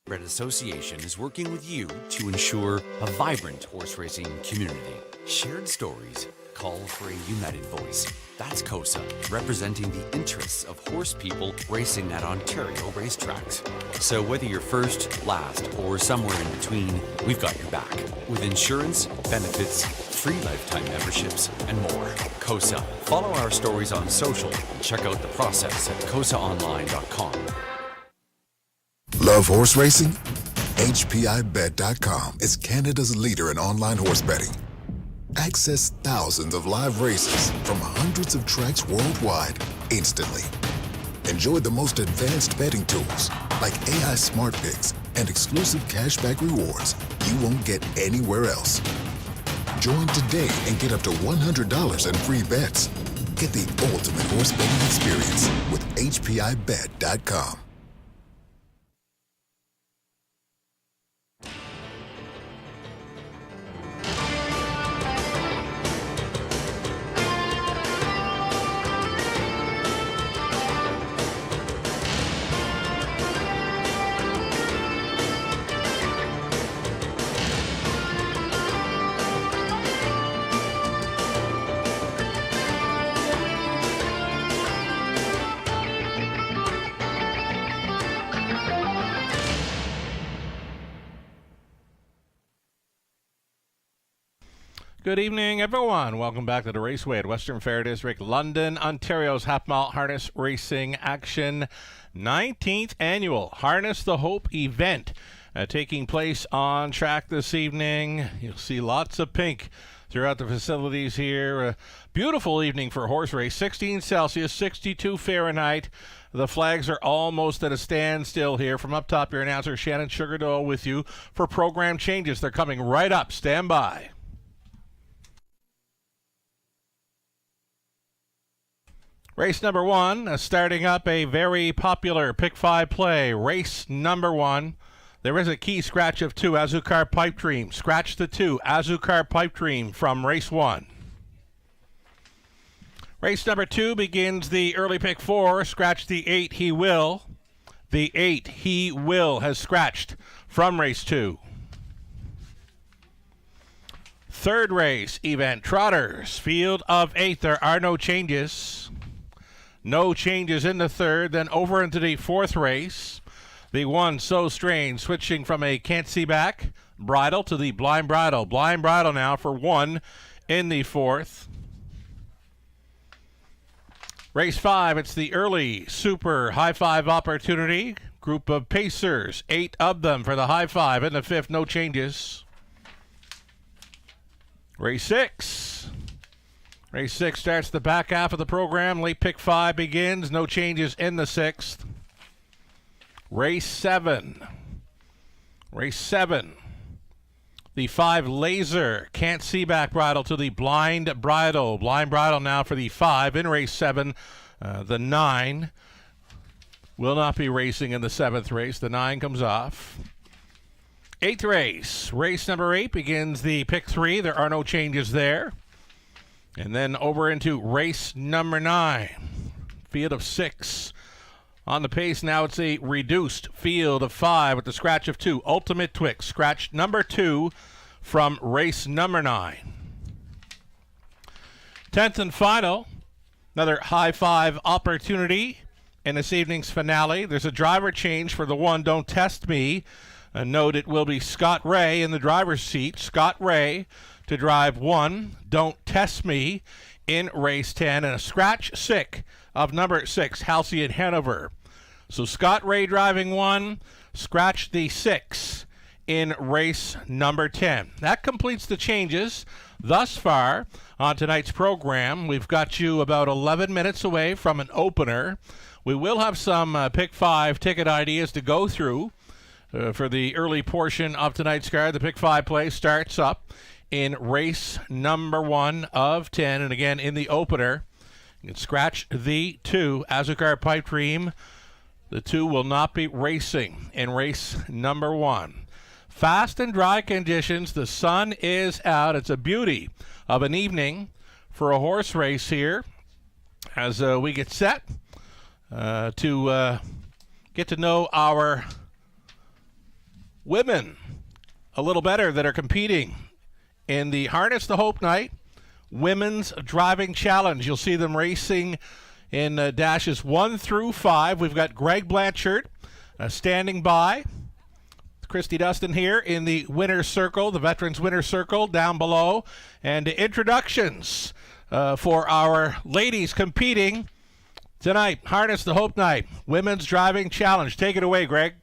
Red Association is working with you to ensure a vibrant horse racing community. Shared stories call for a united voice. That's COSA, representing the interests of horse people racing at Ontario racetracks. So whether you're first, last, or somewhere in between, we've got your back. With insurance, benefits, free lifetime memberships, and more. COSA. Follow our stories on social and check out the process at cosaonline.com. Love horse racing? HPIBet.com is Canada's leader in online horse betting. Access thousands of live races from hundreds of tracks worldwide instantly. Enjoy the most advanced betting tools like AI Smart Picks and exclusive cashback rewards you won't get anywhere else. Join today and get up to $100 in free bets. Get the ultimate horse betting experience with HPIBet.com. Good evening, everyone. Welcome back to the Raceway at Western Fair District, London, Ontario's half-mile harness racing action. 19th annual Harness the Hope event taking place on track this evening. You'll see lots of pink throughout the facilities here. A beautiful evening for a horse race. 16 Celsius, 62 Fahrenheit. The flags are almost at a standstill here. From up top, your announcer Shannon Sugardoll with you for program changes. They're coming right up. Stand by. Race number one, starting up a very popular pick five play. Race number one. There is a key scratch of 2, Azucar Pipe Dream. Scratch the 2, Azucar Pipe Dream from race 1. Race number 2 begins the early pick 4. Scratch the 8, He Will. The 8, He Will, has scratched from race 2. Third race, event Trotters. Field of 8, there are no changes. No changes in the third. Then over into the fourth race. The 1, So Strange, switching from a Can't See Back bridle to the blind bridle. Blind bridle now for 1 in the fourth. Race 5, it's the early super high five opportunity. Group of pacers, 8 of them for the high five. In the fifth, no changes. Race 6. Race 6 starts the back half of the program. Late pick 5 begins. No changes in the sixth. Race 7. Race 7. The 5 Laser. Can't See Back bridle to the blind bridle. Blind bridle now for the 5 in race 7. The 9 will not be racing in the 7th race. The 9 comes off. 8th race. Race number 8 begins the pick 3. There are no changes there. And then over into race number 9. Field of 6. On the pace now, it's a reduced field of 5 with the scratch of 2. Ultimate Twix. Scratch number 2 from race number 9. 10th and final. Another high five opportunity in this evening's finale. There's a driver change for the 1, Don't Test Me. Note it will be Scott Ray in the driver's seat. Scott Ray to drive 1, Don't Test Me, in race 10, and a scratch sick of number 6, Halcyon Hanover. So Scott Ray driving 1, scratch the 6 in race number 10. That completes the changes thus far on tonight's program. We've got you about 11 minutes away from an opener. We will have some pick 5 ticket ideas to go through for the early portion of tonight's card. The pick 5 play starts up in race number 1 of 10. And again, in the opener, you can scratch the 2, Azucar Pipe Dream. The 2 will not be racing in race number 1. Fast and dry conditions. The sun is out. It's a beauty of an evening for a horse race here as we get set to get to know our women a little better that are competing in the Harness the Hope Night Women's Driving Challenge. You'll see them racing in dashes 1 through 5. We've got Greg Blanchard standing by. Christy Dustin here in the winner's circle, the veterans winner's circle down below. And introductions for our ladies competing tonight. Harness the Hope Night Women's Driving Challenge. Take it away, Greg.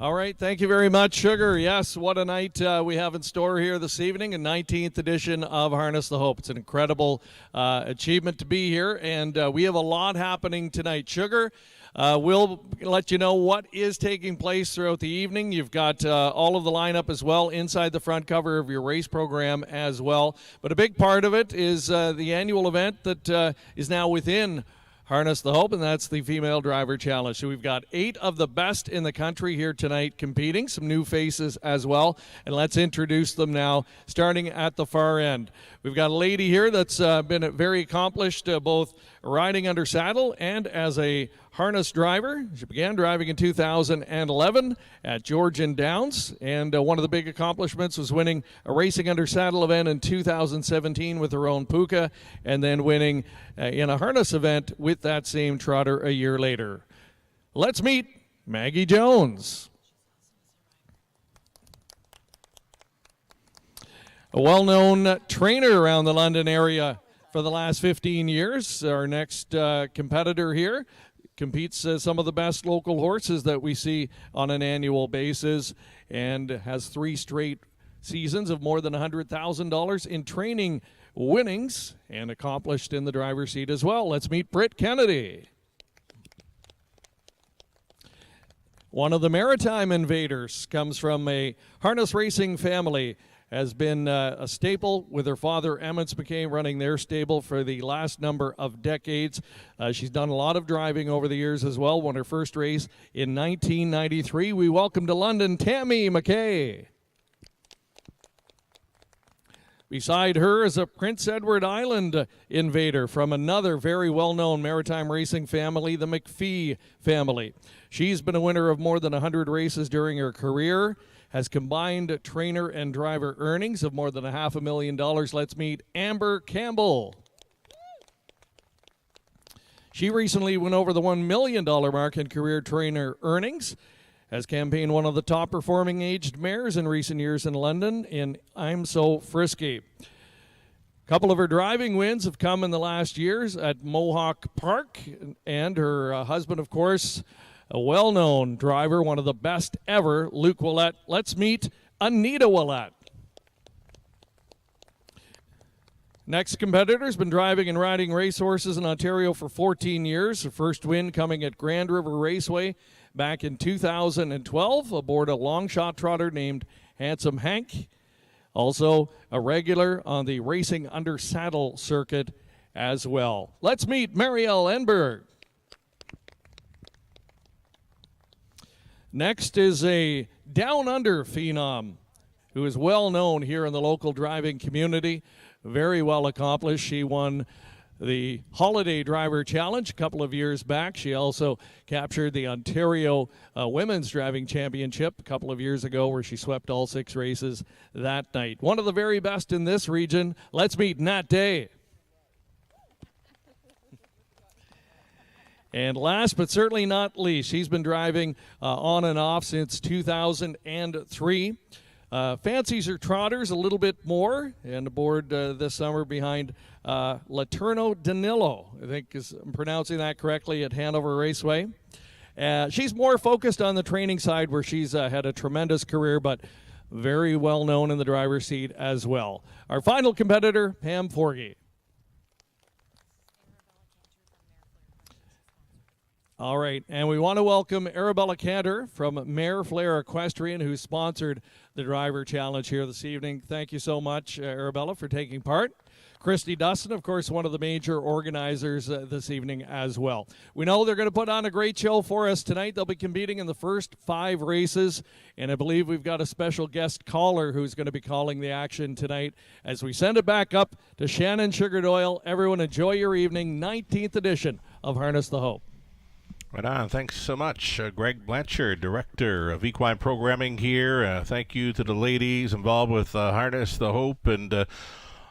All right, thank you very much, Sugar. Yes, what a night we have in store here this evening, a 19th edition of Harness the Hope. It's an incredible achievement to be here, and we have a lot happening tonight. Sugar, we'll let you know what is taking place throughout the evening. You've got all of the lineup as well inside the front cover of your race program as well. But a big part of it is the annual event that is now within Harness the Hope, and that's the Female Driver Challenge. So we've got 8 of the best in the country here tonight competing, some new faces as well, and let's introduce them now, starting at the far end. We've got a lady here that's been very accomplished, both riding under saddle and as a harness driver. She began driving in 2011 at Georgian Downs, and one of the big accomplishments was winning a racing under saddle event in 2017 with her own Puka, and then winning in a harness event with that same trotter a year later. Let's meet Maggie Jones. A well-known trainer around the London area for the last 15 years. Our next competitor here competes some of the best local horses that we see on an annual basis, and has 3 straight seasons of more than $100,000 in training winnings, and accomplished in the driver's seat as well. Let's meet Britt Kennedy. One of the Maritime Invaders, comes from a harness racing family, has been a staple with her father, Emmons McKay, running their stable for the last number of decades. She's done a lot of driving over the years as well. Won her first race in 1993. We welcome to London, Tammy McKay. Beside her is a Prince Edward Island invader from another very well-known maritime racing family, the McPhee family. She's been a winner of more than 100 races during her career, has combined trainer and driver earnings of more than $500,000. Let's meet Amber Campbell. She recently went over the $1 million mark in career trainer earnings, has campaigned one of the top performing aged mares in recent years in London in I'm So Frisky. A couple of her driving wins have come in the last years at Mohawk Park, and her husband, of course, a well-known driver, one of the best ever, Luke Willett. Let's meet Anita Willett. Next competitor has been driving and riding racehorses in Ontario for 14 years. Her first win coming at Grand River Raceway back in 2012 aboard a long shot trotter named Handsome Hank. Also a regular on the racing under saddle circuit as well. Let's meet Marielle Enberg. Next is a down under phenom who is well known here in the local driving community. Very well accomplished. She won the Holiday Driver Challenge a couple of years back. She also captured the Ontario Women's Driving Championship a couple of years ago, where she swept all 6 races that night. One of the very best in this region. Let's meet Nat Day. And last but certainly not least, she's been driving on and off since 2003. Fancies her trotters a little bit more, and aboard this summer behind Laterno Danilo, I think I'm pronouncing that correctly, at Hanover Raceway. She's more focused on the training side, where she's had a tremendous career, but very well known in the driver's seat as well. Our final competitor, Pam Forgy. All right, and we want to welcome Arabella Cantor from Mare Flair Equestrian, who sponsored the Driver Challenge here this evening. Thank you so much, Arabella, for taking part. Christy Dustin, of course, one of the major organizers this evening as well. We know they're going to put on a great show for us tonight. They'll be competing in the first 5 races, and I believe we've got a special guest caller who's going to be calling the action tonight as we send it back up to Shannon Sugar Doyle. Everyone enjoy your evening, 19th edition of Harness the Hope. Right on. Thanks so much, Greg Blanchard, Director of Equine Programming here. Thank you to the ladies involved with Harness the Hope and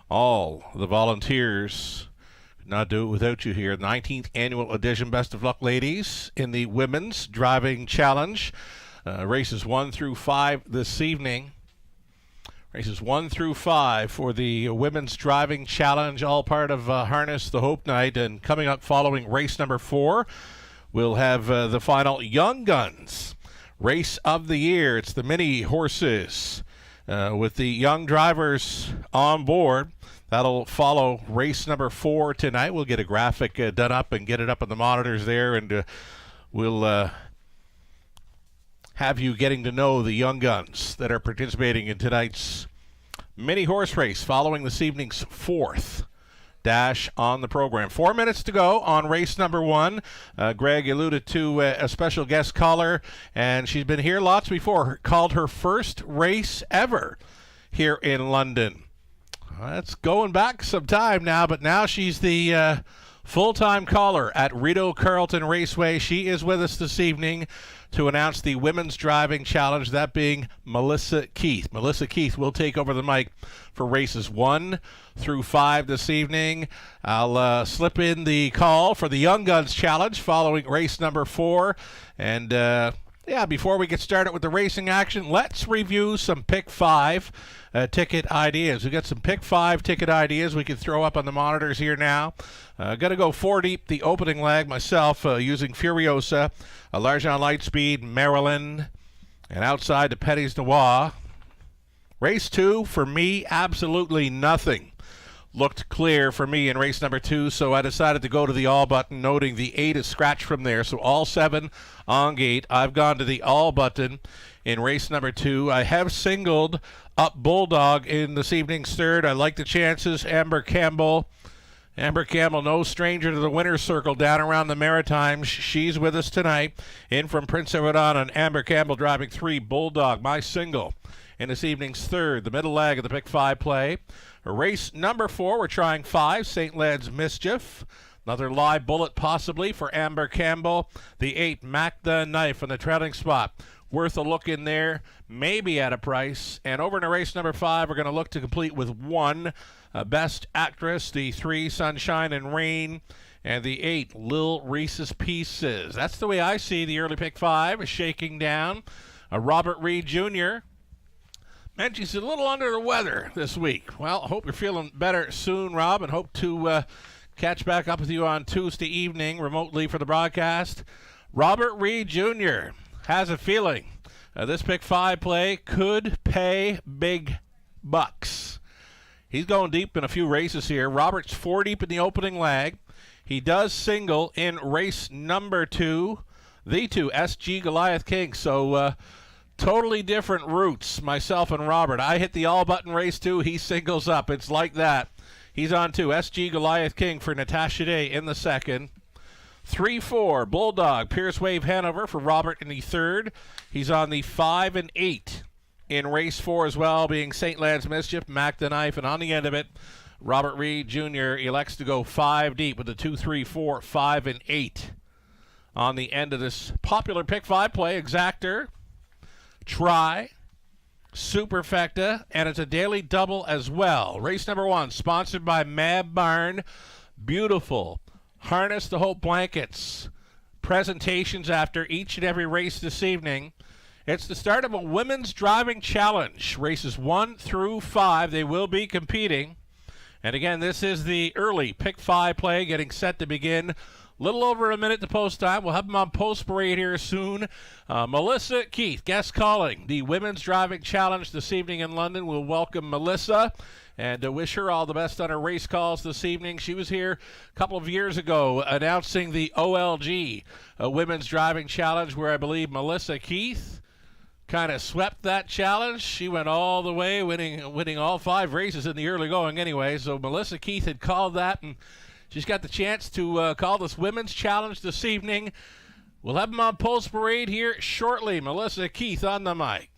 all the volunteers. Could not do it without you here. 19th Annual Edition. Best of luck, ladies, in the Women's Driving Challenge. Races 1 through 5 this evening. Races 1 through 5 for the Women's Driving Challenge, all part of Harness the Hope Night. And coming up following race number 4, we'll have the final Young Guns race of the year. It's the mini horses with the young drivers on board. That'll follow race number 4 tonight. We'll get a graphic done up and get it up on the monitors there, and we'll have you getting to know the young guns that are participating in tonight's mini horse race following this evening's 4th dash on the program. 4 minutes to go on race number 1. Greg alluded to a special guest caller, and she's been here lots before. Called her first race ever here in London. That's going back some time now, but now she's the full-time caller at Rideau Carlton Raceway. She is with us this evening to announce the Women's Driving Challenge, that being Melissa Keith. Melissa Keith will take over the mic for races 1 through 5 this evening. I'll slip in the call for the Young Guns Challenge following race number 4. And before we get started with the racing action, let's review some Pick 5 ticket ideas. We've got some Pick 5 ticket ideas we can throw up on the monitors here now. Got to go 4 deep the opening leg myself using Furiosa, Largent Lightspeed, Maryland, and outside the Petties Noir. Race 2, for me, absolutely nothing looked clear for me in race number 2, so I decided to go to the all button, noting the 8 is scratched from there, so all 7 on gate. I've gone to the all button in race number 2. I have singled up Bulldog in this evening's 3rd. I like the chances. Amber Campbell, no stranger to the winner's circle down around the Maritimes. She's with us tonight. In from Prince Edward Island, Amber Campbell driving 3, Bulldog, my single in this evening's 3rd, the middle leg of the Pick 5 play. Race number 4, we're trying 5, St. Led's Mischief. Another live bullet possibly for Amber Campbell. The 8, Mac the Knife in the trailing spot. Worth a look in there, maybe at a price. And over into race number 5, we're going to look to complete with 1, Best Actress, the 3, Sunshine and Rain, and the 8, Lil Reese's Pieces. That's the way I see the early Pick 5 shaking down. Robert Reed Jr., man, she's a little under the weather this week. Well, I hope you're feeling better soon, Rob, and hope to catch back up with you on Tuesday evening remotely for the broadcast. Robert Reed Jr. has a feeling this Pick 5 play could pay big bucks. He's going deep in a few races here. Robert's 4 deep in the opening leg. He does single in race number 2, the 2, SG Goliath King. So, totally different routes, myself and Robert. I hit the all-button race 2. He singles up. It's like that. He's on 2. SG Goliath King for Natasha Day in the 2nd. 3-4, Bulldog, Pierce Wave Hanover for Robert in the 3rd. He's on the 5 and 8 in race 4 as well, being St. Led's Mischief, Mac the Knife, and on the end of it, Robert Reed Jr. elects to go 5 deep with the 2, 3, 4, 5, and 8 on the end of this popular Pick 5 play. Exactor, Try, Superfecta, and it's a daily double as well. Race number 1, sponsored by Mab Barn. Beautiful Harness the Hope blankets. Presentations after each and every race this evening. It's the start of a Women's Driving Challenge. Races 1 through 5, they will be competing. And again, this is the early Pick 5 play getting set to begin. Little over a minute to post time. We'll have them on post parade here soon. Melissa Keith, guest calling the Women's Driving Challenge this evening in London. We'll welcome Melissa and wish her all the best on her race calls this evening. She was here a couple of years ago announcing the OLG Women's Driving Challenge, where I believe Melissa Keith kind of swept that challenge. She went all the way, winning all 5 races in the early going anyway. So Melissa Keith had called that, and she's got the chance to call this Women's Challenge this evening. We'll have them on post parade here shortly. Melissa Keith on the mic.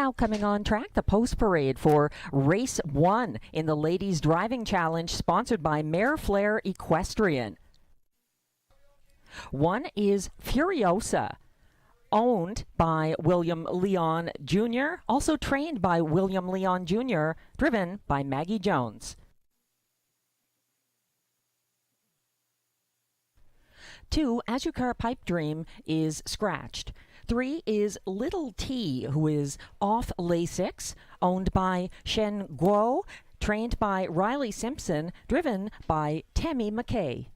Now coming on track, the post parade for Race 1 in the Ladies Driving Challenge, sponsored by Mare Flair Equestrian. 1 is Furiosa, owned by William Leon Jr., also trained by William Leon Jr., driven by Maggie Jones. 2, Azucar Pipe Dream, is scratched. 3 is Little T, who is off Lasix, owned by Shen Guo, trained by Riley Simpson, driven by Tammy McKay.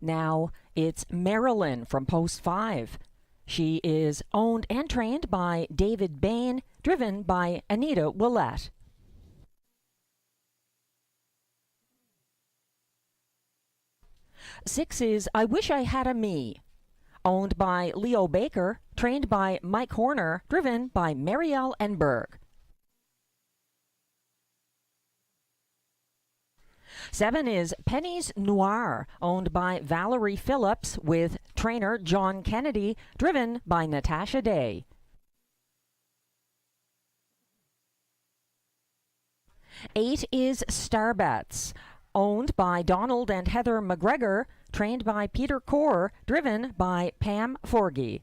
Now it's Marilyn from Post 5. She is owned and trained by David Bain, driven by Anita Willette. Six is I Wish I Had a Me, owned by Leo Baker, trained by Mike Horner, driven by Marielle Enberg. 7 is Penny's Noir, owned by Valerie Phillips, with trainer John Kennedy, driven by Natasha Day. 8 is Starbets, owned by Donald and Heather McGregor, trained by Peter Core, driven by Pam Forgy.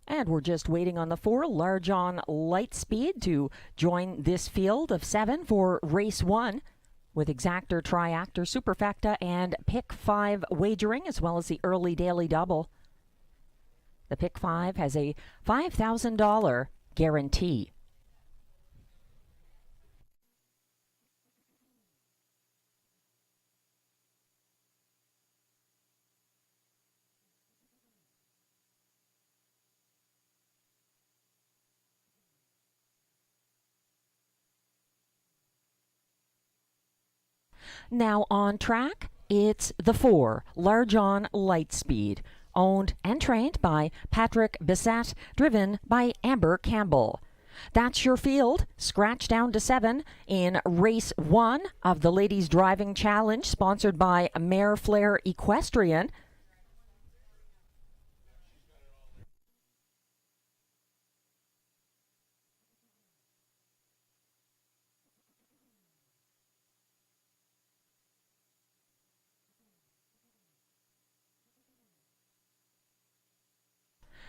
And we're just waiting on the 4, Large on Lightspeed, to join this field of 7 for Race 1, with Exactor, Triactor, Superfecta, and Pick 5 wagering, as well as the early daily double. The Pick 5 has a $5,000 guarantee. Now on track, it's the 4, Large on Lightspeed, owned and trained by Patrick Bissett, driven by Amber Campbell. That's your field, scratch down to 7 in Race 1 of the Ladies Driving Challenge, sponsored by Mare Flair Equestrian.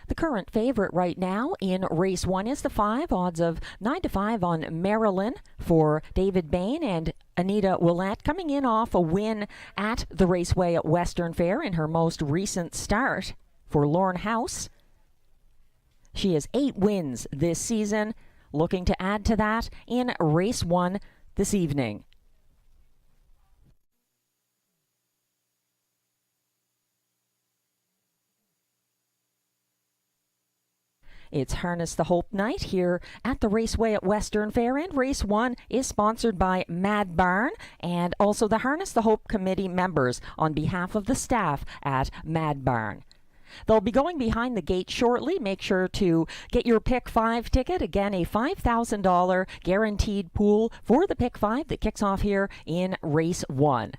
The current favorite right now in Race 1 is the 5, odds of 9-5 on Marilyn for David Bain and Anita Willette, coming in off a win at the Raceway at Western Fair in her most recent start. For Lorne House, she has 8 wins this season, looking to add to that in Race 1 this evening. It's Harness the Hope night here at the Raceway at Western Fair, and Race 1 is sponsored by Mad Barn and also the Harness the Hope committee members on behalf of the staff at Mad Barn. They'll be going behind the gate shortly. Make sure to get your Pick 5 ticket. Again, a $5,000 guaranteed pool for the Pick 5 that kicks off here in Race 1.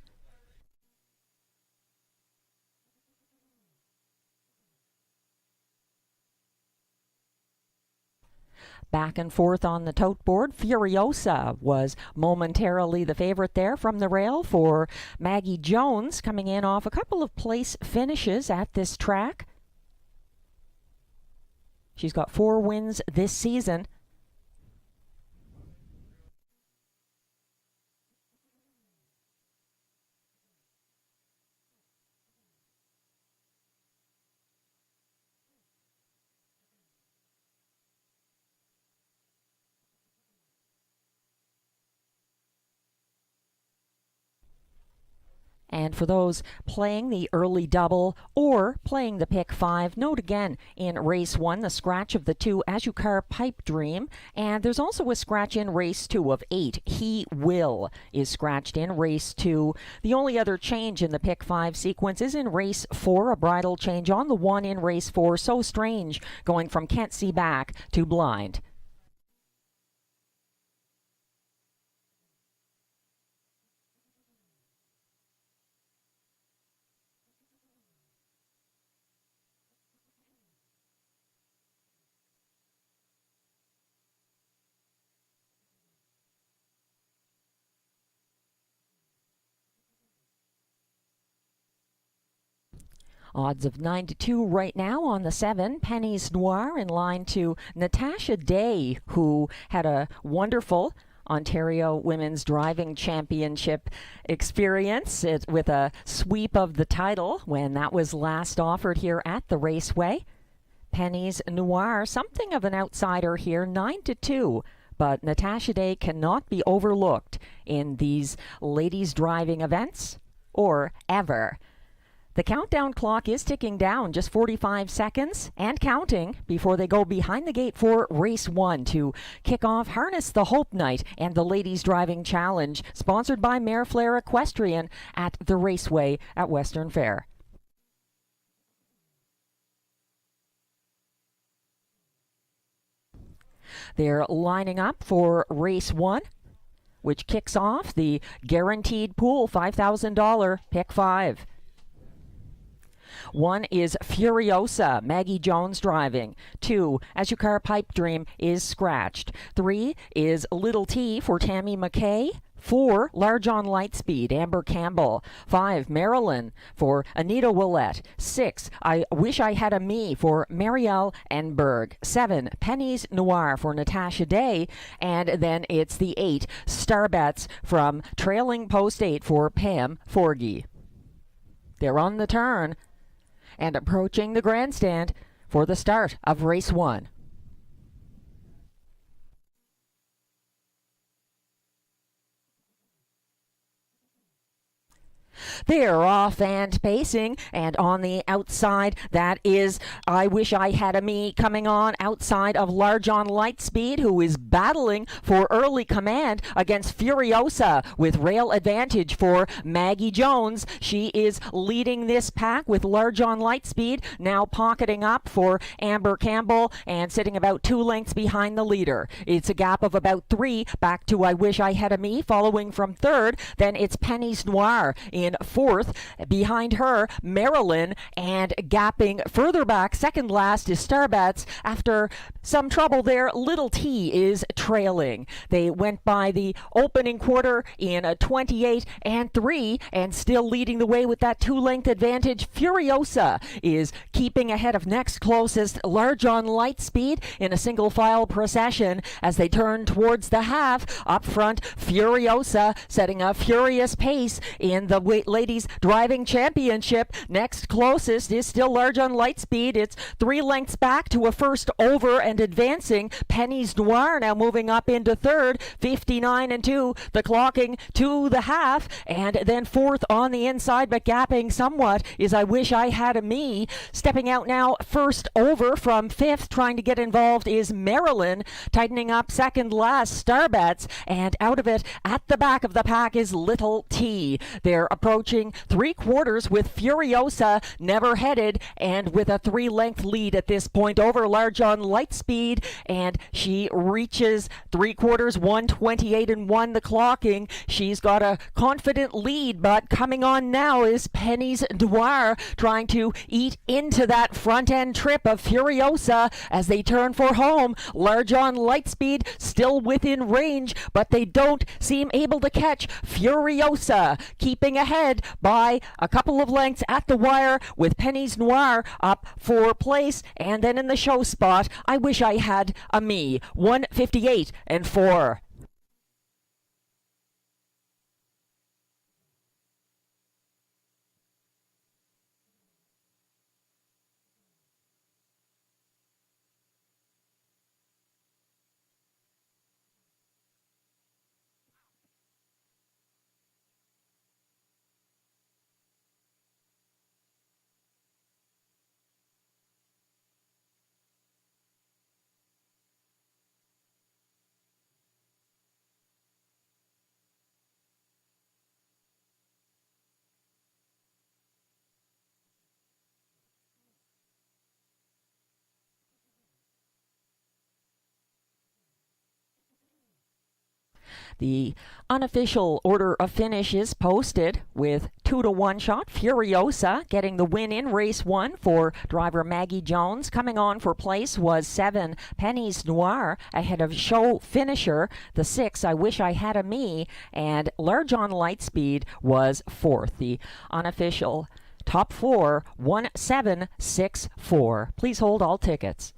Back and forth on the tote board, Furiosa was momentarily the favorite there from the rail for Maggie Jones, coming in off a couple of place finishes at this track. She's got 4 wins this season. And for those playing the early double or playing the pick 5, note again in race 1 the scratch of the 2 Azukar Pipe Dream. And there's also a scratch in race 2 of 8. He Will is scratched in race 2. The only other change in the pick 5 sequence is in race 4, a bridle change on the 1 in race 4. So Strange going from Can't See Back to Blind. Odds of 9-2 right now on the 7. Penny's Noir in line to Natasha Day, who had a wonderful Ontario Women's Driving Championship experience with a sweep of the title when that was last offered here at the Raceway. Penny's Noir, something of an outsider here, 9-2. But Natasha Day cannot be overlooked in these ladies driving events or ever. The countdown clock is ticking down, just 45 seconds and counting before they go behind the gate for race 1 to kick off Harness the Hope Night and the Ladies Driving Challenge, sponsored by Mare Flair Equestrian at the Raceway at Western Fair. They're lining up for race 1, which kicks off the guaranteed pool $5,000 pick 5. 1 is Furiosa, Maggie Jones driving. 2, Azukar Pipe Dream is scratched. 3 is Little T for Tammy McKay. 4, Large on Lightspeed, Amber Campbell. 5, Marilyn for Anita Willette. 6, I Wish I Had a Me for Marielle Enberg. 7, Penny's Noir for Natasha Day. And then it's the 8, Starbets from Trailing Post 8 for Pam Forgy. They're on the turn and approaching the grandstand for the start of race 1. They're off and pacing, and on the outside, that is I Wish I Had a Me coming on outside of Large on Lightspeed, who is battling for early command against Furiosa with rail advantage for Maggie Jones. She is leading this pack with Large on Lightspeed, now pocketing up for Amber Campbell and sitting about 2 lengths behind the leader. It's a gap of about 3 back to I Wish I Had a Me, following from 3rd. Then it's Penny's Noir in 4th. Behind her, Marilyn, and gapping further back, second last is Starbats. After some trouble there, Little T is trailing. They went by the opening quarter in a 28 and 3 and still leading the way with that 2-length advantage. Furiosa is keeping ahead of next closest Large on Lightspeed in a single file procession as they turn towards the half. Up front, Furiosa setting a furious pace in the Ladies Driving Championship. Next closest is still Large on Lightspeed. It's 3 lengths back to a first over and advancing. Penny's Noir now moving up into 3rd, 59 and 2. The clocking to the half, and then 4th on the inside, but gapping somewhat is I Wish I Had a Me. Stepping out now, first over from 5th, trying to get involved is Marilyn. Tightening up second last, Starbets, and out of it at the back of the pack is Little T. They're approaching 3/4 with Furiosa never headed and with a 3-length lead at this point over Large on Lightspeed, and she reaches 3/4, 128 and 1 the clocking. She's got a confident lead, but coming on now is Penny's Noir, trying to eat into that front end trip of Furiosa as they turn for home. Large on Lightspeed still within range, but they don't seem able to catch Furiosa, keeping ahead by a couple of lengths at the wire with Penny's Noir up for place. And then in the show spot, I Wish I Had a Me, 158 and 4. The unofficial order of finish is posted with 2-1 shot. Furiosa getting the win in race 1 for driver Maggie Jones. Coming on for place was 7 Pennies Noir ahead of show finisher, the 6 I Wish I Had a Me, and Large on Lightspeed was 4th. The unofficial top 4, 1764. Please hold all tickets.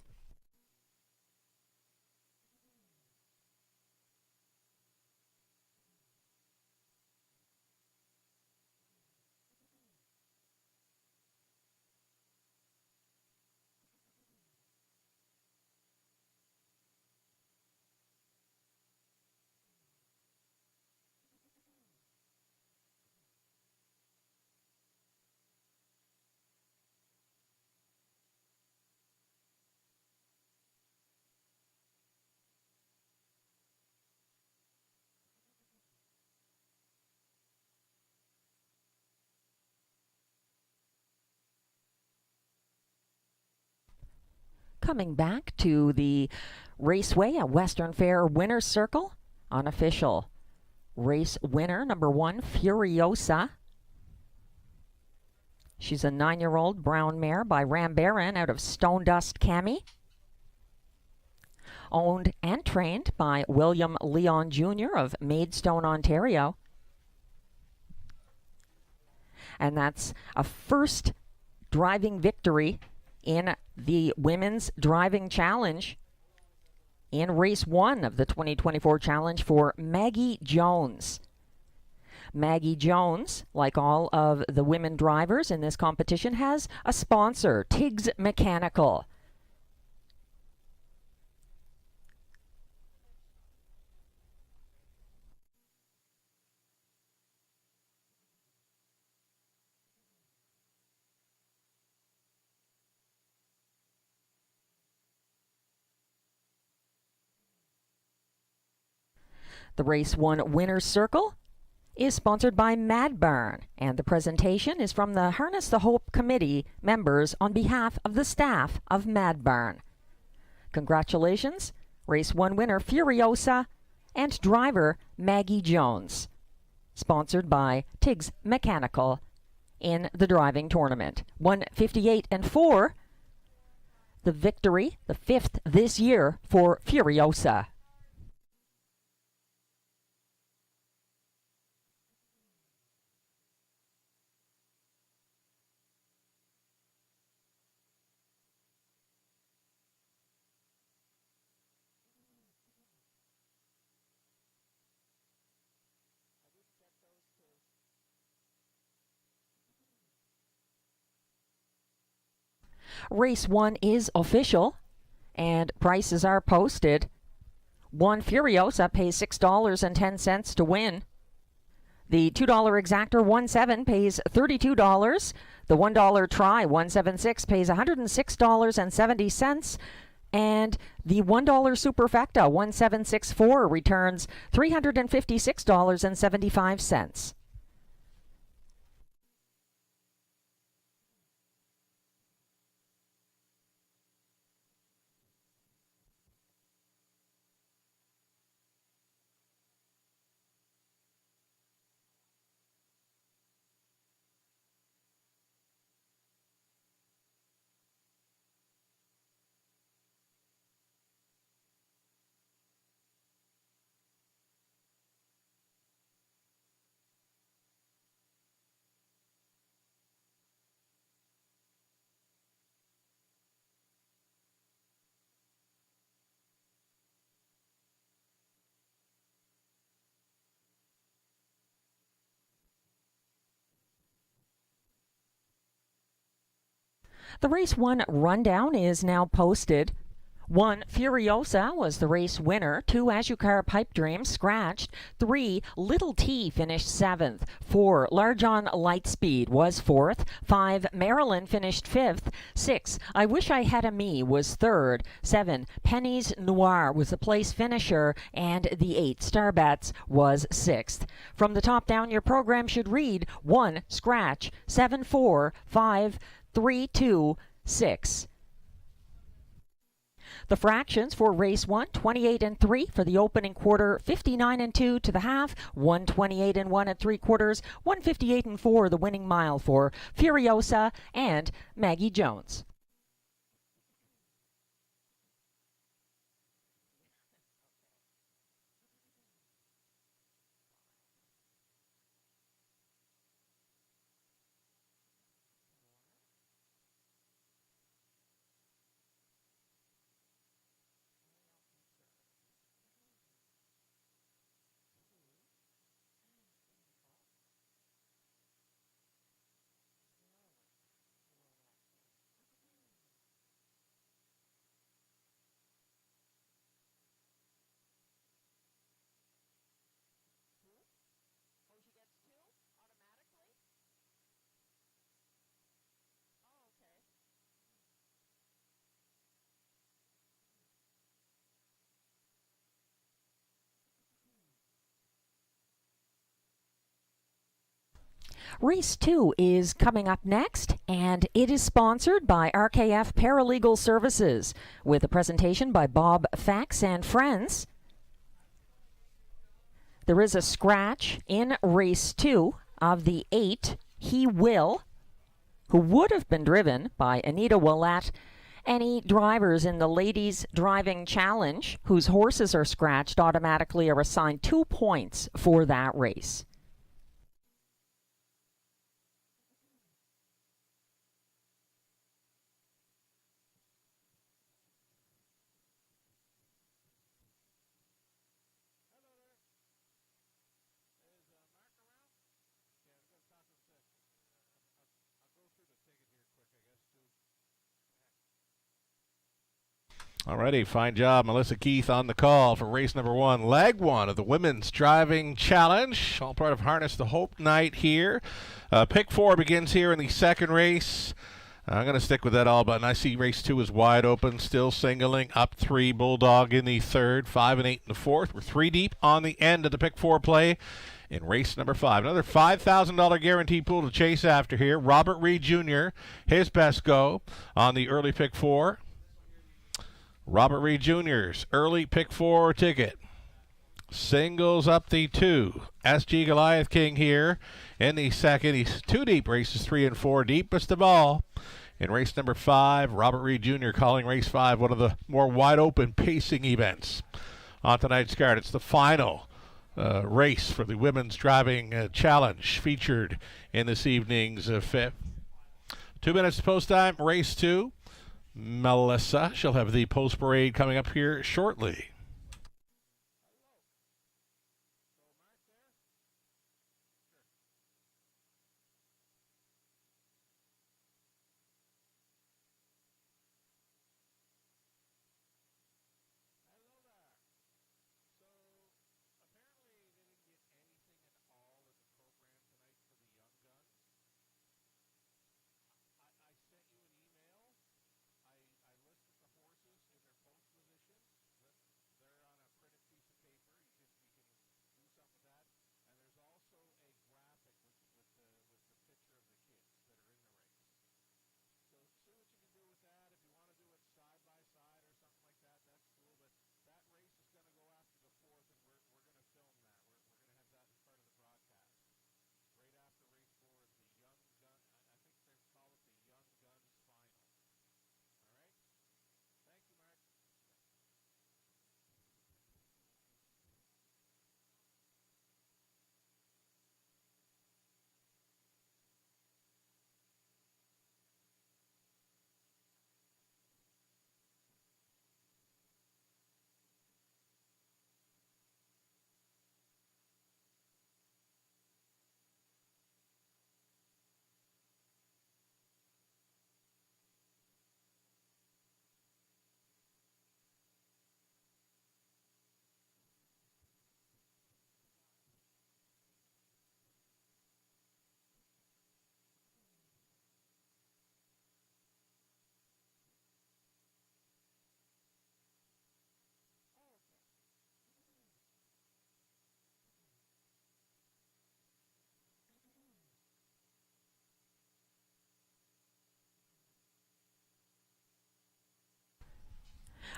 Coming back to the raceway at Western Fair Winner's Circle, unofficial race winner number 1, Furiosa. She's a 9-year-old brown mare by Ram Baron out of Stone Dust Cami. Owned and trained by William Leon Jr. of Maidstone, Ontario. And that's a first driving victory in the Women's Driving Challenge in race 1 of the 2024 challenge for Maggie Jones. Maggie Jones, like all of the women drivers in this competition, has a sponsor, Tiggs Mechanical. The Race 1 Winner's Circle is sponsored by Mad Barn, and the presentation is from the Harness the Hope Committee members on behalf of the staff of Mad Barn. Congratulations, Race 1 winner Furiosa and driver Maggie Jones. Sponsored by Tiggs Mechanical in the driving tournament. 158 and 4, the victory, the 5th this year for Furiosa. Race 1 is official, and prices are posted. 1 Furiosa pays $6.10 to win. The $2 exactor 1-7 pays $32. The $1 try 176 pays $106.70. And the $1 superfecta 1764 returns $356.75. The Race 1 rundown is now posted. 1 Furiosa was the race winner. 2 Azucar Pipe Dream scratched. 3 Little T finished 7th. 4 Large on Lightspeed was 4th. 5 Maryland finished 5th. 6 I Wish I Had a Me was 3rd. 7 Pennies Noir was a place finisher, and the 8 Starbats was 6th. From the top down, your program should read 1 Scratch, 7 4 5 3 2 6. The fractions for race 1, 28 and 3 for the opening quarter, 59 and 2 to the half, 128 and 1 3/4, 158 and 4 the winning mile for Furiosa and Maggie Jones. Race 2 is coming up next, and it is sponsored by RKF Paralegal Services, with a presentation by Bob Fax and Friends. There is a scratch in race 2 of the 8, He Will, who would have been driven by Anita Willett. Any drivers in the Ladies Driving Challenge whose horses are scratched automatically are assigned 2 points for that race. Alrighty, fine job, Melissa Keith on the call for race number 1, leg 1 of the Women's Driving Challenge. All part of Harness the Hope night here. Pick 4 begins here in the second race. I'm going to stick with that all button. I see race 2 is wide open, still singling, up 3, Bulldog in the third, 5 and 8 in the fourth. We're 3 deep on the end of the pick 4 play in race number 5. Another $5,000 guarantee pool to chase after here. Robert Reed Jr., his best go on the early pick 4. Robert Reed Jr.'s early pick 4 ticket. Singles up the 2. SG Goliath King here in the second. He's 2 deep, races 3 and 4. Deepest of all in race number 5. Robert Reed Jr. calling race 5 one of the more wide open pacing events on tonight's card. It's the final race for the Women's Driving Challenge featured in this evening's fifth. 2 minutes post time, race 2. Melissa, she'll have the post parade coming up here shortly.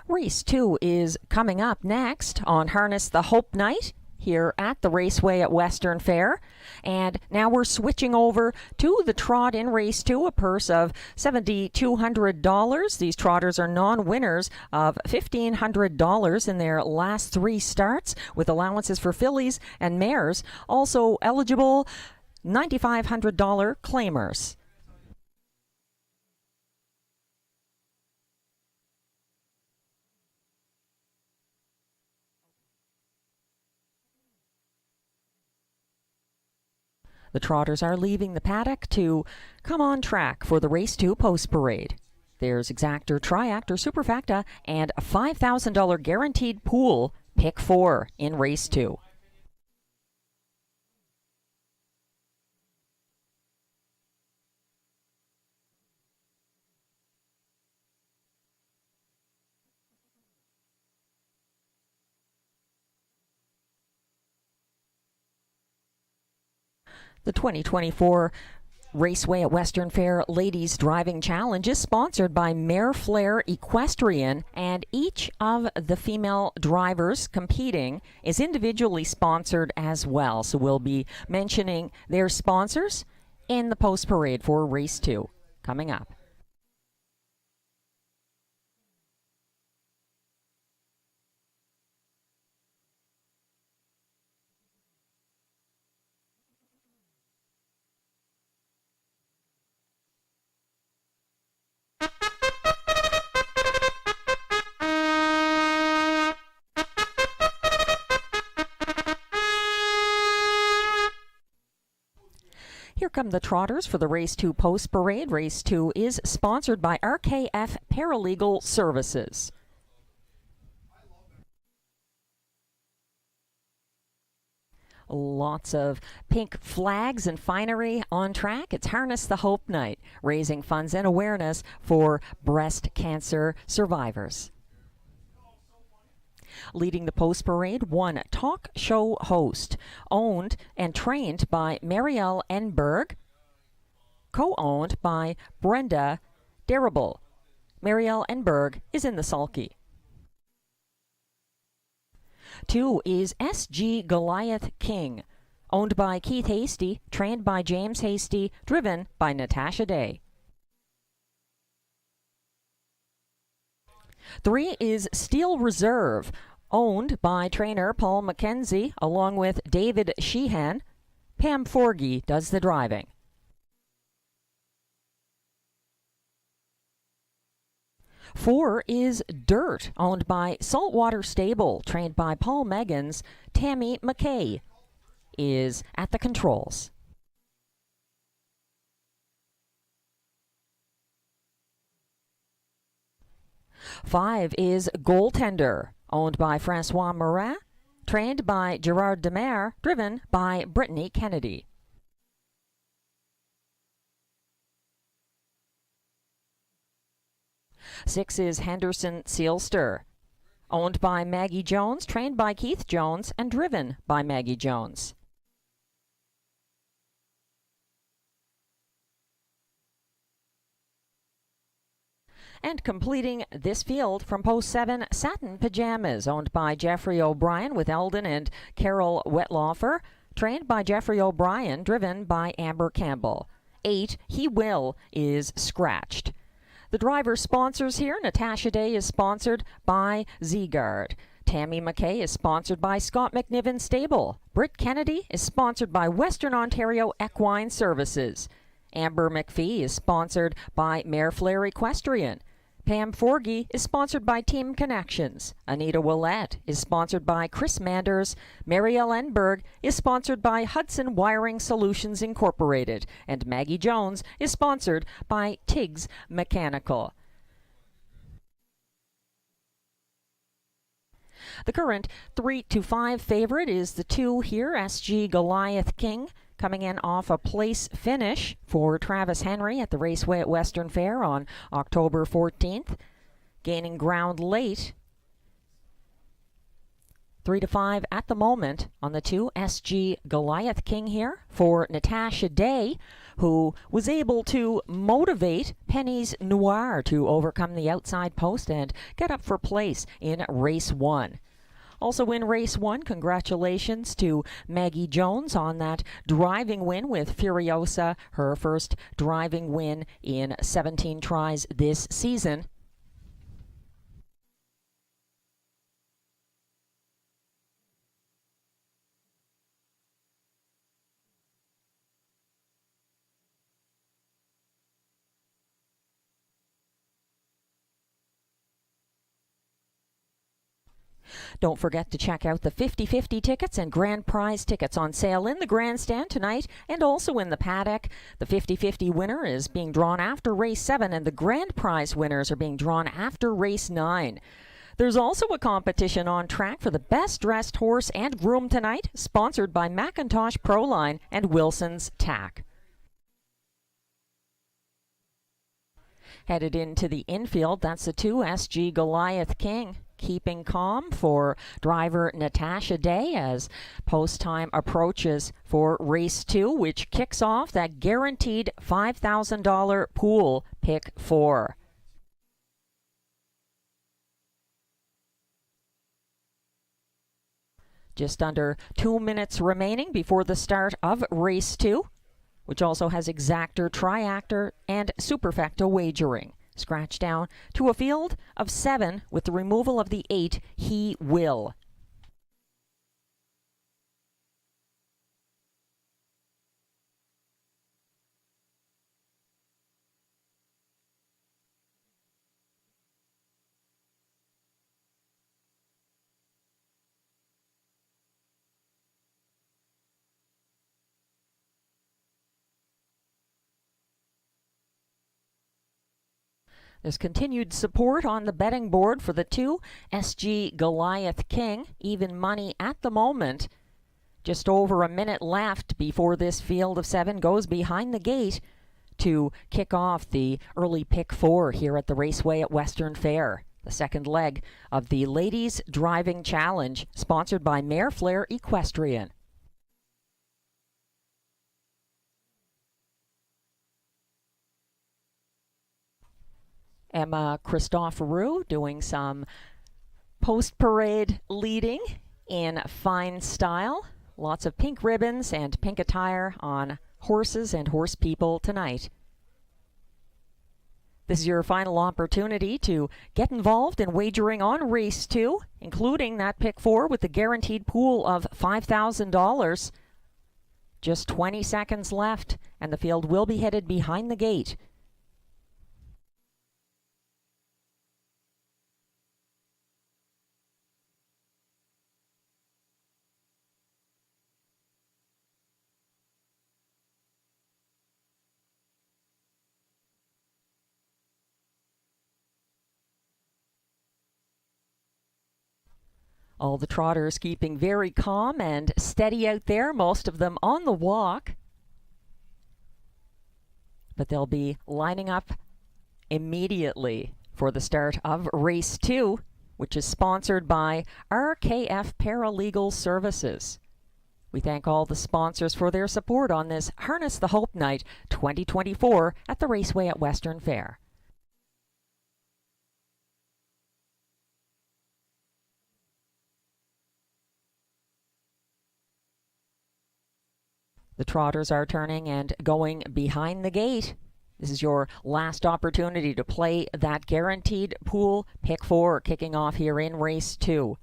Race 2 is coming up next on Harness the Hope Night here at the Raceway at Western Fair. And now we're switching over to the trot in Race 2, a purse of $7,200. These trotters are non-winners of $1,500 in their last 3 starts, with allowances for fillies and mares. Also eligible $9,500 claimers. The trotters are leaving the paddock to come on track for the Race 2 post parade. There's Exactor, Triactor, Superfecta, and a $5,000 guaranteed pool, pick 4 in Race 2. The 2024 Raceway at Western Fair Ladies Driving Challenge is sponsored by Mare Flair Equestrian, and each of the female drivers competing is individually sponsored as well. So we'll be mentioning their sponsors in the post parade for Race 2 coming up. Here come the trotters for the Race 2 post parade. Race 2 is sponsored by RKF Paralegal Services. Lots of pink flags and finery on track. It's Harness the Hope Night, raising funds and awareness for breast cancer survivors. Leading the post parade, one talk show host, owned and trained by Marielle Enberg, co-owned by Brenda Darrable. Marielle Enberg is in the sulky. 2 is SG Goliath King, owned by Keith Hasty, trained by James Hasty, driven by Natasha Day. 3 is Steel Reserve, owned by trainer Paul McKenzie, along with David Sheehan. Pam Forgy does the driving. 4 is Dirt, owned by Saltwater Stable, trained by Paul Meggins. Tammy McKay is at the controls. 5 is Goaltender, owned by Francois Morin, trained by Gerard Demare, driven by Brittany Kennedy. 6 is Henderson Sealster, owned by Maggie Jones, trained by Keith Jones, and driven by Maggie Jones. And completing this field from post 7, Satin Pajamas, owned by Jeffrey O'Brien with Eldon and Carol Wetlaufer, trained by Jeffrey O'Brien, driven by Amber Campbell. 8, He Will, is scratched. The driver sponsors here, Natasha Day is sponsored by Z-Guard. Tammy McKay is sponsored by Scott McNiven Stable. Britt Kennedy is sponsored by Western Ontario Equine Services. Amber McPhee is sponsored by Mare Flair Equestrian. Pam Forgy is sponsored by Team Connections. Anita Willette is sponsored by Chris Manders. Marielle Enberg is sponsored by Hudson Wiring Solutions Incorporated. And Maggie Jones is sponsored by Tiggs Mechanical. The current 3-5 favorite is the 2 here, SG Goliath King, coming in off a place finish for Travis Henry at the Raceway at Western Fair on October 14th. Gaining ground late 3 to 5 at the moment on the 2 SG Goliath King here for Natasha Day, who was able to motivate Penny's Noir to overcome the outside post and get up for place in race 1. Also in race 1, congratulations to Maggie Jones on that driving win with Furiosa, her first driving win in 17 tries this season. Don't forget to check out the 50-50 tickets and grand prize tickets on sale in the grandstand tonight and also in the paddock. The 50-50 winner is being drawn after race 7 and the grand prize winners are being drawn after race 9. There's also a competition on track for the best dressed horse and groom tonight, sponsored by Macintosh Proline and Wilson's Tack. Headed into the infield, that's the 2 SG Goliath King. Keeping calm for driver Natasha Day as post time approaches for race 2, which kicks off that guaranteed $5,000 pool pick 4. Just under 2 minutes remaining before the start of race 2, which also has exactor, triactor, and superfecta wagering. Scratch down to a field of 7 with the removal of the 8, He Will. There's continued support on the betting board for the 2 SG Goliath King. Even money at the moment. Just over a minute left before this field of 7 goes behind the gate to kick off the early pick 4 here at the Raceway at Western Fair. The second leg of the Ladies Driving Challenge, sponsored by Mare Flair Equestrian. Emma Christoforou doing some post-parade leading in fine style. Lots of pink ribbons and pink attire on horses and horse people tonight. This is your final opportunity to get involved in wagering on race 2, including that pick 4 with the guaranteed pool of $5,000. Just 20 seconds left, and the field will be headed behind the gate. All the trotters keeping very calm and steady out there, most of them on the walk. But they'll be lining up immediately for the start of race 2, which is sponsored by RKF Paralegal Services. We thank all the sponsors for their support on this Harness the Hope Night 2024 at the Raceway at Western Fair. The trotters are turning and going behind the gate. This is your last opportunity to play that guaranteed pool pick 4 kicking off here in race 2.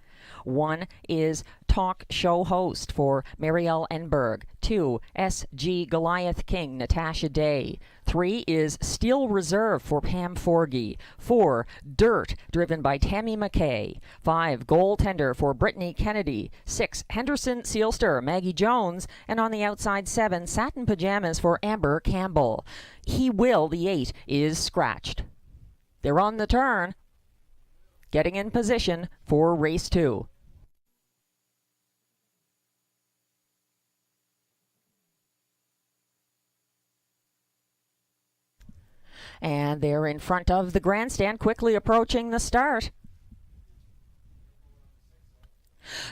1 is talk show host for Marielle Enberg. 2, SG Goliath King, Natasha Day. 3 is Steel Reserve for Pam Forgy. 4, Dirt, driven by Tammy McKay. 5, Goaltender for Brittany Kennedy. 6, Henderson Sealster, Maggie Jones. And on the outside 7, Satin Pajamas for Amber Campbell. He Will, the 8, is scratched. They're on the turn, getting in position for race 2. And they're in front of the grandstand, quickly approaching the start.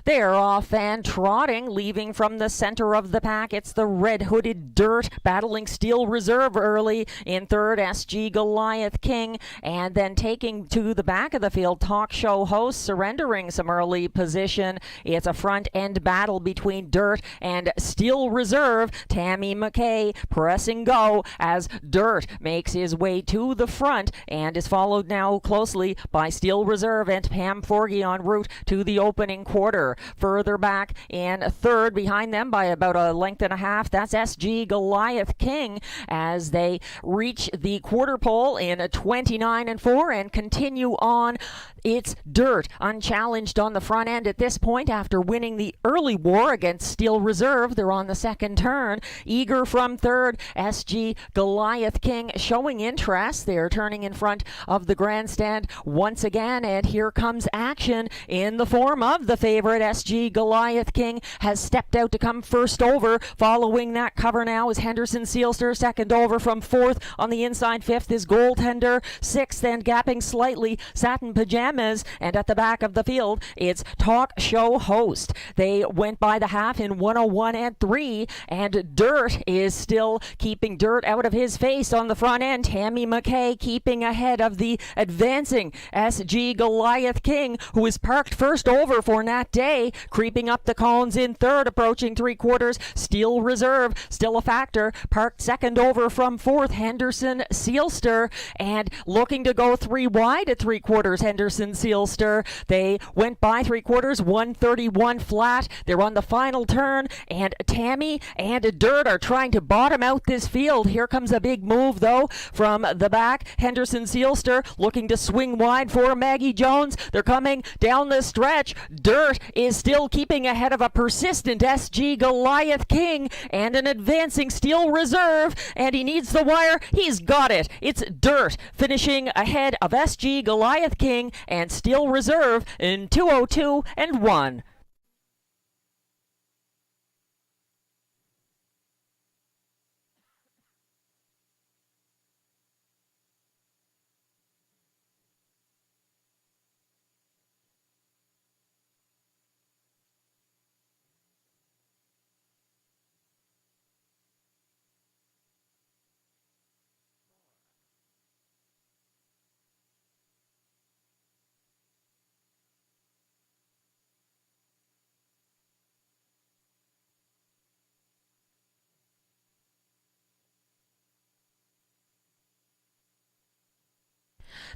They're off and trotting, leaving from the center of the pack. It's the red-hooded Dirt battling Steel Reserve early. In third, SG Goliath King. And then taking to the back of the field, Talk Show Host surrendering some early position. It's a front-end battle between Dirt and Steel Reserve. Tammy McKay pressing go as Dirt makes his way to the front and is followed now closely by Steel Reserve and Pam Forgy en route to the opening quarter. Further back in third, behind them by about a length and a half, that's SG Goliath King as they reach the quarter pole in 29-4 and continue on. It's Dirt unchallenged on the front end at this point after winning the early war against Steel Reserve. They're on the second turn. Eager from third, SG Goliath King showing interest. They're turning in front of the grandstand once again, and here comes action in the form of the favorite. SG Goliath King has stepped out to come first over. Following that cover now is Henderson Sealster, second over from fourth. On the inside, fifth is Goaltender, sixth and gapping slightly Satin Pajamas, and at the back of the field it's Talk Show Host. They went by the half in 101-3, and Dirt is still keeping dirt out of his face on the front end. Tammy McKay keeping ahead of the advancing SG Goliath King, who is parked first over for Nat Day, creeping up the cones in third, approaching three quarters. Steel Reserve still a factor, parked second over from fourth. Henderson Sealster, and looking to go three wide at three quarters. Henderson Sealster, they went by three quarters, 131 flat. They're on the final turn, and Tammy and Dirt are trying to bottom out this field. Here comes a big move though from the back. Henderson Sealster looking to swing wide for Maggie Jones. They're coming down the stretch. Dirt is still keeping ahead of a persistent SG Goliath King and an advancing Steel Reserve, and he needs the wire. He's got it. It's Dirt finishing ahead of SG Goliath King and Steel Reserve in 2:02-1.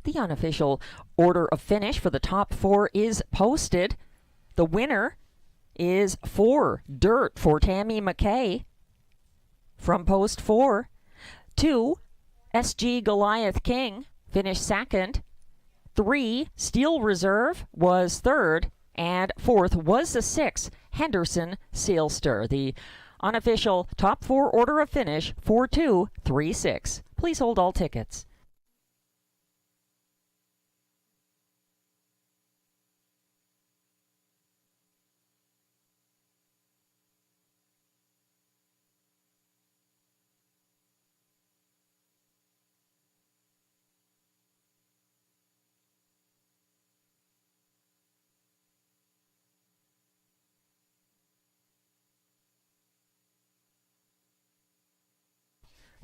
The unofficial order of finish for the top four is posted. The winner is 4 Dirt for Tammy McKay from post 4. 2 SG Goliath King finished second. 3 Steel Reserve was third, and fourth was the 6 Henderson Sealster. The unofficial top four order of finish 4-2, 3-6. Please hold all tickets.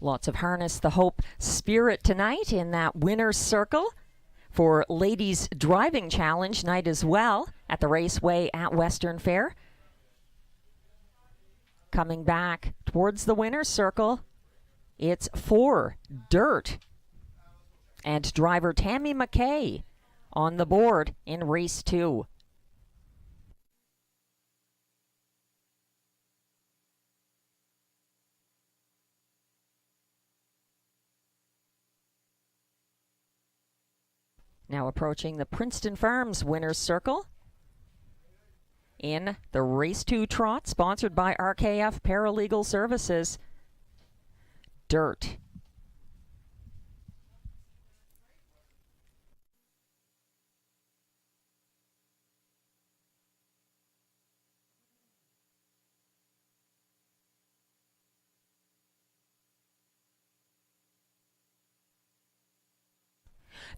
Lots of Harness the Hope spirit tonight in that winner's circle for Ladies Driving Challenge night as well at the Raceway at Western Fair. Coming back towards the winner's circle, it's 4 Dirt and driver Tammy McKay on the board in race 2. Now approaching the Princeton Farms winner's circle in the Race 2 Trot, sponsored by RKF Paralegal Services. Dirt.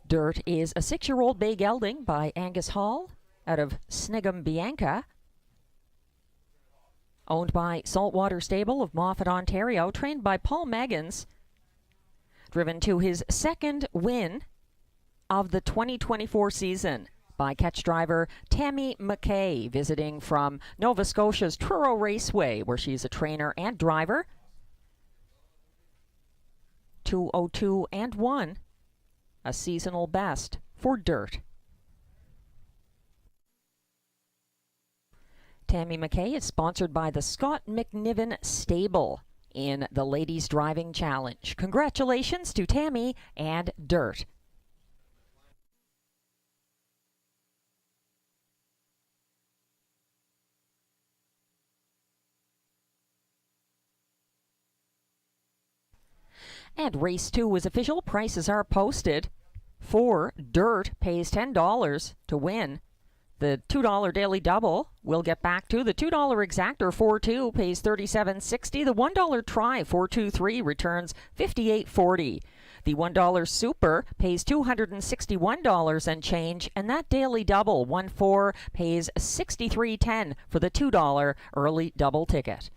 Dirt is a 6-year-old bay gelding by Angus Hall, out of Snigam Bianca, owned by Saltwater Stable of Moffat, Ontario, trained by Paul Meggins, driven to his second win of the 2024 season by catch driver Tammy McKay, visiting from Nova Scotia's Truro Raceway, where she's a trainer and driver. 2:02 and 1, a seasonal best for Dirt. Tammy McKay is sponsored by the Scott McNiven Stable in the Ladies Driving Challenge. Congratulations to Tammy and Dirt. And race 2 is official. Prices are posted. For Dirt pays $10 to win. The $2 daily double we'll get back to. The $2 exactor 4-2 pays $37.60. The $1 try 4-2-3 returns $58.40. The $1 super pays $261 and change, and that daily double 1-4 pays $63.10 for the $2 early double ticket.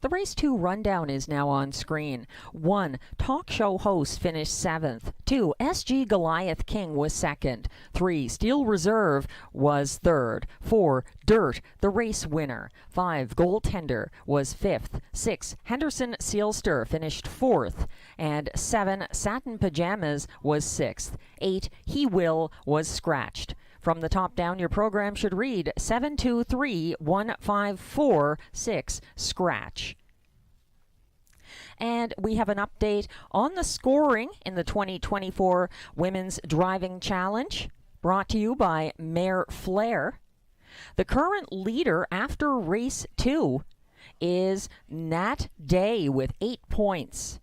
The Race 2 rundown is now on screen. 1. Talk show host finished 7th. 2. SG Goliath King was 2nd. 3. Steel Reserve was 3rd. 4. Dirt, the race winner. 5. Goaltender was 5th. 6. Henderson Sealster finished 4th. And 7. Satin Pajamas was 6th. 8. He Will was scratched. From the top down, your program should read 723-154-6, scratch. And we have an update on the scoring in the 2024 Women's Driving Challenge, brought to you by Mayor Flair. The current leader after race 2 is Nat Day with 8 points.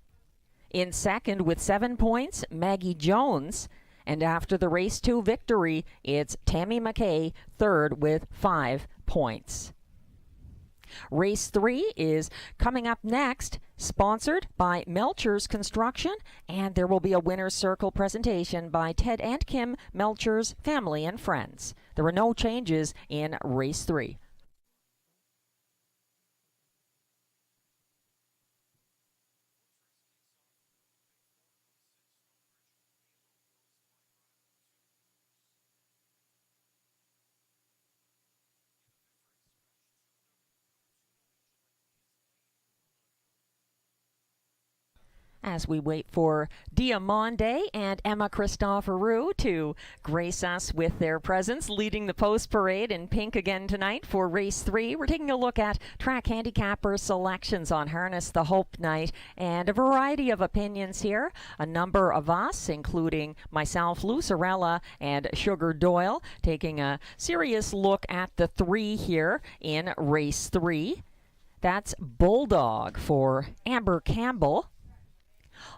In second with 7 points, Maggie Jones. And after the race 2 victory, it's Tammy McKay, third with 5 points. Race 3 is coming up next, sponsored by Melcher's Construction, and there will be a winner's circle presentation by Ted and Kim Melcher's family and friends. There are no changes in Race 3. As we wait for Diamande and Emma Christoforou to grace us with their presence, leading the post parade in pink again tonight for Race 3. We're taking a look at track handicapper selections on Harness the Hope night, and a variety of opinions here. A number of us, including myself, Lou Sorella, and Sugar Doyle, taking a serious look at the 3 here in Race 3. That's Bulldog for Amber Campbell.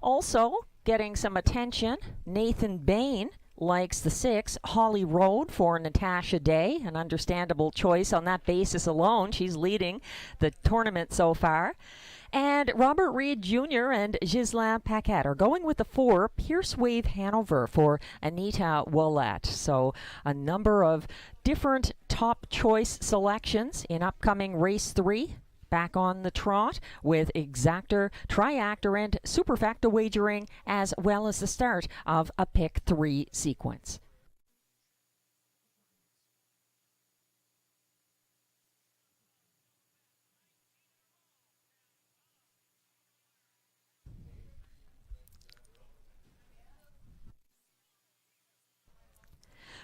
Also getting some attention, Nathan Bain likes the 6, Holly Road for Natasha Day. An understandable choice on that basis alone. She's leading the tournament so far. And Robert Reed Jr. and Ghislain Paquette are going with the 4, Pierce Wave Hanover for Anita Ouellette. So a number of different top choice selections in upcoming Race 3. Back on the trot with exactor, triactor, and superfecta wagering, as well as the start of a pick 3 sequence.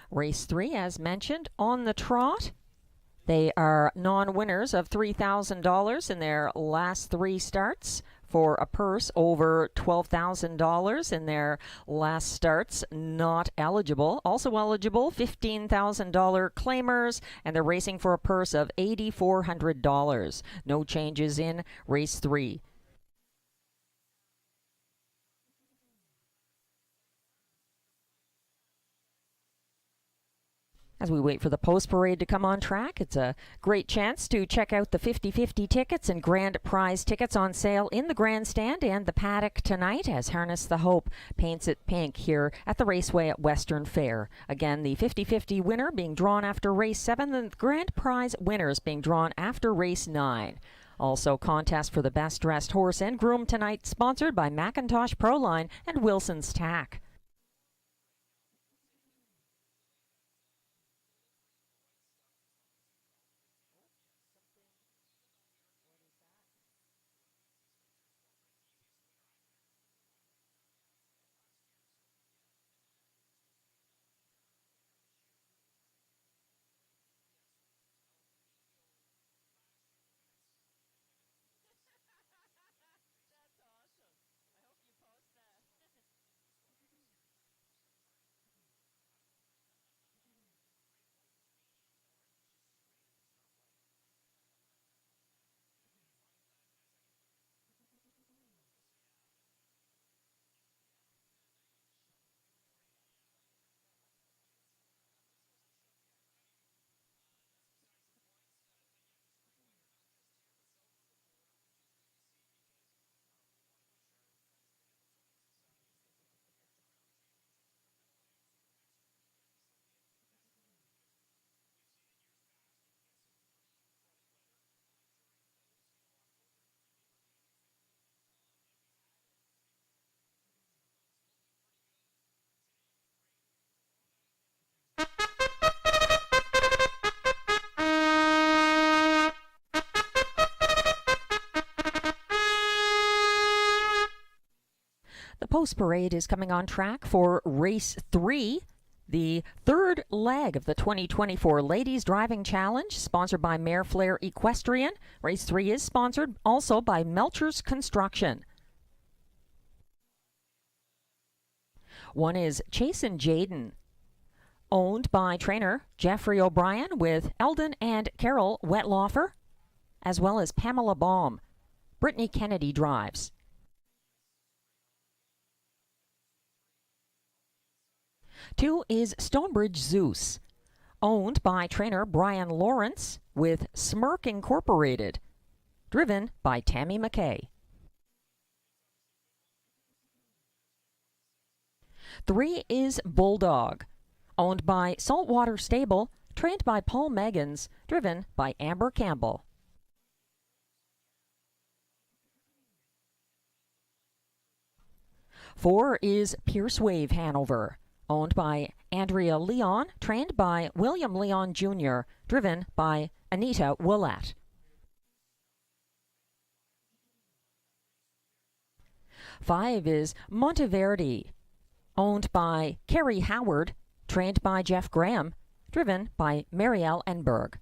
Race 3, as mentioned, on the trot. They are non-winners of $3,000 in their last 3 starts, for a purse over $12,000 in their last starts. Not eligible. Also eligible, $15,000 claimers, and they're racing for a purse of $8,400. No changes in Race 3. As we wait for the post parade to come on track, it's a great chance to check out the 50-50 tickets and grand prize tickets on sale in the grandstand and the paddock tonight as Harness the Hope paints it pink here at the Raceway at Western Fair. Again, the 50-50 winner being drawn after Race 7, and the grand prize winners being drawn after Race 9. Also, contest for the best dressed horse and groom tonight, sponsored by Macintosh Proline and Wilson's Tack. The post parade is coming on track for Race 3, the third leg of the 2024 Ladies Driving Challenge, sponsored by Mare Flair Equestrian. Race 3 is sponsored also by Melcher's Construction. One is Chase and Jaden, owned by trainer Jeffrey O'Brien, with Eldon and Carol Wetlaufer, as well as Pamela Baum. Brittany Kennedy drives. Two is Stonebridge Zeus, owned by trainer Brian Lawrence, with Smirk Incorporated. driven by Tammy McKay. 3 is Bulldog, owned by Saltwater Stable, trained by Paul Meggins, driven by Amber Campbell. 4 is Pierce Wave Hanover, owned by Andrea Leon, trained by William Leon Jr., driven by Anita Willett. 5 is Monteverdi, owned by Kerry Howard, trained by Jeff Graham, driven by Marielle Enberg.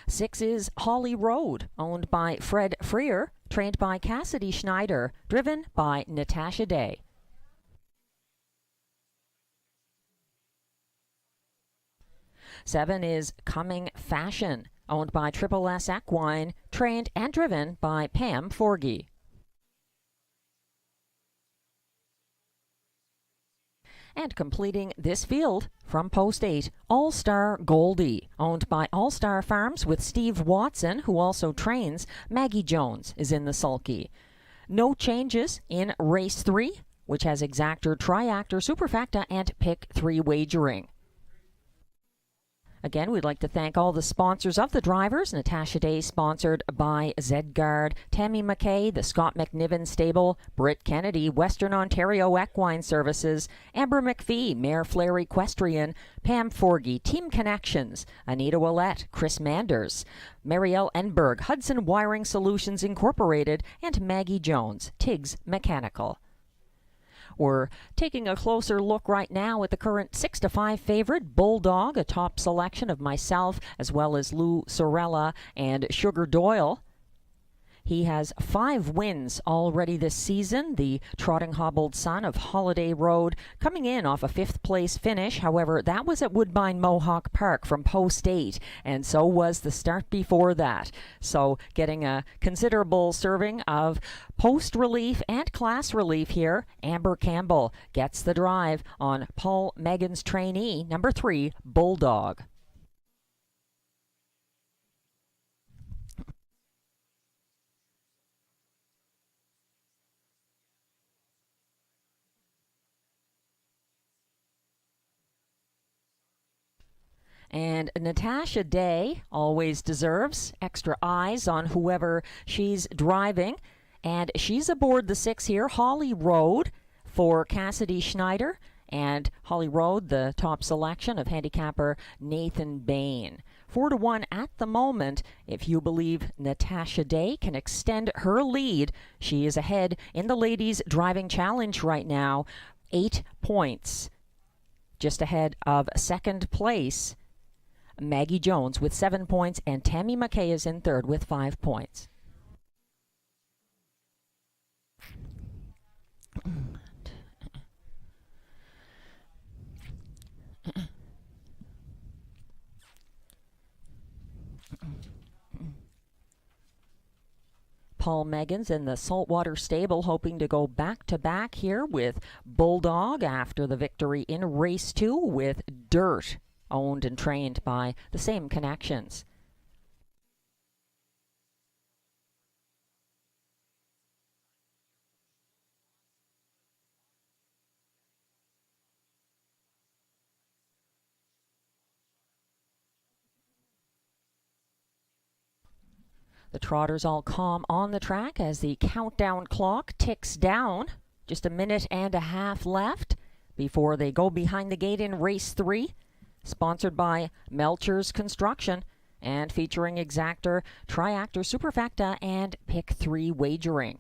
6 is Holly Road, owned by Fred Freer, trained by Cassidy Schneider, driven by Natasha Day. 7 is Coming Fashion, owned by Triple S Equine, trained and driven by Pam Forgy. And completing this field from Post 8, All-Star Goldie, owned by All-Star Farms with Steve Watson, who also trains. Maggie Jones is in the sulky. No changes in Race 3, which has Exactor, Triactor, Superfecta, and Pick 3 wagering. Again, we'd like to thank all the sponsors of the drivers. Natasha Day, sponsored by Zedgard, Tammy McKay, the Scott McNiven Stable, Britt Kennedy, Western Ontario Equine Services, Amber McPhee, Mayor Flair Equestrian, Pam Forgy, Team Connections, Anita Willett, Chris Manders, Marielle Enberg, Hudson Wiring Solutions Incorporated, and Maggie Jones, Tiggs Mechanical. We're taking a closer look right now at the current 6-5 favorite, Bulldog, a top selection of myself, as well as Lou Sorella and Sugar Doyle. He has 5 wins already this season. The trotting hobbled son of Holiday Road coming in off a 5th place finish. However, that was at Woodbine Mohawk Park from Post 8, and so was the start before that. So getting a considerable serving of post relief and class relief here. Amber Campbell gets the drive on Paul Meggins' trainee, number 3, Bulldog. And Natasha Day always deserves extra eyes on whoever she's driving. And she's aboard the 6 here, Holly Road, for Cassidy Schneider. And Holly Road, the top selection of handicapper Nathan Bain. 4-1 at the moment. If you believe Natasha Day can extend her lead, she is ahead in the Ladies Driving Challenge right now. 8 points. Just ahead of second place, Maggie Jones with 7 points, and Tammy McKay is in third with 5 points. Paul Meggins in the Saltwater Stable hoping to go back-to-back here with Bulldog after the victory in Race 2 with Dirt, owned and trained by the same connections. The trotters all calm on the track as the countdown clock ticks down. Just a minute and a half left before they go behind the gate in Race 3. Sponsored by Melcher's Construction and featuring Exactor, Triactor, Superfecta, and Pick 3 wagering.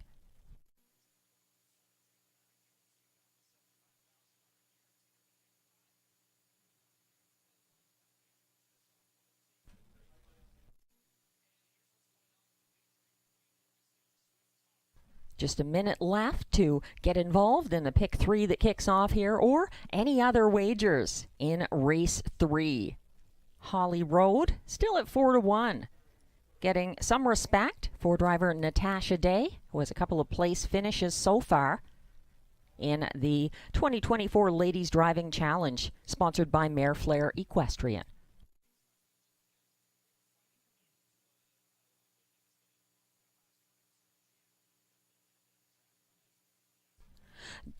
Just a minute left to get involved in the Pick 3 that kicks off here, or any other wagers in Race 3. Holly Road still at 4-1. Getting some respect for driver Natasha Day, who has a couple of place finishes so far in the 2024 Ladies Driving Challenge, sponsored by Mayor Flair Equestrian.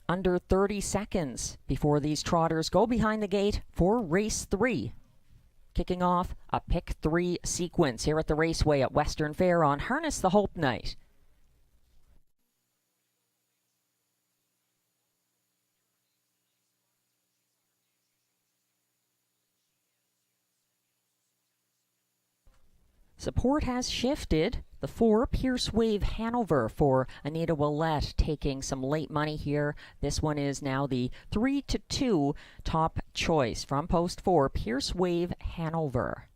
under 30 seconds before these trotters go behind the gate for race 3. Kicking off a pick 3 sequence here at the Raceway at Western Fair on Harness the Hope night. Support has shifted. The 4, Pierce Wave Hanover for Anita Willette, taking some late money here. This one is now the 3-2 top choice from post 4, Pierce Wave Hanover.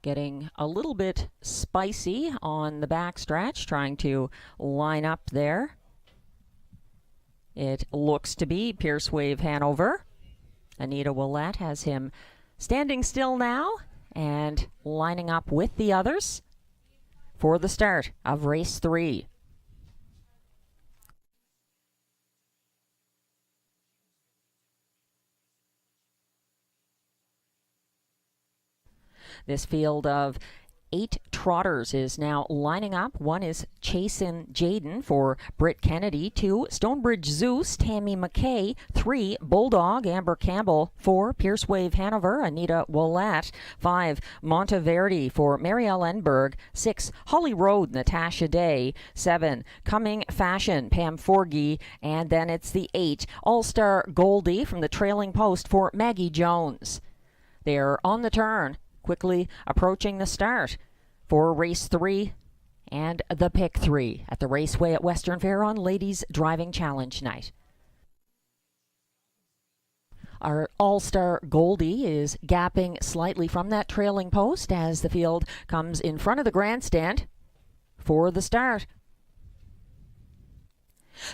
Getting a little bit spicy on the backstretch, trying to line up there. It looks to be Pierce Wave Hanover. Anita Willette has him standing still now and lining up with the others for the start of race 3. This field of 8 trotters is now lining up. 1 is Chasin' Jaden for Britt Kennedy. 2, Stonebridge Zeus, Tammy McKay. 3, Bulldog, Amber Campbell. 4, Pierce Wave Hanover, Anita Willette. 5, Monteverdi for Marielle Enberg. 6, Holly Road, Natasha Day. 7, Coming Fashion, Pam Forgy. And then it's the 8, All-Star Goldie from the trailing post for Maggie Jones. They're on the turn, quickly approaching the start for race 3 and the pick 3 at the Raceway at Western Fair on Ladies Driving Challenge night. Our All-Star Goldie is gapping slightly from that trailing post as the field comes in front of the grandstand for the start.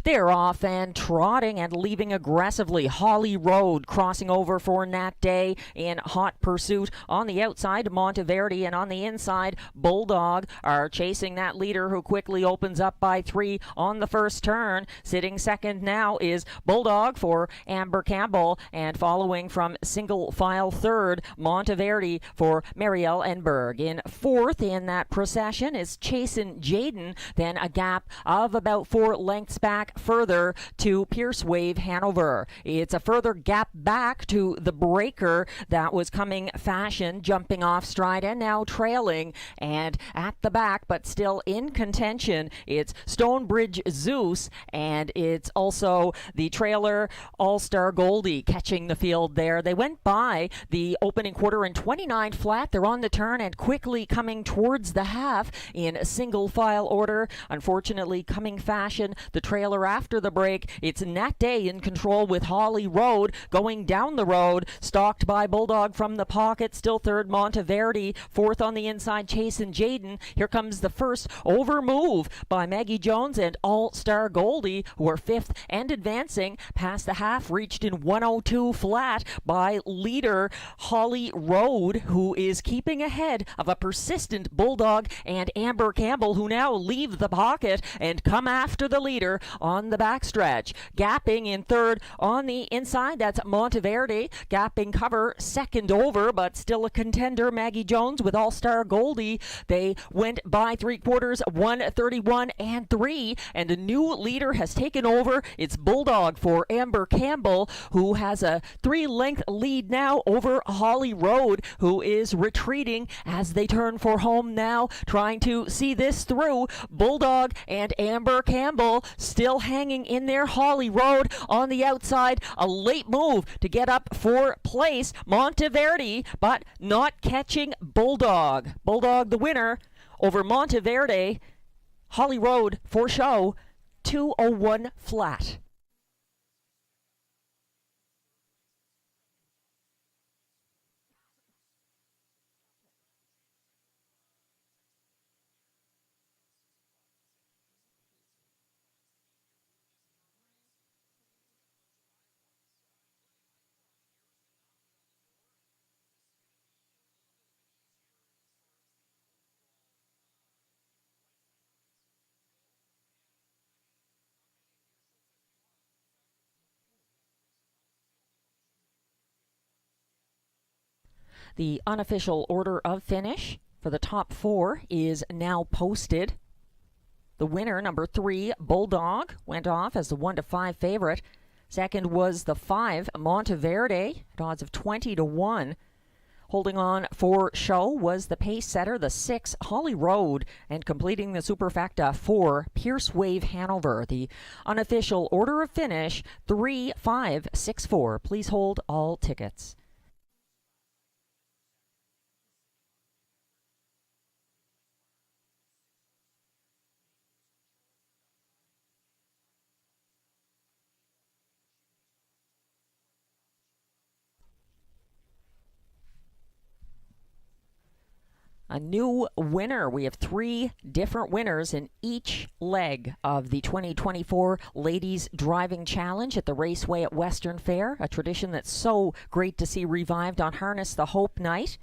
They're off and trotting and leaving aggressively. Holly Road crossing over for Nat Day in hot pursuit. On the outside, Monteverdi, and on the inside, Bulldog are chasing that leader who quickly opens up by 3 on the first turn. Sitting second now is Bulldog for Amber Campbell, and following from single file third, Monteverdi for Marielle Enberg. In fourth in that procession is Chasin' Jaden, then a gap of about 4 lengths back further to Pierce Wave Hanover. It's a further gap back to the breaker that was Coming Fashion, jumping off stride and now trailing, and at the back but still in contention, it's Stonebridge Zeus, and it's also the trailer All-Star Goldie catching the field there. They went by the opening quarter in 29 flat. They're on the turn and quickly coming towards the half in single file order. Unfortunately, Coming Fashion, the trailer after the break, it's Nat Day in control with Holly Road going down the road, stalked by Bulldog from the pocket. Still third, Monteverdi. Fourth on the inside, Chasin' Jaden. Here comes the first over move by Maggie Jones and All-Star Goldie, who are fifth and advancing past the half, reached in 102 flat by leader Holly Road, who is keeping ahead of a persistent Bulldog and Amber Campbell, who now leave the pocket and come after the leader on the backstretch. Gapping in third on the inside, that's Monteverdi. Gapping cover second over, but still a contender, Maggie Jones with All-Star Goldie. They went by 3/4, 1:31 and 3, and a new leader has taken over. It's Bulldog for Amber Campbell, who has a 3-length lead now over Holly Road, who is retreating as they turn for home now, trying to see this through. Bulldog and Amber Campbell still hanging in there. Holly Road on the outside, a late move to get up for place. Monteverdi, but not catching Bulldog. Bulldog the winner over Monteverdi. Holly Road for show, 2:01 flat. The unofficial order of finish for the top 4 is now posted. The winner, number 3, Bulldog, went off as the 1-5 favorite. Second was the 5, Monteverde, at odds of 20-1. Holding on for show was the pace setter, the 6, Holly Road, and completing the superfecta 4, Pierce Wave Hanover. The unofficial order of finish, 3, 5, 6, 4. Please hold all tickets. A new winner. We have 3 different winners in each leg of the 2024 Ladies Driving Challenge at the Raceway at Western Fair, a tradition that's so great to see revived on Harness the Hope Night.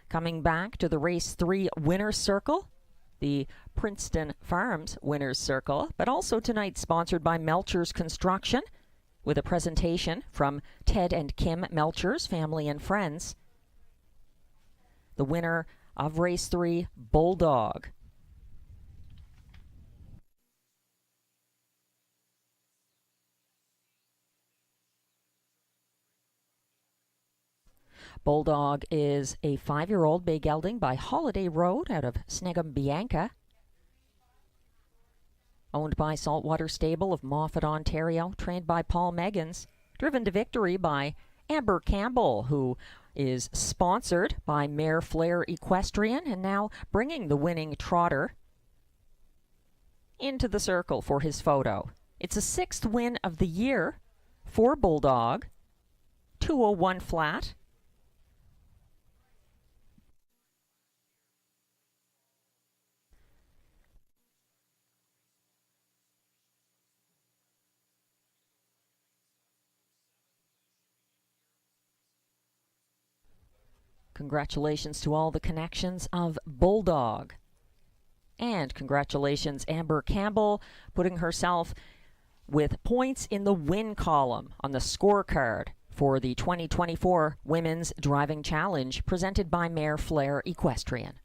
Coming back to the Race 3 Winner's Circle, the Princeton Farms Winner's Circle, but also tonight sponsored by Melchers Construction, with a presentation from Ted and Kim Melchers, family and friends. The winner of Race 3, Bulldog. Bulldog is a 5-year-old bay gelding by Holiday Road out of Snegum-Bianca, owned by Saltwater Stable of Moffat, Ontario, trained by Paul Meggins, driven to victory by Amber Campbell, who is sponsored by Mare Flair Equestrian, and now bringing the winning trotter into the circle for his photo. It's a 6th win of the year for Bulldog, 201 flat. Congratulations to all the connections of Bulldog. And congratulations, Amber Campbell, putting herself with points in the win column on the scorecard for the 2024 Women's Driving Challenge presented by Mare Flair Equestrian.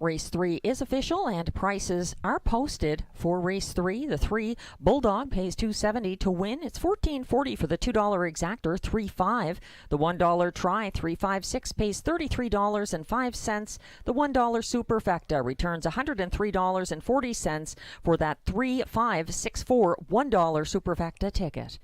Race 3 is official and prices are posted for Race 3. The 3 Bulldog pays $270 to win. It's $14.40 for the $2 exactor, $3.05. The $1 try, $3.56, pays $33.05. The $1 superfecta returns $103.40 for that $3.564 $1 superfecta ticket.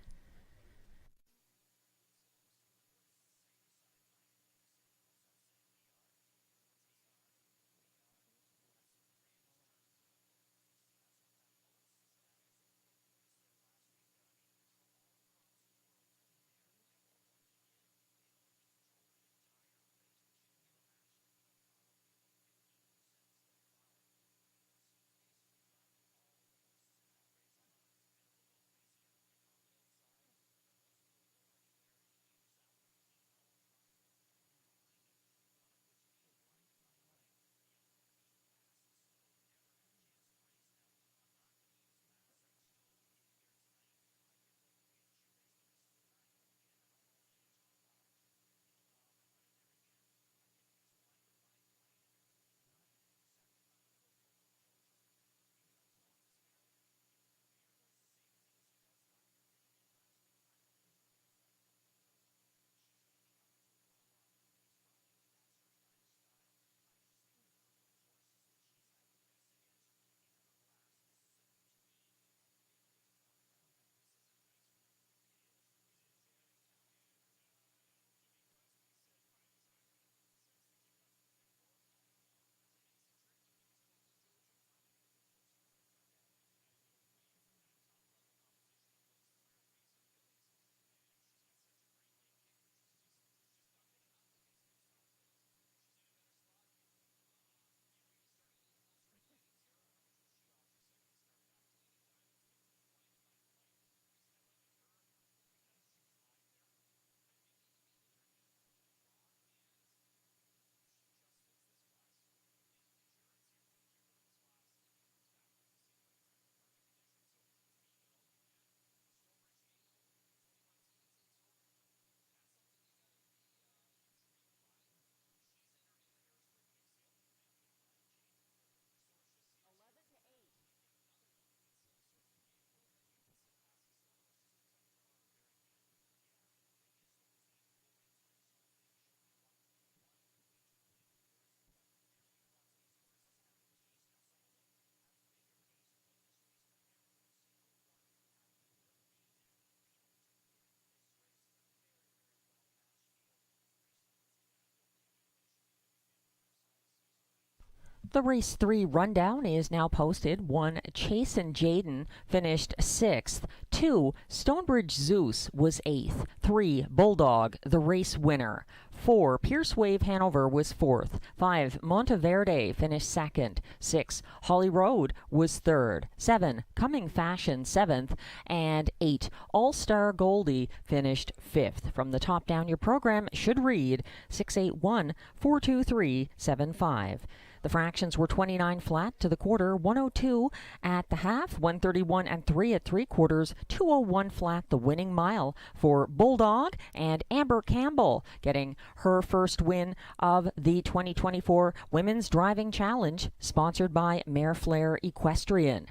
The race 3 rundown is now posted. 1, Chase and Jaden finished 6th. 2, Stonebridge Zeus was 8th. 3, Bulldog, the race winner. 4, Pierce Wave Hanover was 4th. 5, Monteverde finished 2nd. 6, Holly Road was 3rd. 7, Coming Fashion 7th. And 8, All-Star Goldie finished 5th. From the top down, your program should read 681-423-75. The fractions were 29 flat to the quarter, 102 at the half, 131 and 3 at 3/4, 201 flat the winning mile for Bulldog, and Amber Campbell getting her first win of the 2024 Women's Driving Challenge, sponsored by Mare Flair Equestrian.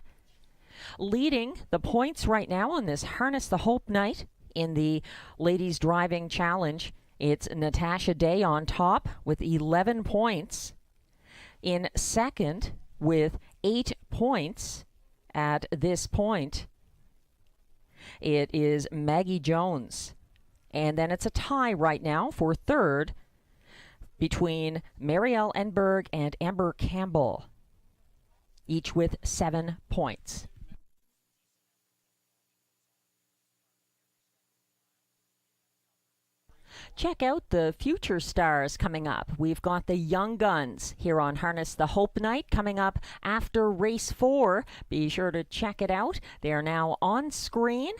Leading the points right now on this Harness the Hope night in the Ladies Driving Challenge, it's Natasha Day on top with 11 points. In second, with 8 points at this point, it is Maggie Jones. And then it's a tie right now for third between Marielle Enberg and Amber Campbell, each with 7 points. Check out the future stars coming up. We've got the Young Guns here on Harness the Hope night coming up after race 4. Be sure to check it out. They are now on screen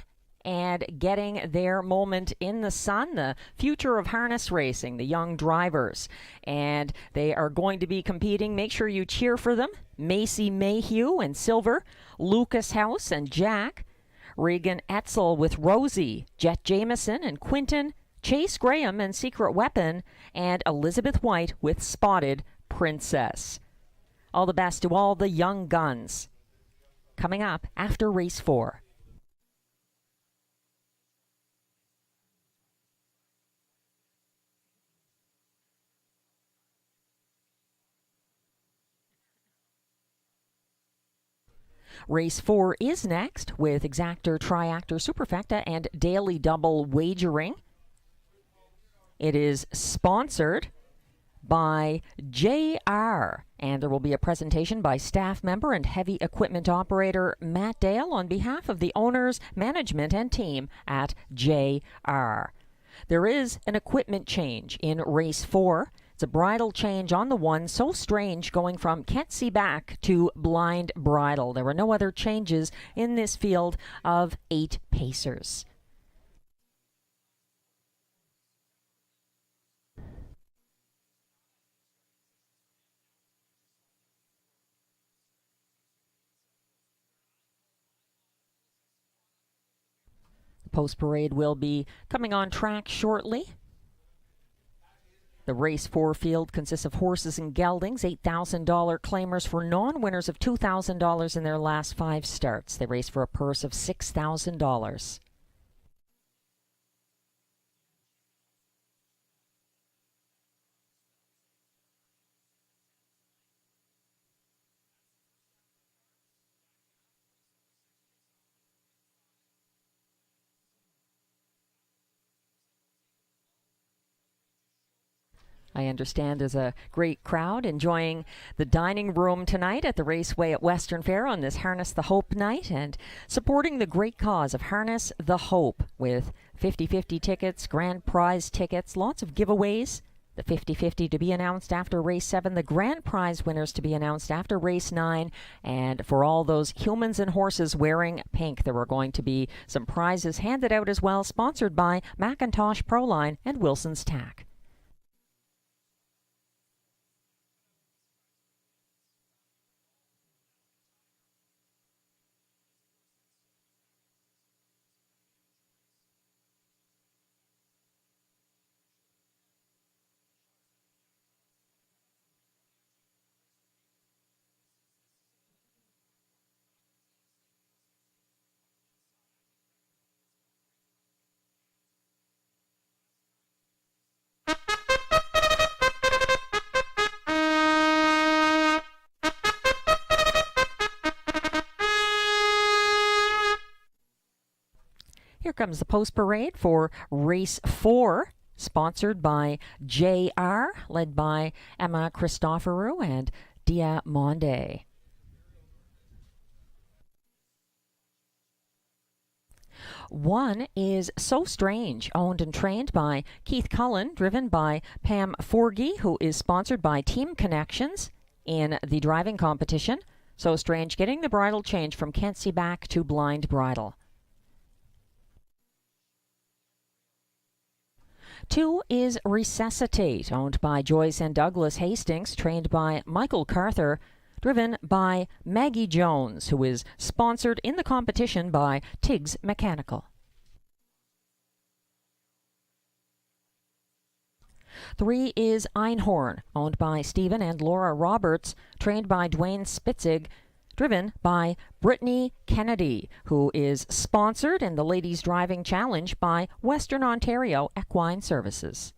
and getting their moment in the sun. The future of harness racing, the young drivers. And they are going to be competing. Make sure you cheer for them. Macy Mayhew in silver, Lucas House and Jack, Regan Etzel with Rosie, Jet Jameson and Quinton, Chase Graham and Secret Weapon, and Elizabeth White with Spotted Princess. All the best to all the young guns. Coming up after race 4. Race 4 is next with Exactor, Triactor, Superfecta, and Daily Double Wagering. It is sponsored by JR, and there will be a presentation by staff member and heavy equipment operator Matt Dale on behalf of the owners, management, and team at JR. There is an equipment change in race 4. It's a bridle change on the one, so strange, going from can't see back to blind bridle. There were no other changes in this field of 8 pacers. Post parade will be coming on track shortly. The race 4 field consists of horses and geldings, $8,000 claimers for non-winners of $2,000 in their last 5 starts. They race for a purse of $6,000. I understand there's a great crowd enjoying the dining room tonight at the Raceway at Western Fair on this Harness the Hope night, and supporting the great cause of Harness the Hope with 50-50 tickets, grand prize tickets, lots of giveaways. The 50-50 to be announced after race 7, the grand prize winners to be announced after race 9, and for all those humans and horses wearing pink, there are going to be some prizes handed out as well, sponsored by Macintosh Proline and Wilson's Tack. Here comes the post parade for race 4, sponsored by JR, led by Emma Christoforou and Diamande. One is So Strange, owned and trained by Keith Cullen, driven by Pam Forgy, who is sponsored by Team Connections in the driving competition. So Strange getting the bridle change from Can't See Back to Blind Bridle. 2 is Resuscitate, owned by Joyce and Douglas Hastings, trained by Michael Carther, driven by Maggie Jones, who is sponsored in the competition by Tiggs Mechanical. 3 is Einhorn, owned by Stephen and Laura Roberts, trained by Dwayne Spitzig, driven by Brittany Kennedy, who is sponsored in the Ladies Driving Challenge by Western Ontario Equine Services.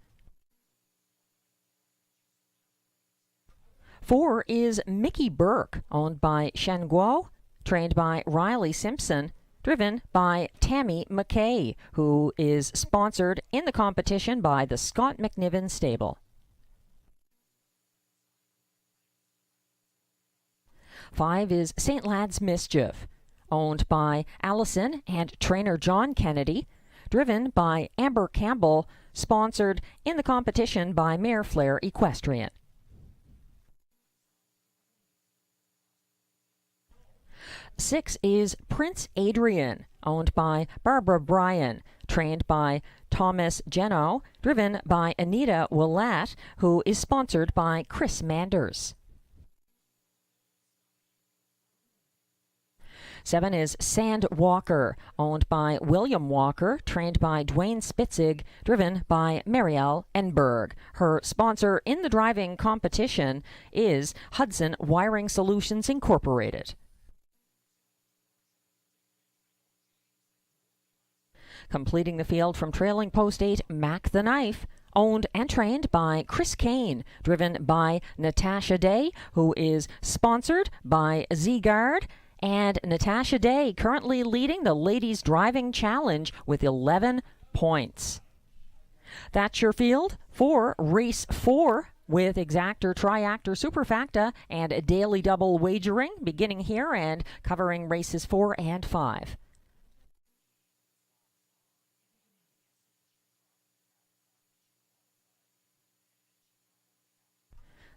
4 is Mickey Burke, owned by Shen Guo, trained by Riley Simpson, driven by Tammy McKay, who is sponsored in the competition by the Scott McNiven Stable. 5 is St. Lad's Mischief, owned by Allison and trainer John Kennedy, driven by Amber Campbell, sponsored in the competition by Mare Flair Equestrian. 6 is Prince Adrian, owned by Barbara Bryan, trained by Thomas Geno, driven by Anita Willett, who is sponsored by Chris Manders. 7 is Sand Walker, owned by William Walker, trained by Dwayne Spitzig, driven by Marielle Enberg. Her sponsor in the driving competition is Hudson Wiring Solutions Incorporated. Completing the field from trailing post 8, Mac the Knife, owned and trained by Chris Kane, driven by Natasha Day, who is sponsored by Z-Guard, and Natasha Day currently leading the Ladies Driving Challenge with 11 points. That's your field for Race 4 with Exactor, Triactor, Superfacta, and Daily Double Wagering, beginning here and covering races 4 and 5.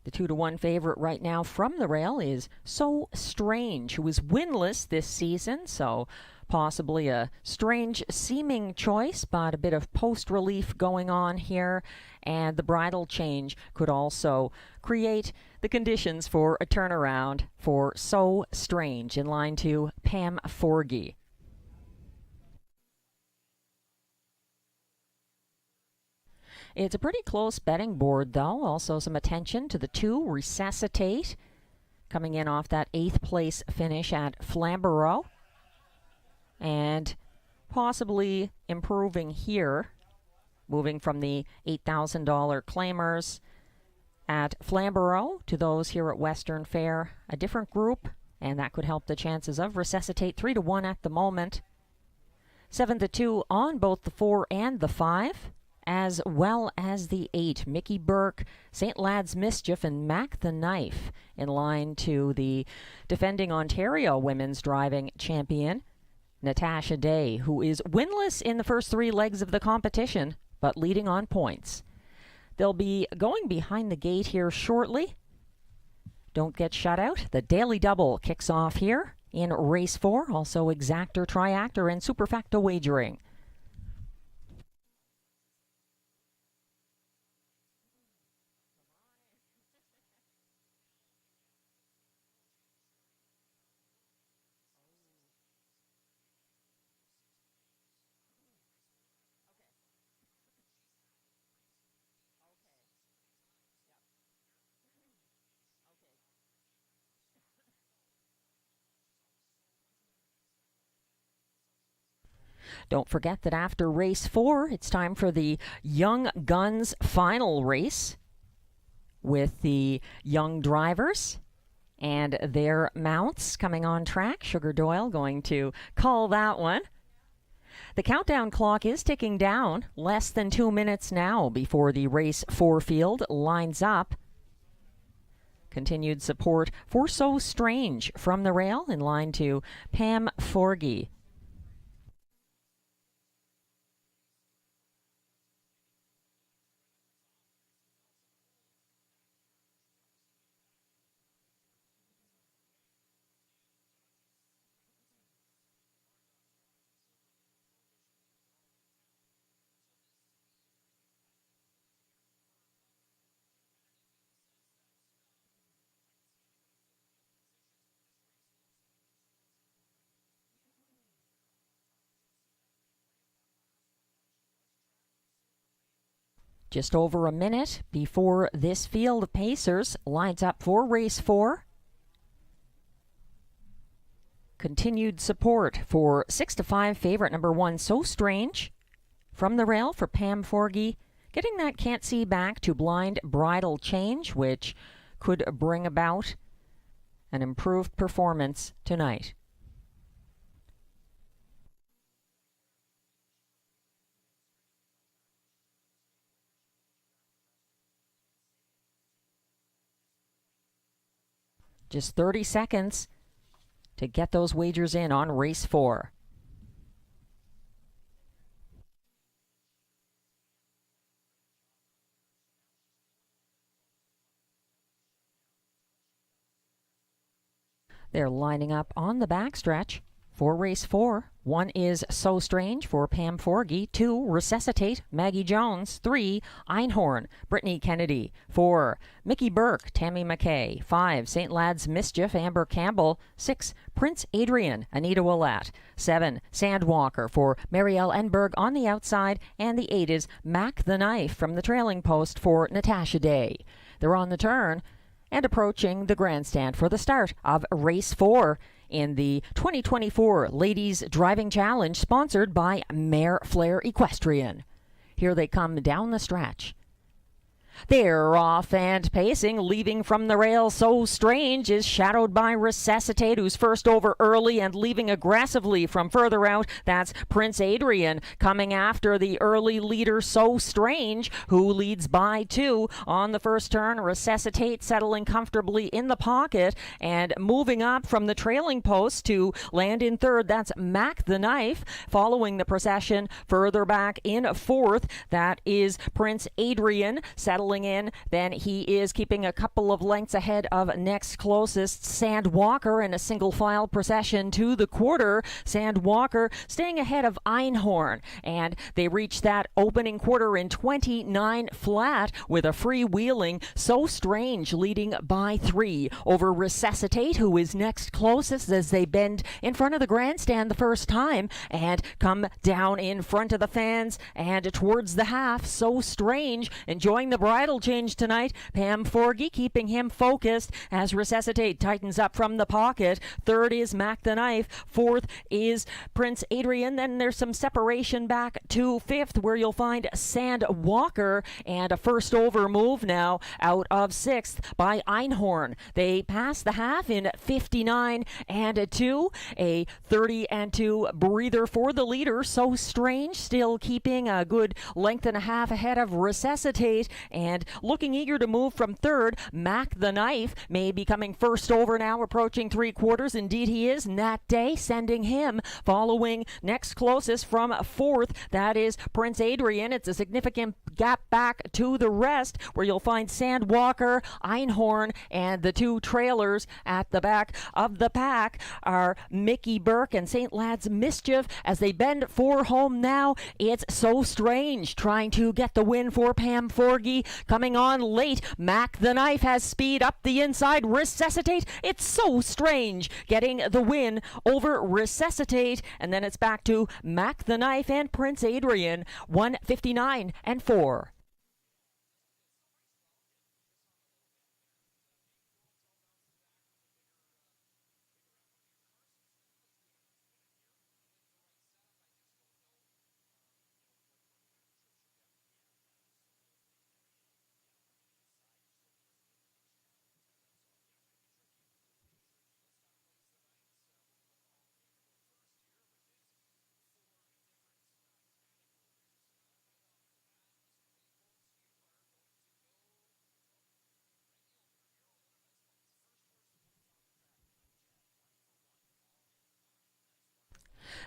The 2-1 favorite right now from the rail is So Strange, who is winless this season, so possibly a strange seeming choice, but a bit of post-relief going on here, and the bridle change could also create the conditions for a turnaround for So Strange in line to Pam Forgy. It's a pretty close betting board, though. Also some attention to the 2, Resuscitate, coming in off that 8th place finish at Flamborough, and possibly improving here, moving from the $8,000 claimers at Flamborough to those here at Western Fair, a different group, and that could help the chances of Resuscitate. 3-1 at the moment. 7-2 on both the 4 and the 5. As well as the 8, Mickey Burke, St. Lad's Mischief, and Mac the Knife, in line to the defending Ontario Women's Driving Champion, Natasha Day, who is winless in the first 3 legs of the competition, but leading on points. They'll be going behind the gate here shortly. Don't get shut out. The Daily Double kicks off here in Race 4, also Exactor, Triactor, and Superfacta Wagering. Don't forget that after race 4, it's time for the Young Guns final race with the young drivers and their mounts coming on track. Sugar Doyle going to call that one. The countdown clock is ticking down. Less than 2 minutes now before the race 4 field lines up. Continued support for So Strange from the rail in line to Pam Forgy. Just over a minute before this field of pacers lines up for race 4. Continued support for 6-5 favorite number 1, So Strange. From the rail for Pam Forgy, getting that can't see back to blind bridle change, which could bring about an improved performance tonight. Just 30 seconds to get those wagers in on race 4. They're lining up on the backstretch for race 4. 1 is So Strange for Pam Forgy. 2, Resuscitate, Maggie Jones. 3, Einhorn, Brittany Kennedy. 4, Mickey Burke, Tammy McKay. 5, St. Lad's Mischief, Amber Campbell. 6, Prince Adrian, Anita Willett. 7, Sandwalker for Marielle Enberg on the outside. And the 8 is Mac the Knife from the trailing post for Natasha Day. They're on the turn and approaching the grandstand for the start of race 4 in the 2024 Ladies Driving Challenge, sponsored by Mare Flair Equestrian. Here they come down the stretch. They're off and pacing, leaving from the rail. So Strange is shadowed by Resuscitate, who's first over early and leaving aggressively from further out. That's Prince Adrian coming after the early leader, So Strange, who leads by 2 on the first turn. Resuscitate settling comfortably in the pocket and moving up from the trailing post to land in third. That's Mac the Knife following the procession. Further back in 4th, that is Prince Adrian settling in. Then he is keeping a couple of lengths ahead of next closest Sandwalker in a single file procession to the quarter. Sandwalker staying ahead of Einhorn, and they reach that opening quarter in 29 flat with a freewheeling So Strange leading by 3 over Resuscitate, who is next closest as they bend in front of the grandstand the first time and come down in front of the fans and towards the half. So Strange enjoying the bridle change tonight. Pam Forgy keeping him focused as Resuscitate tightens up from the pocket. 3rd is Mac the Knife. 4th is Prince Adrian. Then there's some separation back to 5th, where you'll find Sandwalker, and a first over move now out of 6th by Einhorn. They pass the half in 59 and 2. A 30 and 2 breather for the leader. So Strange still keeping a good length and a half ahead of Resuscitate, and looking eager to move from 3rd. Mac the Knife may be coming first over now, approaching 3/4. Indeed he is. Nat Day sending him following next closest from 4th. That is Prince Adrian. It's a significant gap back to the rest, where you'll find Sandwalker, Einhorn, and the 2 trailers at the back of the pack are Mickey Burke and St. Lad's Mischief. As they bend for home now, it's So Strange trying to get the win for Pam Forgy. Coming on late, Mac the Knife has speed up the inside. Resuscitate, it's So Strange getting the win over Resuscitate, and then it's back to Mac the Knife and Prince Adrian. 1:59 and 4.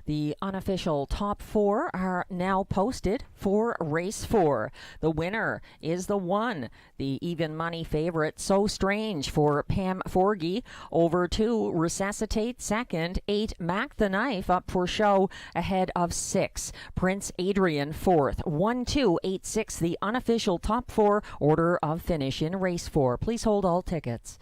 The unofficial top 4 are now posted for race 4. The winner is the 1, the even money favorite, So Strange, for Pam Forgy. Over 2, Resuscitate, second. 8, Mac the Knife, up for show, ahead of 6. Prince Adrian, fourth. 1, 2, 8, 6, the unofficial top 4 order of finish in race 4. Please hold all tickets.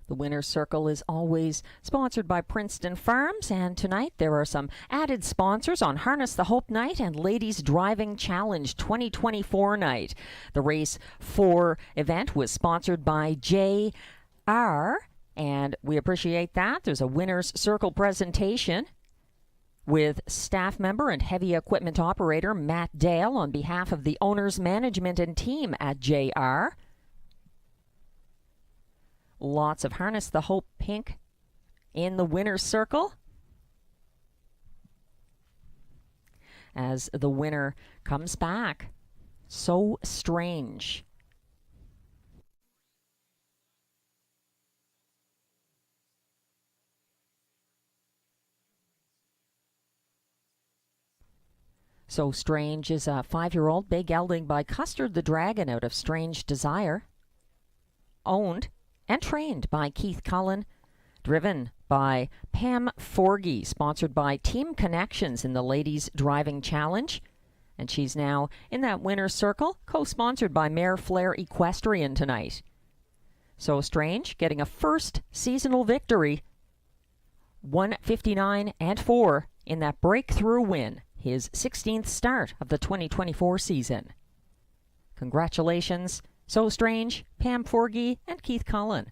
The winner's circle is always sponsored by Princeton Farms, and tonight there are some added sponsors on Harness the Hope Night and Ladies Driving Challenge 2024 night. The Race 4 event was sponsored by JR, and we appreciate that. There's a winner's circle presentation with staff member and heavy equipment operator Matt Dale on behalf of the owners, management, and team at JR. Lots of Harness the Hope pink in the winner's circle as the winner comes back. So Strange. So Strange is a 5-year-old bay gelding by Custard the Dragon out of Strange Desire. Owned and trained by Keith Cullen, driven by Pam Forgy, sponsored by Team Connections in the Ladies Driving Challenge. And she's now in that winner's circle, co-sponsored by Mare Flair Equestrian tonight. So Strange getting a first seasonal victory, 159 and 4 in that breakthrough win, his 16th start of the 2024 season. Congratulations, So Strange, Pam Forgy, and Keith Cullen.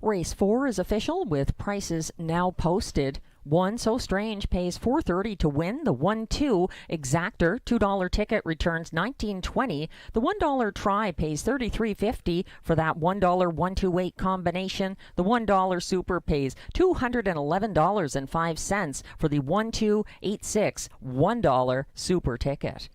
Race 4 is official with prices now posted. 1, So Strange, pays $4.30 to win. The 1-2 Exactor $2 ticket returns $19.20. The $1 try pays $33.50 for that $1 1-2-8 combination. The $1 super pays $211.05 for the 1-2-8-6 $1 super ticket.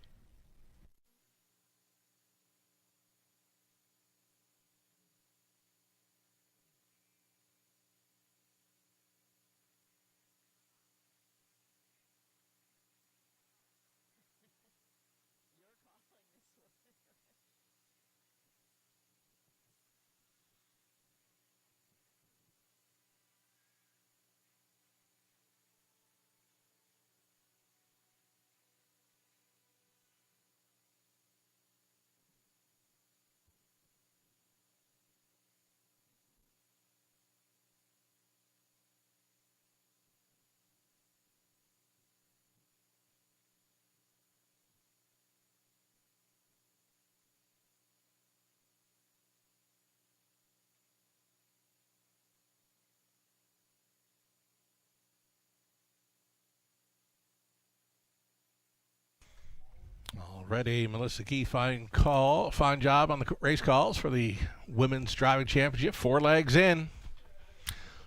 Already, Melissa Keith, fine job on the race calls for the Women's Driving Championship. 4 legs in.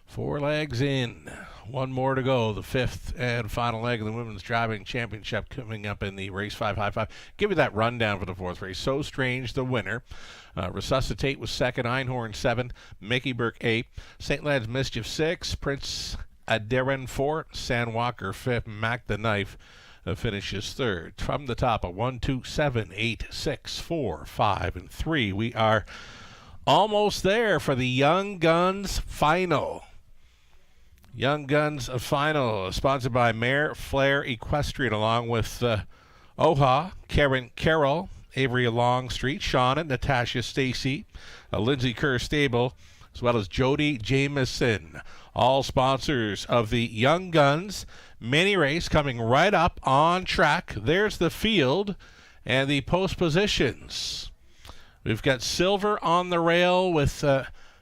4 legs in. 1 more to go. The 5th and final leg of the Women's Driving Championship coming up in the Race 5 High 5. Give you that rundown for the 4th race. So Strange, the winner. Resuscitate was 2nd. Einhorn 7th. Mickey Burke 8th. St. Lad's Mischief 6th. Prince Aderen 4th. San Walker 5th. Mac the Knife finishes 3rd. From the top, a 1, 2, 7, 8, 6, 4, 5, and 3. We are almost there for the Young Guns Final. Young Guns Final, sponsored by Mare Flair Equestrian, along with Oha, Karen Carroll, Avery Longstreet, Shauna, Natasha Stacy, Lindsay Kerr Stable, as well as Jody Jameson. All sponsors of the Young Guns mini race coming right up on track. There's the field and the post positions. We've got silver on the rail with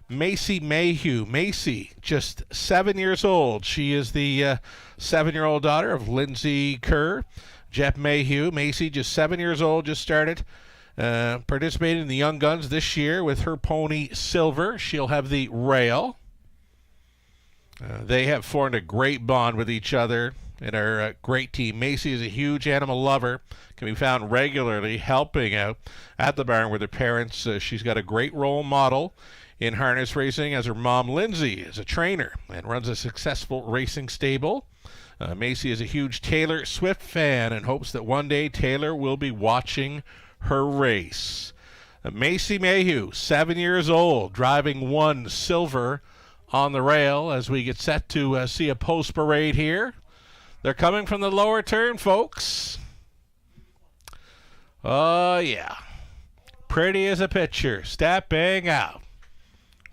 Macy Mayhew. Macy, just 7 years old. She is the 7-year-old daughter of Lindsay Kerr. Jeff Mayhew. Macy, just 7 years old, just started participating in the Young Guns this year with her pony Silver. She'll have the rail. They have formed a great bond with each other and are a great team. Macy is a huge animal lover, can be found regularly helping out at the barn with her parents. She's got a great role model in harness racing, as her mom Lindsay is a trainer and runs a successful racing stable. Macy is a huge Taylor Swift fan and hopes that one day Taylor will be watching her race. Macy Mayhew, 7 years old, driving one silver on the rail as we get set to see a post parade here. They're coming from the lower turn, folks. Oh, yeah. Pretty as a picture. Stepping out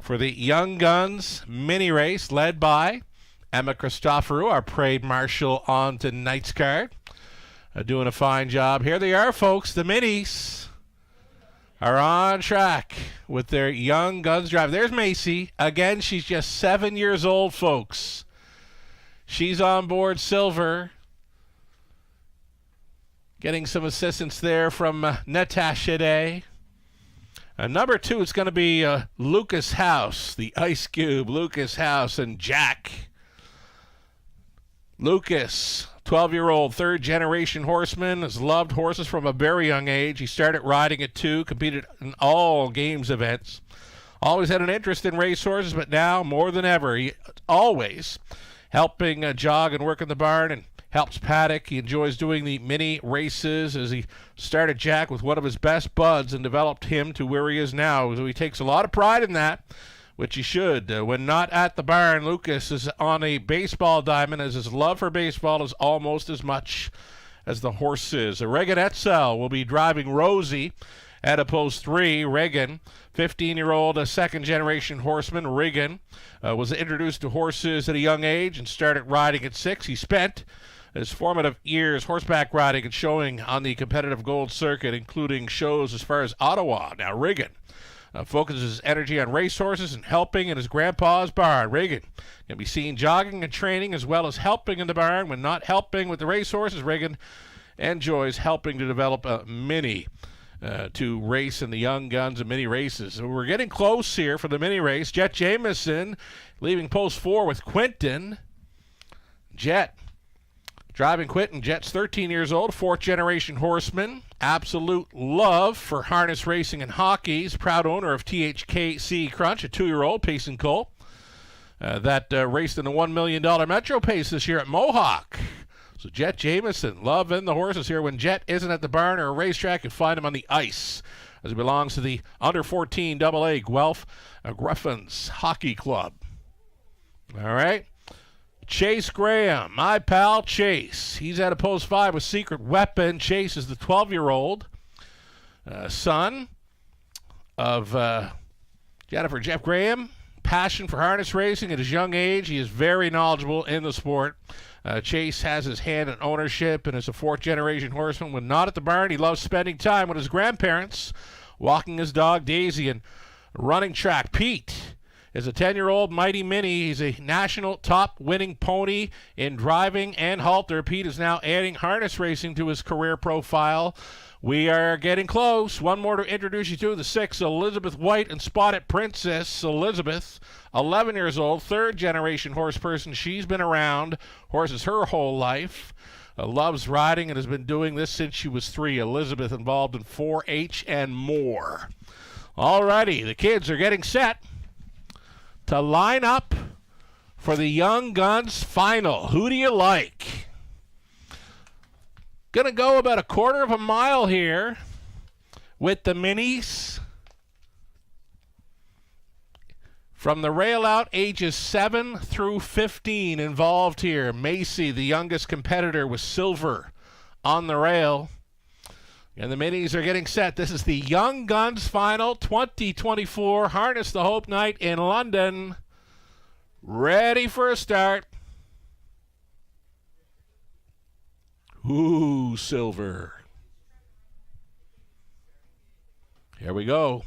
for the Young Guns mini race led by Emma Christoforou, our parade marshal on tonight's card. Doing a fine job. Here they are, folks. The minis are on track with their Young Guns drive. There's Macy. Again, she's just 7 years old, folks. She's on board silver. Getting some assistance there from Natasha Day. Number 2 is going to be Lucas House, the Ice Cube. Lucas House and Jack. Lucas, 12-year-old, third-generation horseman, has loved horses from a very young age. He started riding at 2, competed in all games events. Always had an interest in race horses, but now more than ever, he always helping jog and work in the barn and helps paddock. He enjoys doing the mini races as he started Jack with one of his best buds and developed him to where he is now. So he takes a lot of pride in that, which he should. When not at the barn, Lucas is on a baseball diamond as his love for baseball is almost as much as the horses. Regan Etzel will be driving Rosie at a post 3. Regan, 15-year-old, second-generation horseman. Regan was introduced to horses at a young age and started riding at 6. He spent his formative years horseback riding and showing on the competitive gold circuit, including shows as far as Ottawa. Now, Regan focuses his energy on racehorses and helping in his grandpa's barn. Regan can be seen jogging and training as well as helping in the barn. When not helping with the racehorses, Regan enjoys helping to develop a mini to race in the Young Guns and mini races. So we're getting close here for the mini race. Jet Jameson leaving post 4 with Quinton. Jet driving Quinton. Jet's 13 years old, fourth-generation horseman. Absolute love for harness racing and hockey. He's proud owner of THKC Crunch, a 2-year-old Payson Cole that raced in the $1 million Metro Pace this year at Mohawk. So Jet Jameson loving the horses here. When Jet isn't at the barn or a racetrack, you find him on the ice as he belongs to the under-14 AA Guelph Griffins Hockey Club. All right. Chase Graham, my pal Chase. He's at a post 5 with Secret Weapon. Chase is the 12-year-old son of Jeff Graham. Passion for harness racing at his young age. He is very knowledgeable in the sport. Chase has his hand in ownership and is a fourth-generation horseman. When not at the barn, he loves spending time with his grandparents, walking his dog Daisy and running track. Pete is a 10-year-old Mighty Mini. He's a national top-winning pony in driving and halter. Pete is now adding harness racing to his career profile. We are getting close. One more to introduce you to, the 6, Elizabeth White and Spotted Princess. Elizabeth, 11 years old, third-generation horse person. She's been around horses her whole life. Loves riding and has been doing this since she was 3. Elizabeth involved in 4-H and more. All righty, the kids are getting set to line up for the Young Guns final. Who do you like? Gonna go about a quarter of a mile here with the minis. From the rail out, ages 7 through 15 involved here. Macy, the youngest competitor, with silver on the rail. And the minis are getting set. This is the Young Guns Final 2024 Harness the Hope Night in London. Ready for a start. Ooh, silver. Here we go.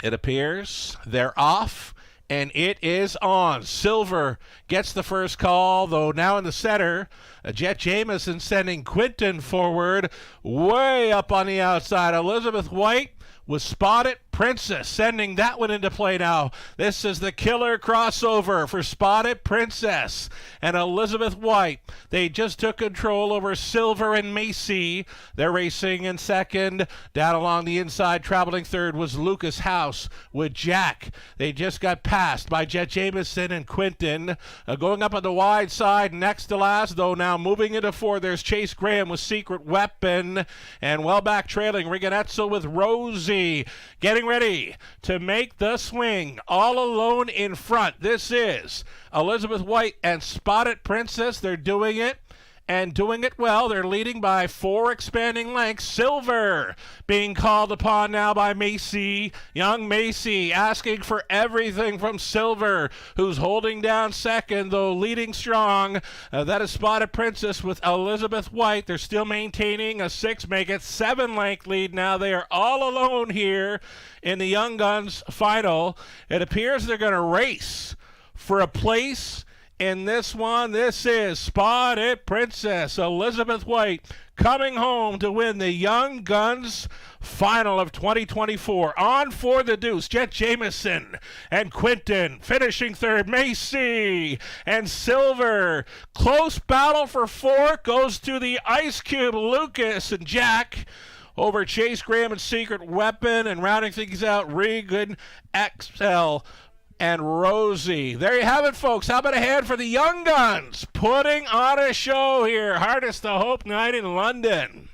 It appears they're off, and it is on. Silver gets the first call, though now in the center. Jet Jamieson sending Quinton forward, way up on the outside. Elizabeth White was Spotted Princess sending that one into play now. This is the killer crossover for Spotted Princess and Elizabeth White. They just took control over Silver and Macy. They're racing in second. Down along the inside, traveling third was Lucas House with Jack. They just got passed by Jet Jamieson and Quinton. Going up on the wide side, next to last, though now moving into fourth, there's Chase Graham with Secret Weapon. And well back trailing, Rigonetzel with Rosie. Getting ready to make the swing all alone in front. This is Elizabeth White and Spotted Princess. They're doing it and doing it well. They're leading by 4 expanding lengths. Silver being called upon now by Macy. Young Macy asking for everything from Silver, who's holding down second, though leading strong. That is Spotted Princess with Elizabeth White. They're still maintaining a 6, make it 7-length lead now. They are all alone here in the Young Guns final. It appears they're going to race for a place in this one. This is Spotted Princess, Elizabeth White, coming home to win the Young Guns final of 2024. On for the deuce, Jet Jamieson and Quinton finishing third. Macy and Silver. Close battle for 4 goes to the Ice Cube, Lucas and Jack over Chase Graham and Secret Weapon, and rounding things out, Regan XL and Rosie. There you have it, folks. How about a hand for the Young Guns putting on a show here? Harness the Hope night in London.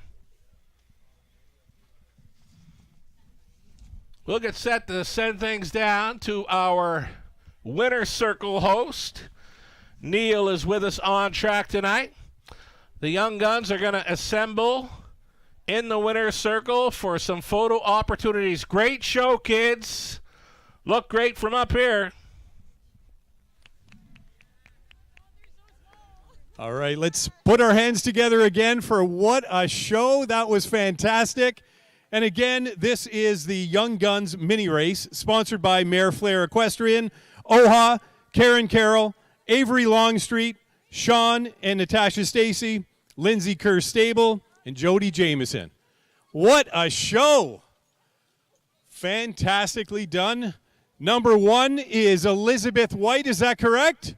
We'll get set to send things down to our winner circle host. Neil is with us on track tonight. The Young Guns are going to assemble in the winner's circle for some photo opportunities. Great show, kids. Look great from up here. All right, let's put our hands together again for what a show. That was fantastic. And again, this is the Young Guns mini race, sponsored by Mayor Flair Equestrian, OHA, Karen Carroll, Avery Longstreet, Sean and Natasha Stacy, Lindsay Kerr Stable, and Jody Jamieson. What a show! Fantastically done. Number 1 is Elizabeth White. Is that correct?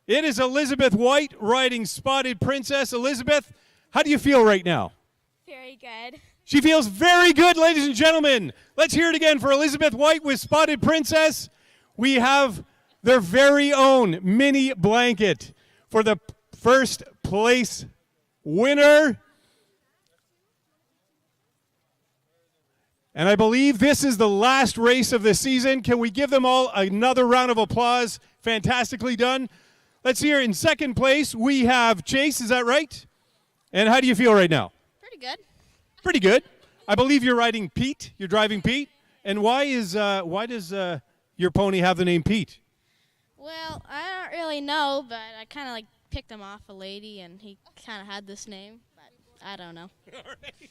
It is Elizabeth White riding Spotted Princess. Elizabeth, how do you feel right now? Very good. She feels very good, ladies and gentlemen. Let's hear it again for Elizabeth White with Spotted Princess. We have their very own mini blanket for the first place winner. And I believe this is the last race of the season. Can we give them all another round of applause? Fantastically done. Let's hear in second place, we have Chase. Is that right? And how do you feel right now? Pretty good. Pretty good. I believe you're riding Pete. You're driving Pete. And why does your pony have the name Pete? Well, I don't really know, but I kind of like picked him off a lady, and he kind of had this name, but I don't know. All right.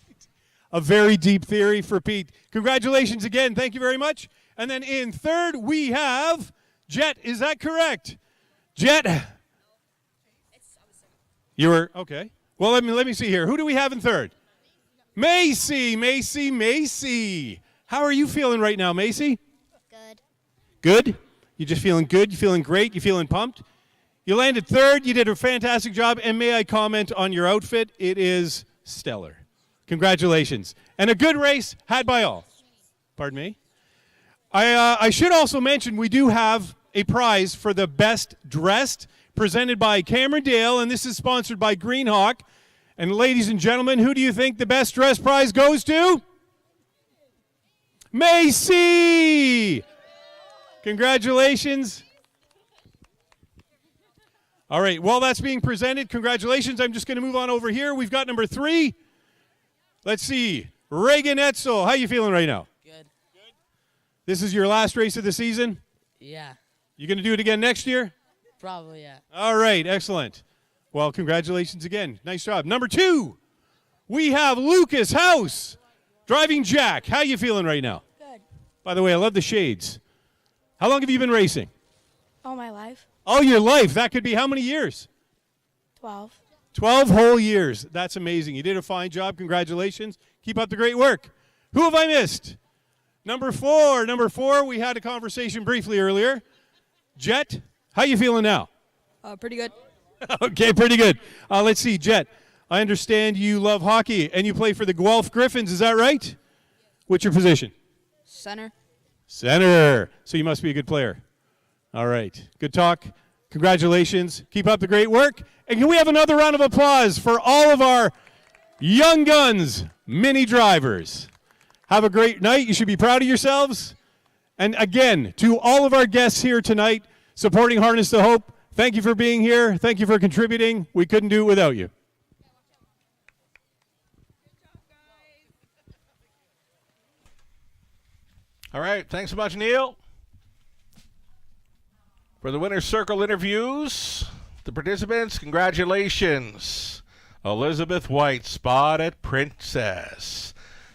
A very deep theory for Pete. Congratulations again. Thank you very much. And then in third, we have Jet. Is that correct? Jet. You were, okay. Well, let me see here. Who do we have in third? Macy. How are you feeling right now, Macy? Good. Good? You just feeling good? You feeling great? You feeling pumped? You landed third. You did a fantastic job. And may I comment on your outfit? It is stellar. Congratulations. And a good race had by all. Pardon me? I should also mention we do have a prize for the best dressed presented by Cameron Dale, and this is sponsored by Greenhawk. And ladies and gentlemen, who do you think the best dressed prize goes to? Macy! Congratulations. All right, while that's being presented, congratulations. I'm just going to move on over here. We've got number 3. Let's see. Reagan Etzel, how you feeling right now? Good. This is your last race of the season? Yeah. You going to do it again next year? Probably, yeah. All right, excellent. Well, congratulations again. Nice job. Number 2, we have Lucas House driving Jack. How you feeling right now? Good. By the way, I love the shades. How long have you been racing? All my life. All your life. That could be how many years? 12. 12 whole years. That's amazing. You did a fine job. Congratulations. Keep up the great work. Who have I missed? Number 4. Number 4, we had a conversation briefly earlier. Jet, how you feeling now? Pretty good. Okay, pretty good. Let's see, Jet. I understand you love hockey and you play for the Guelph Griffins. Is that right? What's your position? Center. Center. So you must be a good player. All right. Good talk. Congratulations. Keep up the great work. And can we have another round of applause for all of our young guns, mini drivers? Have a great night. You should be proud of yourselves. And again, to all of our guests here tonight supporting Harness to Hope, thank you for being here. Thank you for contributing. We couldn't do it without you. All right. Thanks so much, Neil. For the Winner's Circle interviews, the participants, congratulations. Elizabeth White, Spotted Princess,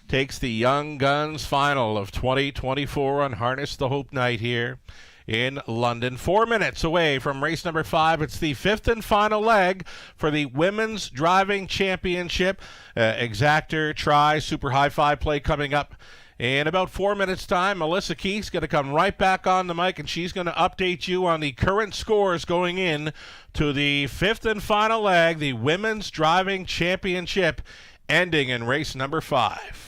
takes the Young Guns final of 2024 on Harness the Hope night here in London. 4 minutes away from race number 5. It's the 5th and final leg for the Women's Driving Championship. Exactor, try, super high-fi play coming up in about 4 minutes' time. Melissa Keith's going to come right back on the mic, and she's going to update you on the current scores going in to the 5th and final leg, the Women's Driving Championship, ending in race number 5.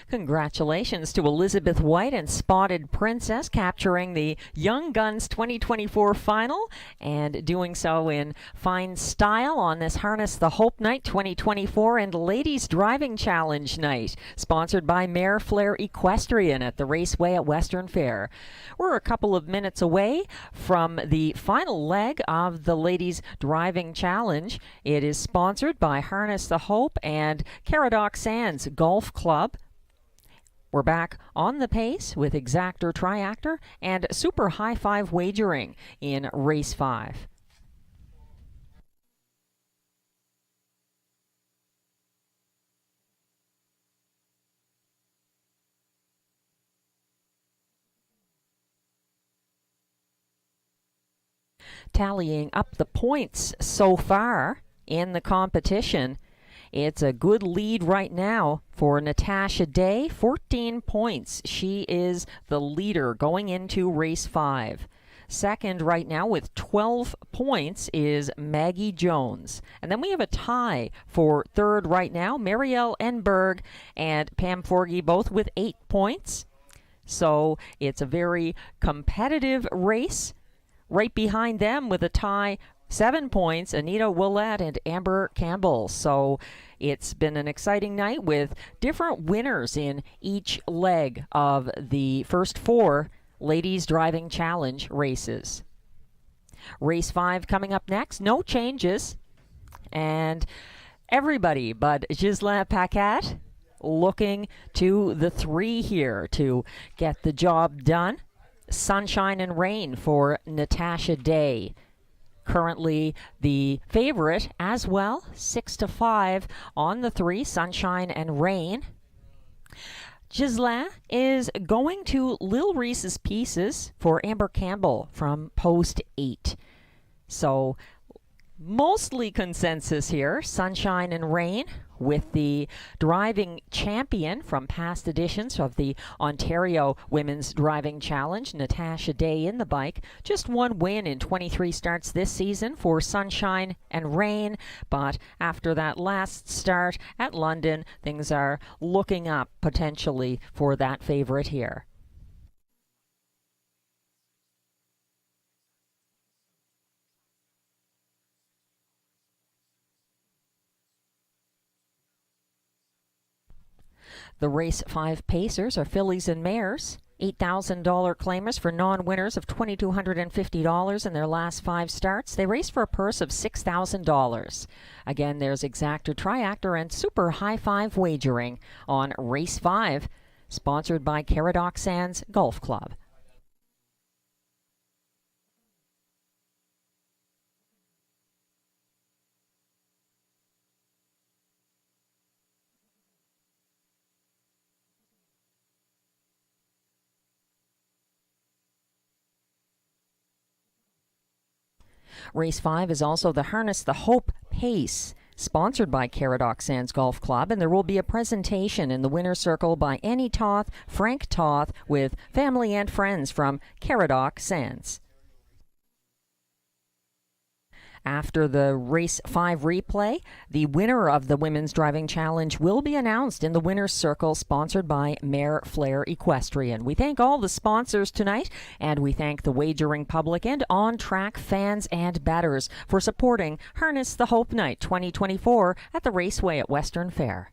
Congratulations to Elizabeth White and Spotted Princess capturing the Young Guns 2024 final and doing so in fine style on this Harness the Hope Night 2024 and Ladies Driving Challenge Night, sponsored by Mare Flair Equestrian at the Raceway at Western Fair. We're a couple of minutes away from the final leg of the Ladies Driving Challenge. It is sponsored by Harness the Hope and Caradoc Sands Golf Club. We're back on the pace with Exactor, Triactor, and Super High Five wagering in Race 5. Tallying up the points so far in the competition, it's a good lead right now for Natasha Day, 14 points. She is the leader going into race 5. Second right now with 12 points is Maggie Jones. And then we have a tie for third right now, Marielle Enberg and Pam Forgy, both with 8 points. So it's a very competitive race. Right behind them with a tie, 7 points, Anita Willett and Amber Campbell. So it's been an exciting night with different winners in each leg of the first 4 Ladies Driving Challenge races. Race 5 coming up next, no changes. And everybody but Ghislain Paquette looking to the 3 here to get the job done. Sunshine and Rain for Natasha Day. Currently the favorite as well, 6-5 on the 3, Sunshine and Rain. Ghislain is going to Lil Reese's Pieces for Amber Campbell from post 8. So Mostly consensus here, sunshine and rain, with the driving champion from past editions of the Ontario Women's Driving Challenge, Natasha Day, in the bike. Just one win in 23 starts this season for sunshine and rain, but after that last start at London, things are looking up potentially for that favorite here. The Race 5 Pacers are fillies and mares. $8,000 claimers for non-winners of $2,250 in their last 5 starts. They race for a purse of $6,000. Again, there's exactor, triactor, and super high-five wagering on Race 5, sponsored by Caradoc Sands Golf Club. Race 5 is also the Harness the Hope Pace, sponsored by Caradoc Sands Golf Club, and there will be a presentation in the winner's circle by Annie Toth, Frank Toth, with family and friends from Caradoc Sands. After the Race 5 replay, the winner of the Women's Driving Challenge will be announced in the winner's circle, sponsored by Mare Flair Equestrian. We thank all the sponsors tonight, and we thank the wagering public and on-track fans and bettors for supporting Harness the Hope Night 2024 at the Raceway at Western Fair.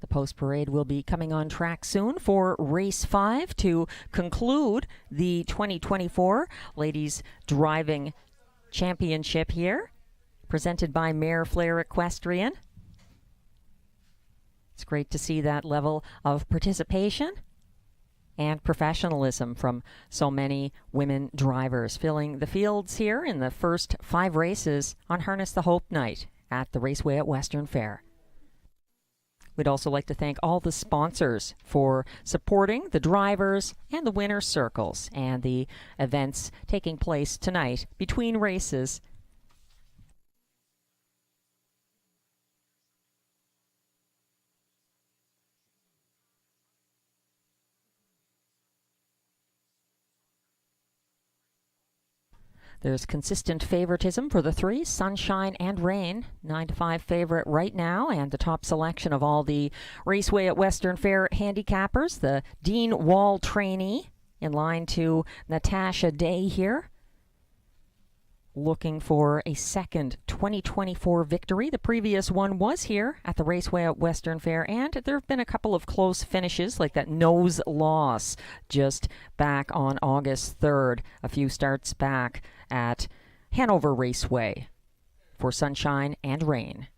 The post parade will be coming on track soon for Race 5 to conclude the 2024 Ladies Driving Championship here, presented by Mare Flair Equestrian. It's great to see that level of participation and professionalism from so many women drivers filling the fields here in the first 5 races on Harness the Hope Night at the Raceway at Western Fair. We'd also like to thank all the sponsors for supporting the drivers and the winner's circles and the events taking place tonight between races. There's consistent favoritism for the 3, Sunshine and Rain. 9-5 favorite right now, and the top selection of all the Raceway at Western Fair handicappers, the Dean Wall trainee, in line to Natasha Day here, looking for a second 2024 victory. The previous one was here at the Raceway at Western Fair, and there have been a couple of close finishes, like that nose loss just back on August 3rd, a few starts back at Hanover Raceway for Sunshine and Rain.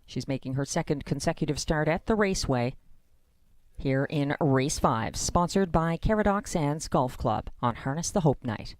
She's making her second consecutive start at the Raceway here in Race 5, sponsored by Caradoc Sands Golf Club on Harness the Hope Night.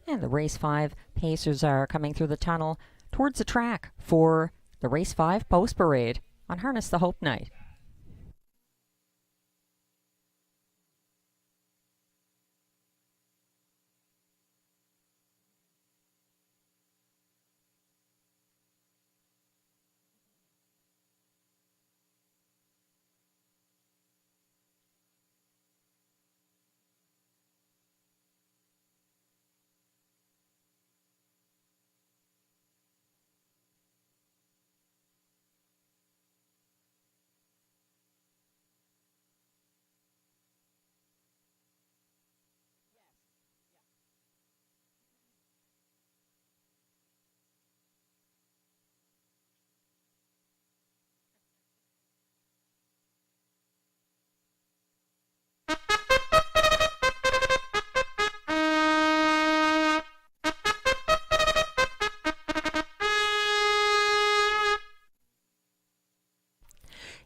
And the race 5 pacers are coming through the tunnel towards the track for the race 5 post parade on Harness the Hope night.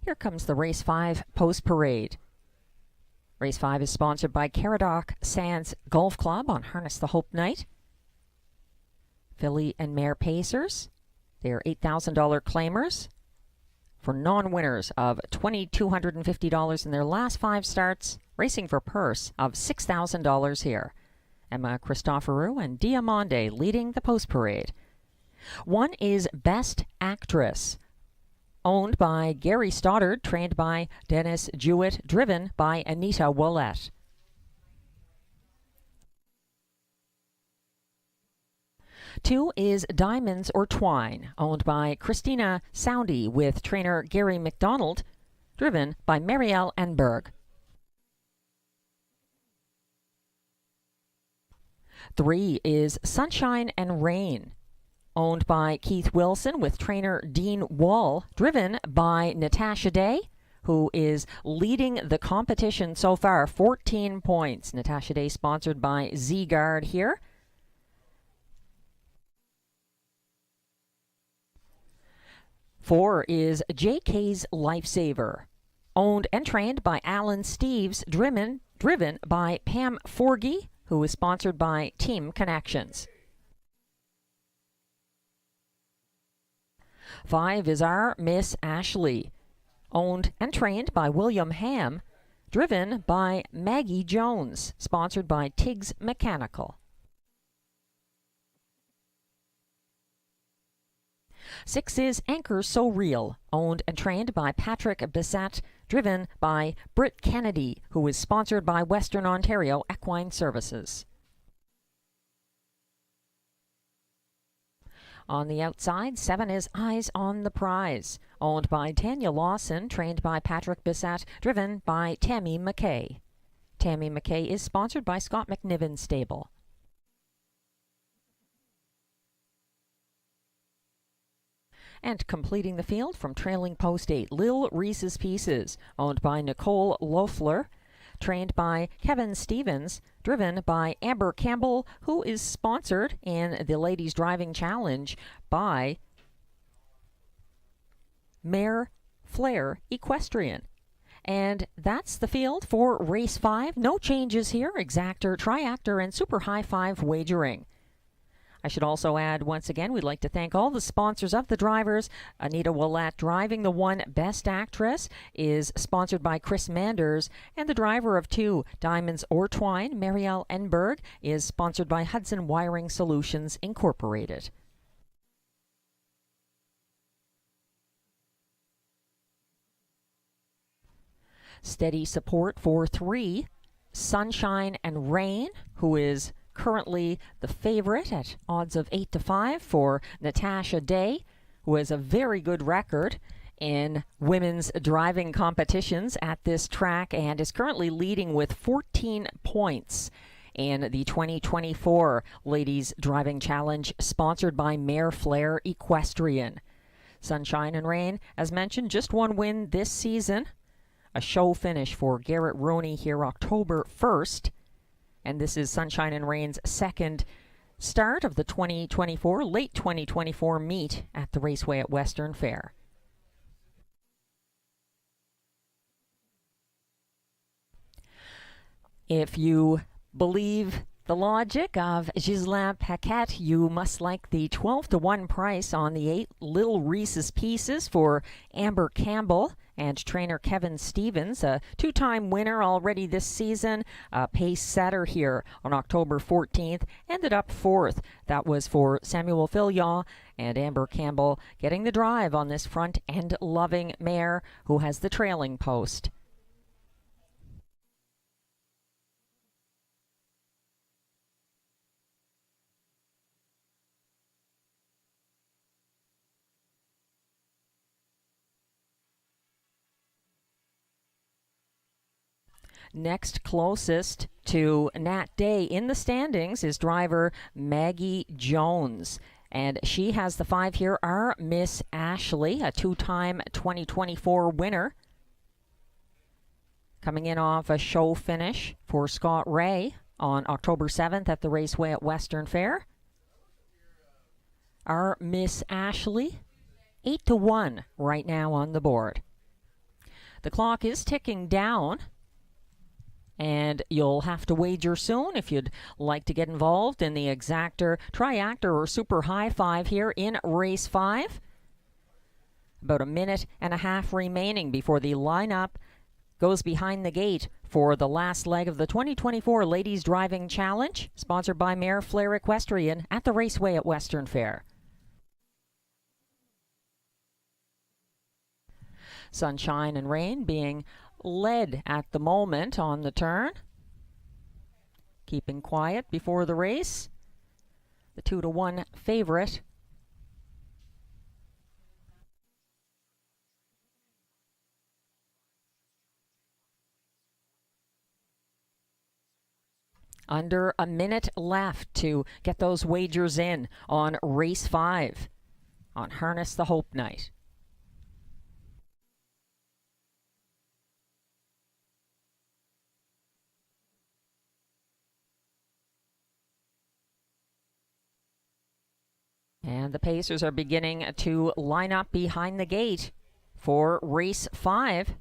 Here comes the Race 5 Post Parade. Race 5 is sponsored by Caradoc Sands Golf Club on Harness the Hope night. Filly and Mare Pacers, they are $8,000 claimers for non-winners of $2,250 in their last 5 starts, racing for a purse of $6,000 here. Emma Christoforou and Diamande leading the post parade. One is Best Actress, owned by Gary Stoddard, trained by Dennis Jewett, driven by Anita Willett. Two is Diamonds or Twine, owned by Christina Soundy with trainer Gary McDonald, driven by Marielle Enberg. 3 is Sunshine and Rain, owned by Keith Wilson with trainer Dean Wall, driven by Natasha Day, who is leading the competition so far, 14 points. Natasha Day sponsored by Z-Guard here. Four is JK's Lifesaver, owned and trained by Alan Steves, driven by Pam Forgy, who is sponsored by Team Connections. 5 is our Miss Ashley, owned and trained by William Ham, driven by Maggie Jones, sponsored by Tiggs Mechanical. 6 is Anchor So Real, owned and trained by Patrick Bissett, driven by Britt Kennedy, who is sponsored by Western Ontario Equine Services. On the outside, 7 is Eyes on the Prize, owned by Tanya Lawson, trained by Patrick Bissett, driven by Tammy McKay. Tammy McKay is sponsored by Scott McNiven Stable. And completing the field from trailing post 8, Lil Reese's Pieces, owned by Nicole Loeffler, trained by Kevin Stevens, driven by Amber Campbell, who is sponsored in the Ladies Driving Challenge by Mare Flair Equestrian. And that's the field for race 5. No changes here. Exactor, Triactor, and Super High 5 wagering. I should also add, once again, we'd like to thank all the sponsors of the drivers. Anita Willett driving the 1 Best Actress is sponsored by Chris Manders, and the driver of 2 Diamonds or Twine, Marielle Enberg, is sponsored by Hudson Wiring Solutions Incorporated. Steady support for 3 Sunshine and Rain, who is currently the favorite at odds of 8-5 for Natasha Day, who has a very good record in women's driving competitions at this track and is currently leading with 14 points in the 2024 Ladies Driving Challenge, sponsored by Mare Flair Equestrian. Sunshine and Rain, as mentioned, just 1 win this season. A show finish for Garrett Roney here October 1st. And this is Sunshine and Rain's second start of the late 2024 meet at the Raceway at Western Fair. If you believe The logic of Ghislain Paquette. You must like the 12-1 price on the 8 Little Reese's Pieces for Amber Campbell and trainer Kevin Stevens, a 2-time winner already this season, a pace setter here on October 14th, ended up 4th. That was for Samuel Filion, and Amber Campbell getting the drive on this front-end loving mare who has the trailing post. Next closest to Nat Day in the standings is driver Maggie Jones. And she has the 5 here, Our Miss Ashley, a 2-time 2024 winner. Coming in off a show finish for Scott Ray on October 7th at the Raceway at Western Fair. Our Miss Ashley, 8-1 right now on the board. The clock is ticking down, and you'll have to wager soon if you'd like to get involved in the exactor, triactor, or super high five here in race 5. About a minute and a half remaining before the lineup goes behind the gate for the last leg of the 2024 Ladies Driving Challenge, sponsored by Mayor Flair Equestrian at the Raceway at Western Fair. Sunshine and Rain being led at the moment on the turn. Keeping quiet before the race. The 2-1 favorite. Under a minute left to get those wagers in on race 5 on Harness the Hope Night. And the Pacers are beginning to line up behind the gate for race 5.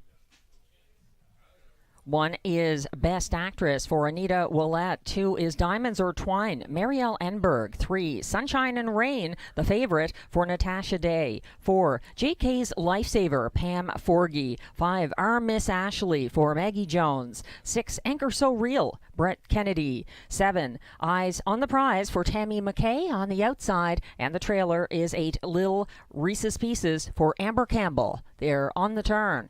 1 is Best Actress for Anita Willette. 2 is Diamonds or Twine, Marielle Enberg. 3, Sunshine and Rain, the favorite, for Natasha Day. 4, JK's Lifesaver, Pam Forgy. 5, Our Miss Ashley for Maggie Jones. 6, Anchor So Real, Brett Kennedy. 7, Eyes on the Prize for Tammy McKay on the outside. And the trailer is 8 Little Reese's Pieces for Amber Campbell. They're on the turn.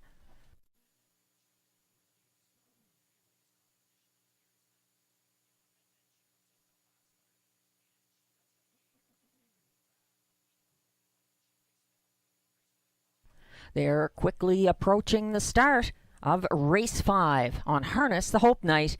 They're quickly approaching the start of race 5 on Harness the Hope Night.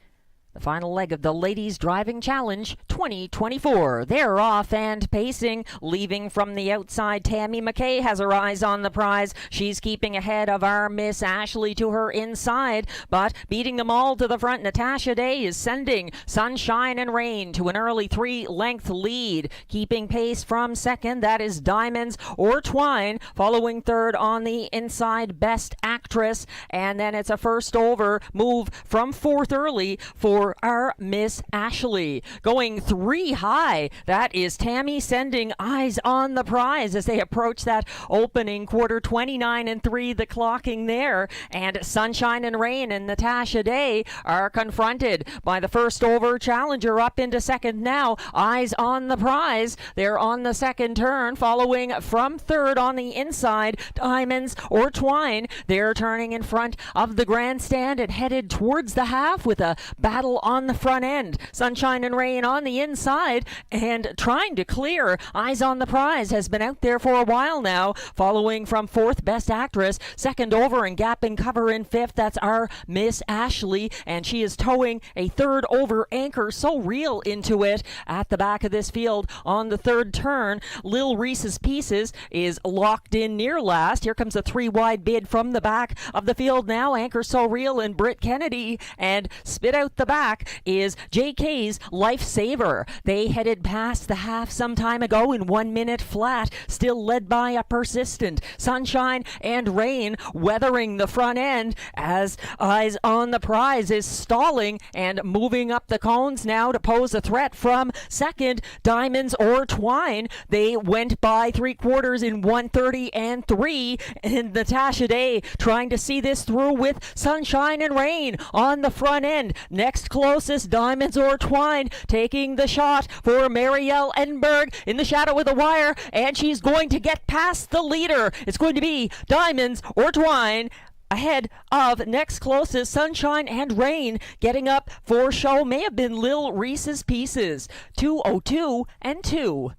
The final leg of the Ladies Driving Challenge 2024. They're off and pacing, leaving from the outside. Tammy McKay has her eyes on the prize. She's keeping ahead of Our Miss Ashley to her inside, but beating them all to the front. Natasha Day is sending Sunshine and Rain to an early 3-length lead. Keeping pace from second, that is Diamonds or Twine. Following third on the inside, Best Actress. And then it's a first over move from fourth early for Our Miss Ashley. Going 3 high, that is Tammy sending Eyes on the Prize as they approach that opening quarter. 29-3 the clocking there, and Sunshine and Rain and Natasha Day are confronted by the first over challenger. Up into second now, Eyes on the Prize. They're on the second turn, following from third on the inside, Diamonds or Twine. They're turning in front of the grandstand and headed towards the half with a battle on the front end. Sunshine and Rain on the inside and trying to clear. Eyes on the Prize has been out there for a while now, following from fourth, Best Actress. Second over and gapping cover in fifth, that's Our Miss Ashley, and she is towing a third over Anchor So Real into it at the back of this field on the third turn. Lil Reese's Pieces is locked in near last. Here comes a 3-wide bid from the back of the field now. Anchor So Real and Britt Kennedy, and spit out the back back is JK's Lifesaver. They headed past the half some time ago in 1 minute flat, still led by a persistent Sunshine and Rain, weathering the front end as Eyes on the Prize is stalling and moving up the cones now to pose a threat from second, Diamonds or Twine. They went by 3/4 in 1:30 and 3, and Natasha Day trying to see this through with Sunshine and Rain on the front end. Next closest, Diamonds or Twine, taking the shot for Marielle Enberg in the shadow of the wire, and she's going to get past the leader. It's going to be Diamonds or Twine ahead of next closest, Sunshine and Rain. Getting up for show may have been Lil Reese's Pieces. 2:02 and 2.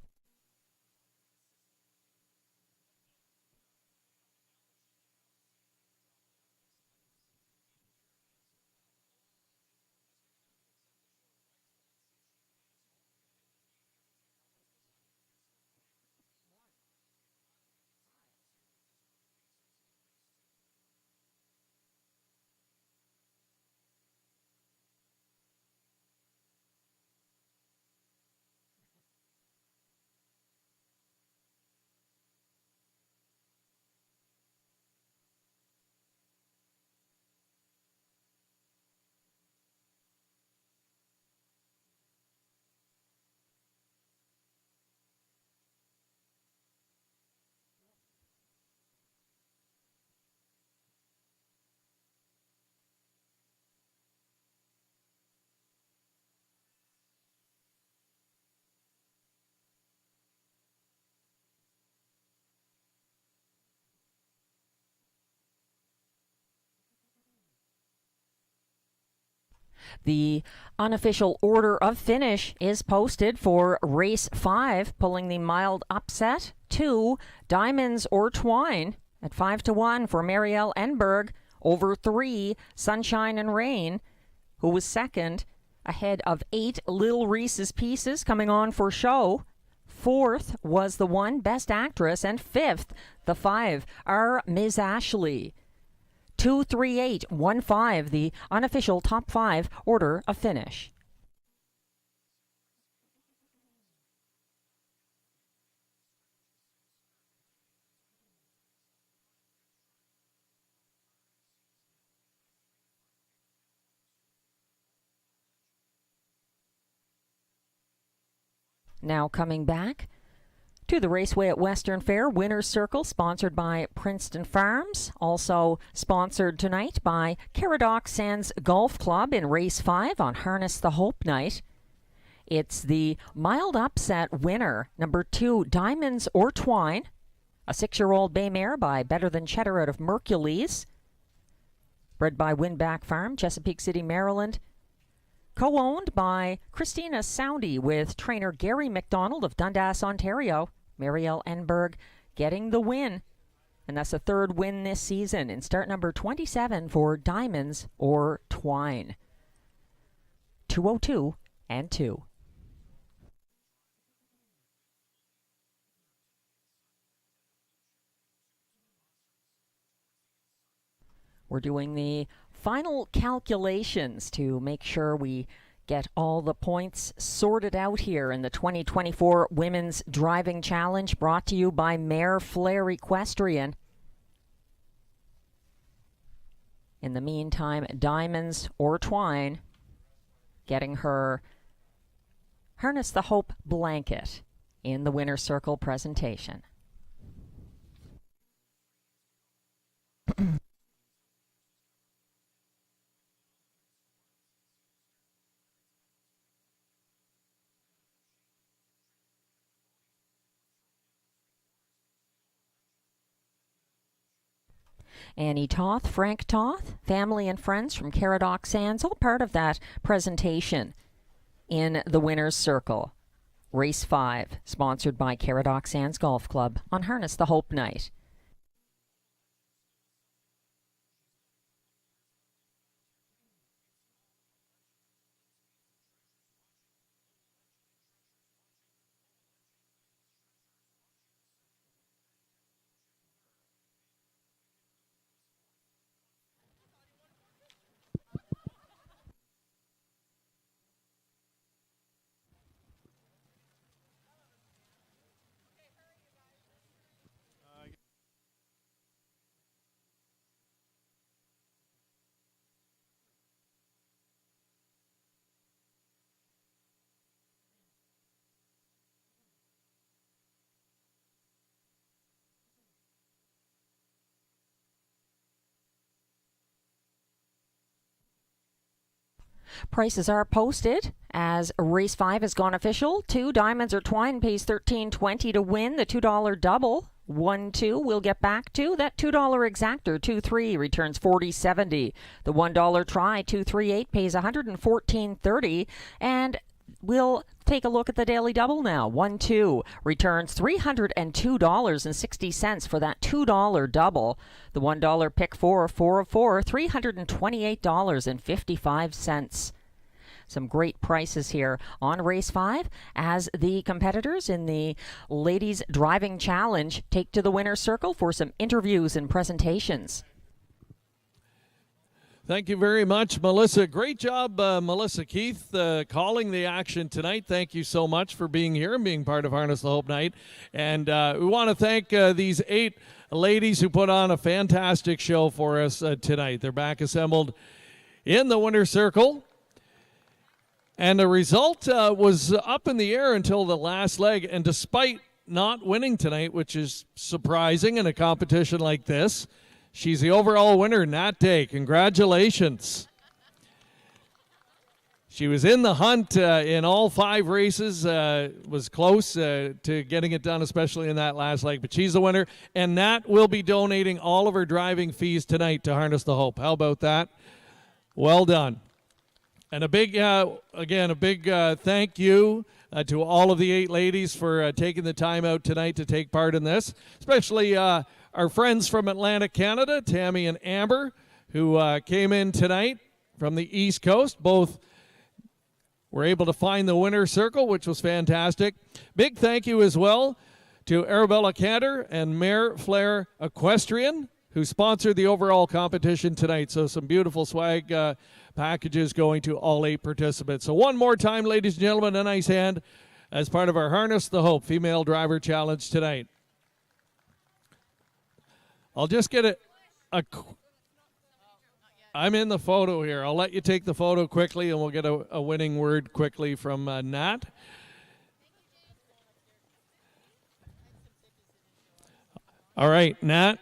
The unofficial order of finish is posted for race 5, pulling the mild upset. 2, Diamonds or Twine at 5-1 for Marielle Enberg over 3, Sunshine and Rain, who was second, ahead of 8, Lil Reese's Pieces coming on for show. 4th was the 1, Best Actress, and 5th, the 5, our Ms. Ashley. 2, 3, 8, 1, 5, the unofficial top 5 order of finish. Now coming back to the Raceway at Western Fair Winner's Circle, sponsored by Princeton Farms. Also sponsored tonight by Caradoc Sands Golf Club in Race 5 on Harness the Hope night. It's the mild upset winner, number 2, Diamonds or Twine, a 6-year-old bay mare by Better Than Cheddar out of Mercules, bred by Winback Farm, Chesapeake City, Maryland. Co-owned by Christina Soundy with trainer Gary McDonald of Dundas, Ontario. Marielle Enberg getting the win. And that's the 3rd win this season in start number 27 for Diamonds or Twine. 2:02 and 2. We're doing the final calculations to make sure we get all the points sorted out here in the 2024 Women's Driving Challenge, brought to you by Mare Flair Equestrian. In the meantime, Diamonds or Twine getting her Harness the Hope blanket in the Winner's Circle presentation. Annie Toth, Frank Toth, family and friends from Caradoc Sands, all part of that presentation in the Winner's Circle. Race 5, sponsored by Caradoc Sands Golf Club on Harness the Hope night. Prices are posted as race 5 has gone official. 2 diamonds or twine pays $13.20 to win. The $2 double 1-2 we'll get back to. That $2 exactor 2-3 returns $40.70. The $1 try 2-3-8 pays $114.30. And we'll take a look at the daily double now. 1-2 returns $302.60 for that $2 double. The $1 pick 4 of 4, $328.55. Some great prices here on race 5 as the competitors in the Ladies Driving Challenge take to the winner's circle for some interviews and presentations. Thank you very much, Melissa. Great job, Melissa Keith, calling the action tonight. Thank you so much for being here and being part of Harness the Hope Night. And we want to thank these 8 ladies who put on a fantastic show for us tonight. They're back assembled in the winner's circle. And the result was up in the air until the last leg. And despite not winning tonight, which is surprising in a competition like this, she's the overall winner, Nat Day. Congratulations. She was in the hunt in all 5 races, was close to getting it done, especially in that last leg. But she's the winner. And Nat will be donating all of her driving fees tonight to Harness the Hope. How about that? Well done. And a big, thank you to all of the 8 ladies for taking the time out tonight to take part in this, especially our friends from Atlantic Canada, Tammy and Amber, who came in tonight from the East Coast. Both were able to find the winner's circle, which was fantastic. Big thank you as well to Arabella Cantor and Mare Flair Equestrian, who sponsored the overall competition tonight. So some beautiful swag packages going to all 8 participants. So one more time, ladies and gentlemen, a nice hand as part of our Harness the Hope Female Driver Challenge tonight. I'll just get I'm in the photo here. I'll let you take the photo quickly, and we'll get a winning word quickly from Nat. All right, Nat.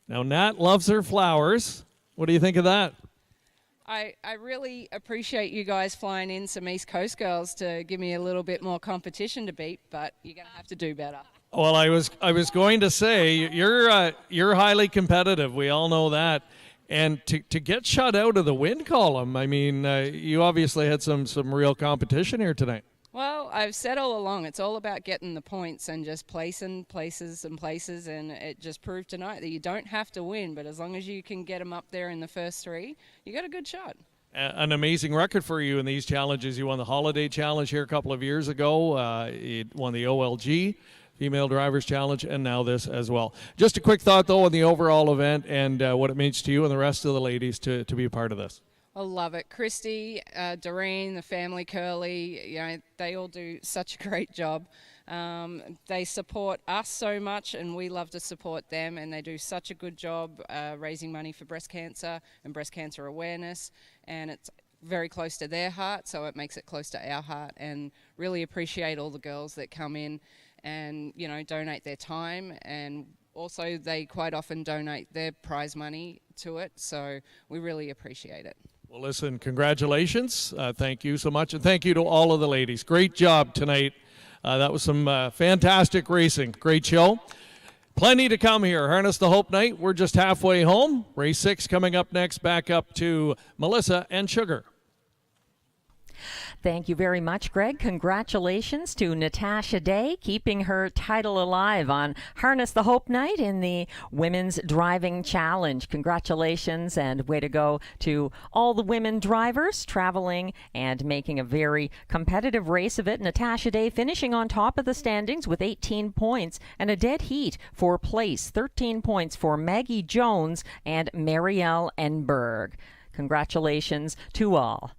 Now, Nat loves her flowers. What do you think of that? I really appreciate you guys flying in some East Coast girls to give me a little bit more competition to beat, but you're going to have to do better. Well, I was going to say you're highly competitive. We all know that, and to get shut out of the win column, I mean, you obviously had some real competition here tonight. Well, I've said all along, it's all about getting the points and just placing places, and it just proved tonight that you don't have to win, but as long as you can get them up there in the first 3, you got a good shot. An amazing record for you in these challenges. You won the Holiday Challenge here a couple of years ago. You won the OLG Female Drivers Challenge, and now this as well. Just a quick thought, though, on the overall event and what it means to you and the rest of the ladies to be a part of this. I love it. Christy, Doreen, the family, Curly, they all do such a great job. They support us so much, and we love to support them, and they do such a good job raising money for breast cancer and breast cancer awareness, and it's very close to their heart, so it makes it close to our heart, and really appreciate all the girls that come in and, donate their time, and also they quite often donate their prize money to it, so we really appreciate it. Well, listen, congratulations. Thank you so much. And thank you to all of the ladies. Great job tonight. That was some fantastic racing. Great show. Plenty to come here. Harness the Hope Night. We're just halfway home. Race 6 coming up next. Back up to Melissa and Sugar. Thank you very much, Greg. Congratulations to Natasha Day, keeping her title alive on Harness the Hope Night in the Women's Driving Challenge. Congratulations and way to go to all the women drivers traveling and making a very competitive race of it. Natasha Day finishing on top of the standings with 18 points and a dead heat for place. 13 points for Maggie Jones and Marielle Enberg. Congratulations to all.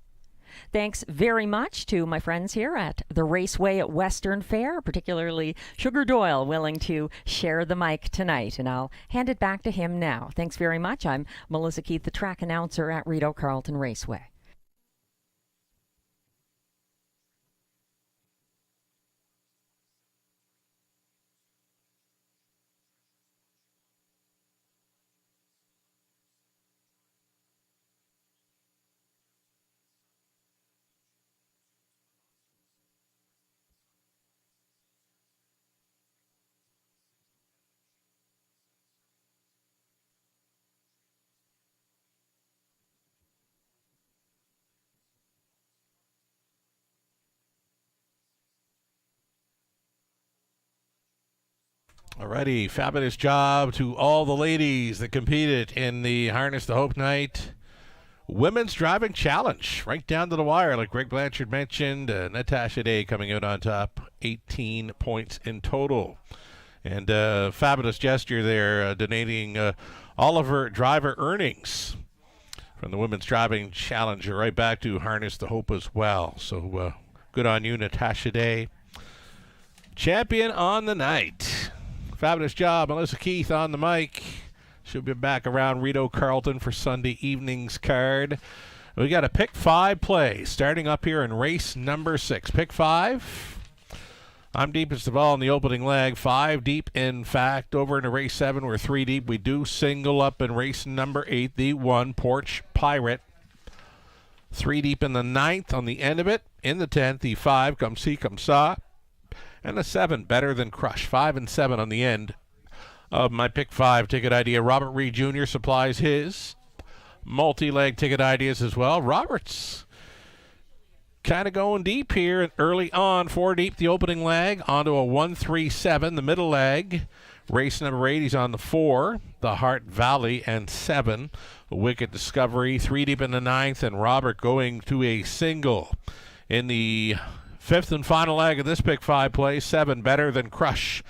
Thanks very much to my friends here at the Raceway at Western Fair, particularly Sugar Doyle, willing to share the mic tonight. And I'll hand it back to him now. Thanks very much. I'm Melissa Keith, the track announcer at Rideau Carleton Raceway. Alrighty, fabulous job to all the ladies that competed in the Harness the Hope Night Women's Driving Challenge. Right down to the wire, like Greg Blanchard mentioned. Natasha Day coming out on top, 18 points in total. And fabulous gesture there, donating all of her driver earnings from the Women's Driving Challenge right back to Harness the Hope as well. So good on you, Natasha Day. Champion on the night. Fabulous job, Melissa Keith on the mic. She'll be back around Rideau Carleton for Sunday evening's card. We got a pick 5 play starting up here in race number 6. Pick 5. I'm deepest of all in the opening leg. 5 deep, in fact. Over into race 7, we're 3 deep. We do single up in race number 8, the 1, Porch Pirate. 3 deep in the 9th on the end of it. In the 10th, the 5, Come See, Come Saw. And the 7, Better Than Crush. 5 and 7 on the end of my pick 5 ticket idea. Robert Reed Jr. supplies his multi-leg ticket ideas as well. Robert's kind of going deep here early on. 4 deep the opening leg, onto a 1-3-7 the middle leg. Race number 8, he's on the 4, the Heart Valley, and 7, Wicked Discovery. 3 deep in the 9th, and Robert going to a single in the 5th and final leg of this pick 5 play. 7, Better Than Crush.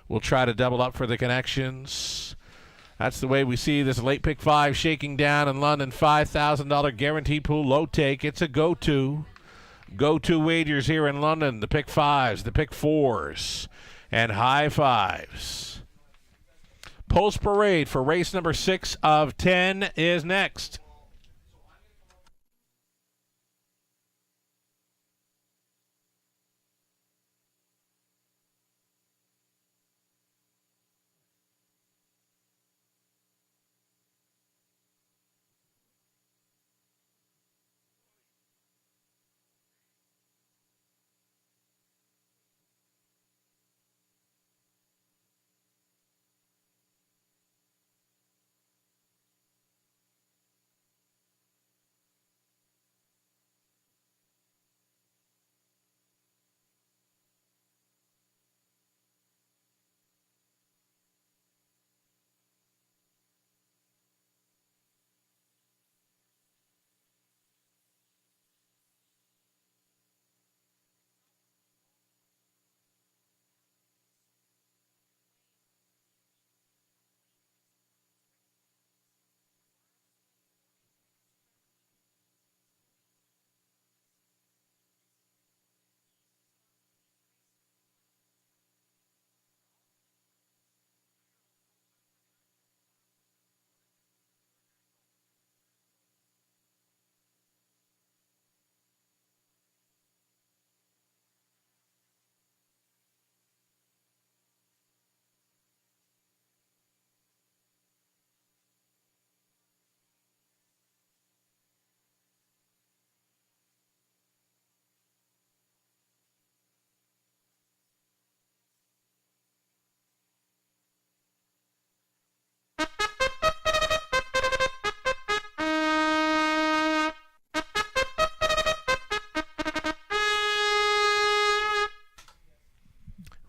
We'll try to double up for the connections. That's the way we see this late pick 5 shaking down in London. $5,000 guaranteed pool, low take. It's a go-to. Go-to wagers here in London. The pick 5s, the pick 4s, and high 5s. Post Parade for race number 6 of 10 is next.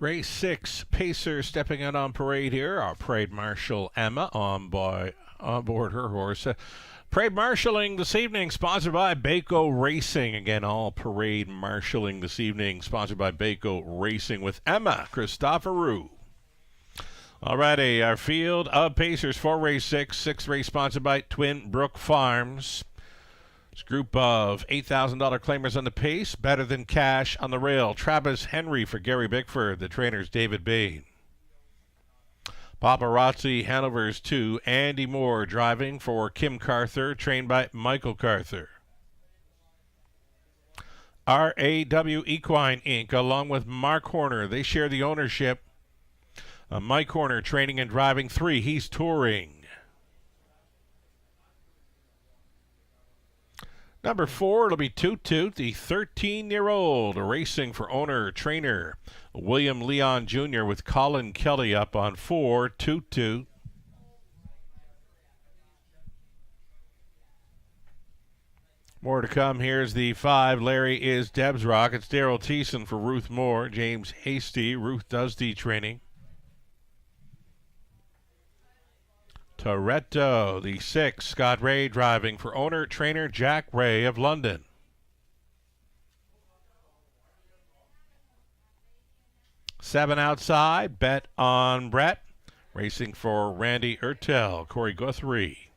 Race 6, Pacer stepping out on parade here. Our parade marshal Emma on board her horse. Parade marshalling this evening, sponsored by Baco Racing. Again, all parade marshalling this evening, sponsored by Baco Racing with Emma Christoforou. Alrighty, our field of Pacers for race 6. 6th race sponsored by Twin Brook Farms. This group of $8,000 claimers on the pace. Better Than Cash on the rail. Travis Henry for Gary Bickford. The trainers David Bain. Paparazzi Hanover's 2. Andy Moore driving for Kim Carther. Trained by Michael Carther. RAW Equine Inc. along with Mark Horner. They share the ownership. Mike Horner training and driving 3. He's touring. Number 4, it'll be Toot Toot, the 13-year-old, racing for owner-trainer William Leon Jr. with Colin Kelly up on 4, Toot Toot. More to come. Here's the 5. Larry is Deb's Rock. It's Daryl Thiessen for Ruth Moore. James Hasty, Ruth does the training. Toretto, the 6, Scott Ray driving for owner-trainer Jack Ray of London. Seven outside, Bet on Brett, racing for Randy Ertel, Corey Guthrie.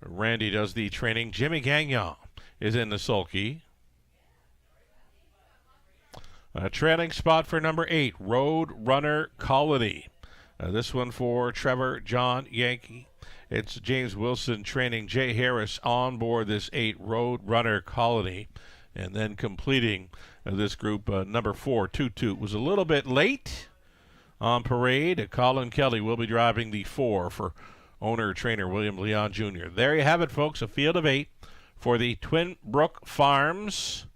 Randy does the training. Jimmy Gagnon is in the sulky. A trailing spot for number 8, Road Runner Colony. This one for Trevor John Yankee. It's James Wilson training Jay Harris on board this 8 Road Runner Colony. And then completing this group, number 4, Toot Toot, was a little bit late on parade. Colin Kelly will be driving the 4 for owner-trainer William Leon Jr. There you have it, folks, a field of 8 for the Twin Brook Farms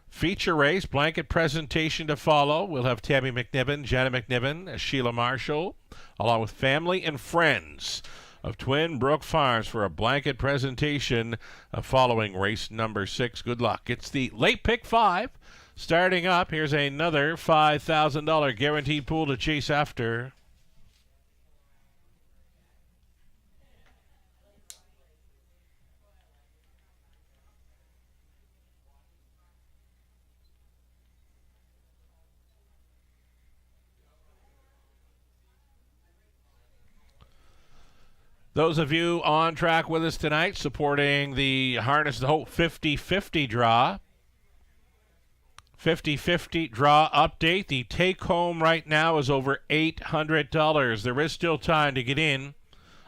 feature race. Blanket presentation to follow. We'll have Tammy McNiven, Jenna McNiven, Sheila Marshall, along with family and friends of Twin Brook Farms for a blanket presentation following race number 6. Good luck. It's the late pick 5 starting up. Here's another $5,000 guaranteed pool to chase after. Those of you on track with us tonight supporting the Harness the Hope 50-50 draw. 50-50 draw update. The take home right now is over $800. There is still time to get in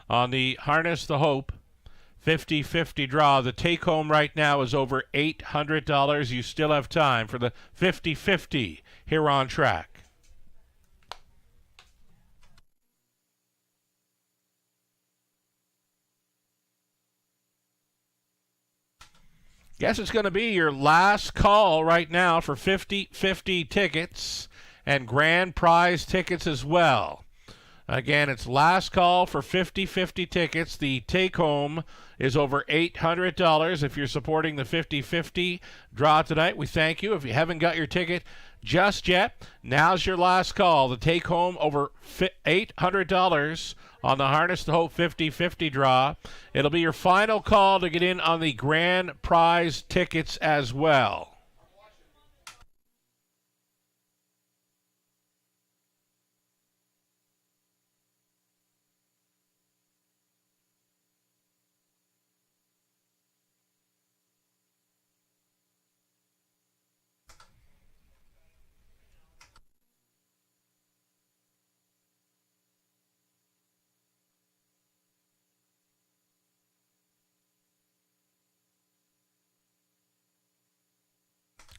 on the Harness the Hope 50-50 draw. The take home right now is over $800. You still have time for the 50-50 here on track. Guess it's going to be your last call right now for 50-50 tickets and grand prize tickets as well. Again, it's last call for 50-50 tickets. The take-home is over $800 if you're supporting the 50-50 draw tonight. We thank you. If you haven't got your ticket just yet, now's your last call. The take-home over $800 on the Harness the Hope 50-50 draw. It'll be your final call to get in on the grand prize tickets as well.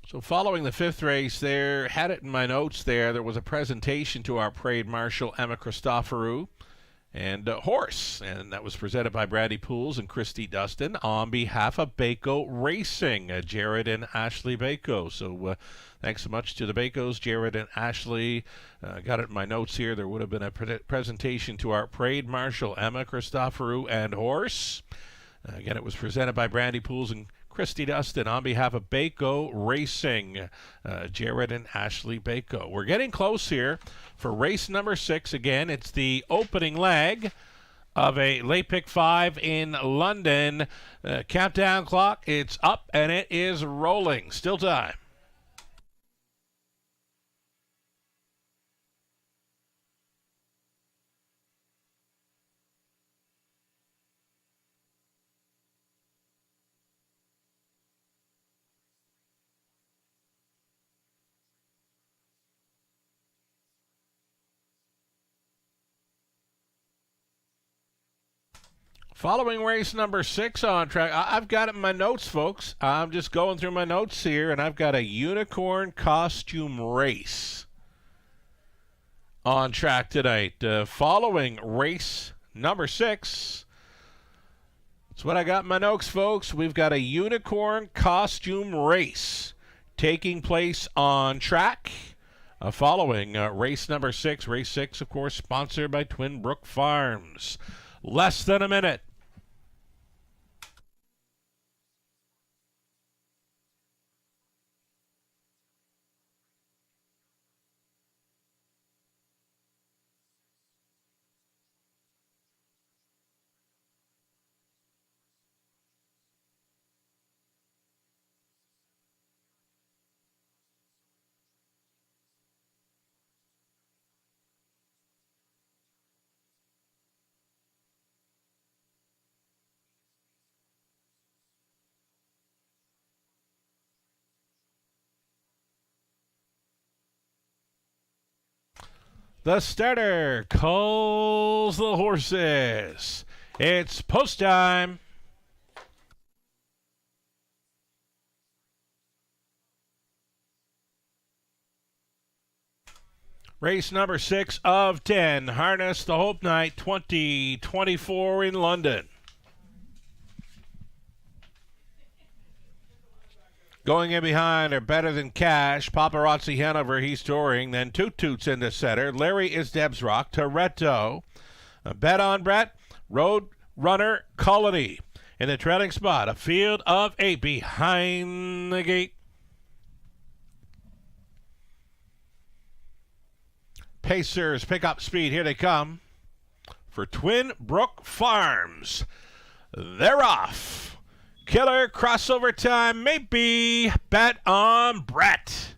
So following the 5th race there, had it in my notes there was a presentation to our parade marshal, Emma Christoforou, and horse. And that was presented by Brandy Pools and Christy Dustin on behalf of Baco Racing, Jared and Ashley Baco. So thanks so much to the Bacos, Jared and Ashley. Got it in my notes here. There would have been a presentation to our parade marshal, Emma Christoforou, and horse. Again, it was presented by Brandy Pools and Christy Dustin on behalf of Baco Racing, Jared and Ashley Baco. We're getting close here for race number 6. Again, it's the opening leg of a late pick 5 in London. Countdown clock, it's up and it is rolling. Still time. Following race number 6 on track, I've got it in my notes, folks. I'm just going through my notes here, and I've got a unicorn costume race on track tonight. Following race number 6, that's what I got in my notes, folks. We've got a unicorn costume race taking place on track. Following race number 6. Race 6, of course, sponsored by Twin Brook Farms. Less than a minute. The starter calls the horses. It's post time. Race number 6 of 10, Harness the Hope Night 2024 in London. Going in behind are Better Than Cash, Paparazzi Hanover, he's touring. Then Toot Toots in the center. Larry is Debs Rock, Toretto, Bet on Brett, Road Runner Colony. In the trailing spot, a field of 8 behind the gate. Pacers pick up speed. Here they come for Twin Brook Farms. They're off. Killer crossover time, maybe. Bet on Brett.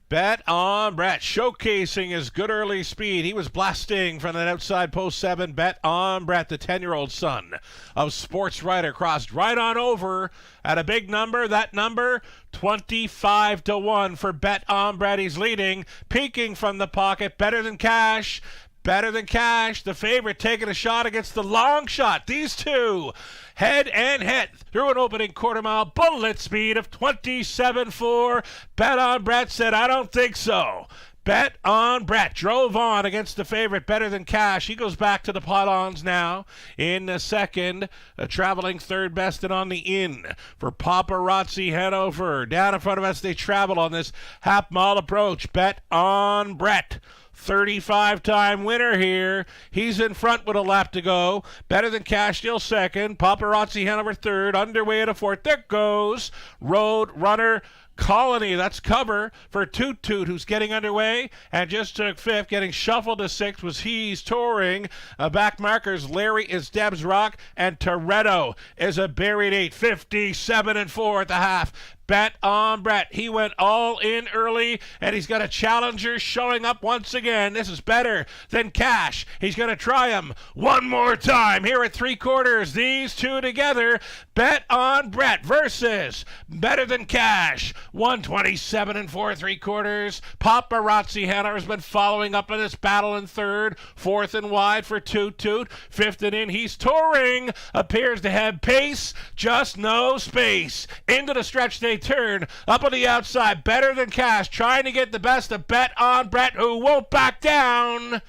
Bet on Brett, showcasing his good early speed. He was blasting from that outside post 7. Bet on Brett, the 10-year-old son of sports writer, crossed right on over at a big number. That number, 25-1 for Bet on Brett. He's leading, peeking from the pocket. Better Than Cash. Better Than Cash, the favorite, taking a shot against the long shot. These two head and head through an opening quarter mile. Bullet speed of 27.4. Bet on Brett said, I don't think so. Bet on Brett drove on against the favorite, Better Than Cash. He goes back to the pylons now in the second, traveling third best and on the in for Paparazzi Hanover. Down in front of us, they travel on this half-mile approach. Bet on Brett. 35-time winner here. He's in front with a lap to go. Better Than Cash still second. Paparazzi Hanover third. Underway at a fourth. There goes Road Runner Colony. That's cover for Toot Toot, who's getting underway and just took fifth. Getting shuffled to sixth was He's Touring. Back markers, Larry is Debs Rock, and Toretto is a buried 8. 57-4 at the half. Bet on Brett. He went all in early, and he's got a challenger showing up once again. This is Better Than Cash. He's going to try him one more time here at 3/4. These two together. Bet on Brett versus Better Than Cash. 127-4 3/4. Paparazzi Hanover's been following up in this battle in third. Fourth and wide for Toot Toot. Fifth and in, He's Touring. Appears to have pace, just no space. Into the stretch they turn. Up on the outside, Better Than Cash, trying to get the best of Bet on Brett, who won't back down.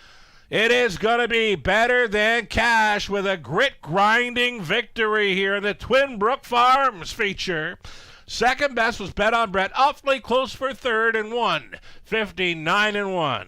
It is going to be Better Than Cash with a grit-grinding victory here in the Twin Brook Farms feature. Second best was Bet on Brett, awfully close for third and 59-1.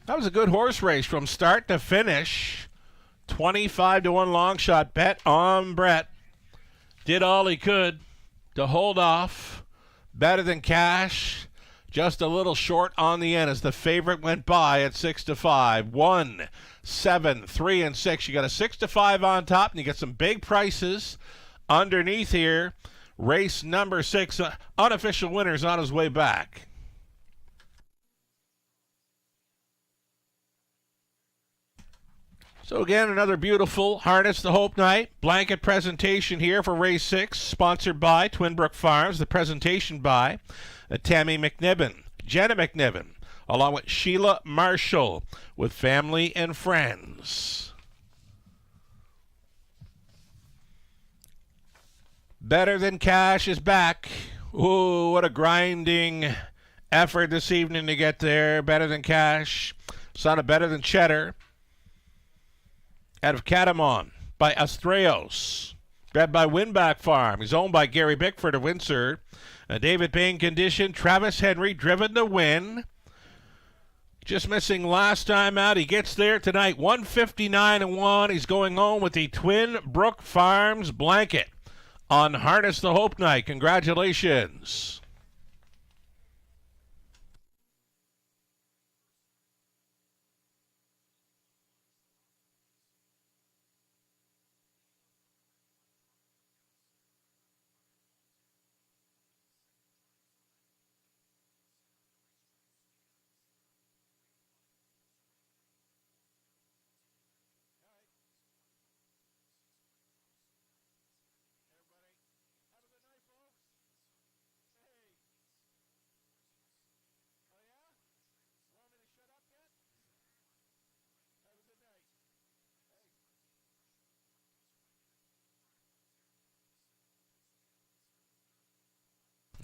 That was a good horse race from start to finish. 25-1 long shot. Bet on Brett. Did all he could to hold off. Better Than Cash. Just a little short on the end as the favorite went by at 6-5. 1, 7, 3, and 6. You got a 6-5 on top, and you get some big prices underneath here. Race number 6. Unofficial winner's on his way back. So again, another beautiful Harness the Hope night. Blanket presentation here for race 6, sponsored by Twin Brook Farms. The presentation by Tammy McNibbin, Jenna McNibbin, along with Sheila Marshall, with family and friends. Better Than Cash is back. Ooh, what a grinding effort this evening to get there. Better Than Cash, son of Better Than Cheddar, out of Catamon by Astreos. Bred by Winback Farm. He's owned by Gary Bickford of Windsor. David Payne condition. Travis Henry driven to win. Just missing last time out. He gets there tonight, 159-1. He's going home with the Twin Brook Farms blanket on Harness the Hope night. Congratulations.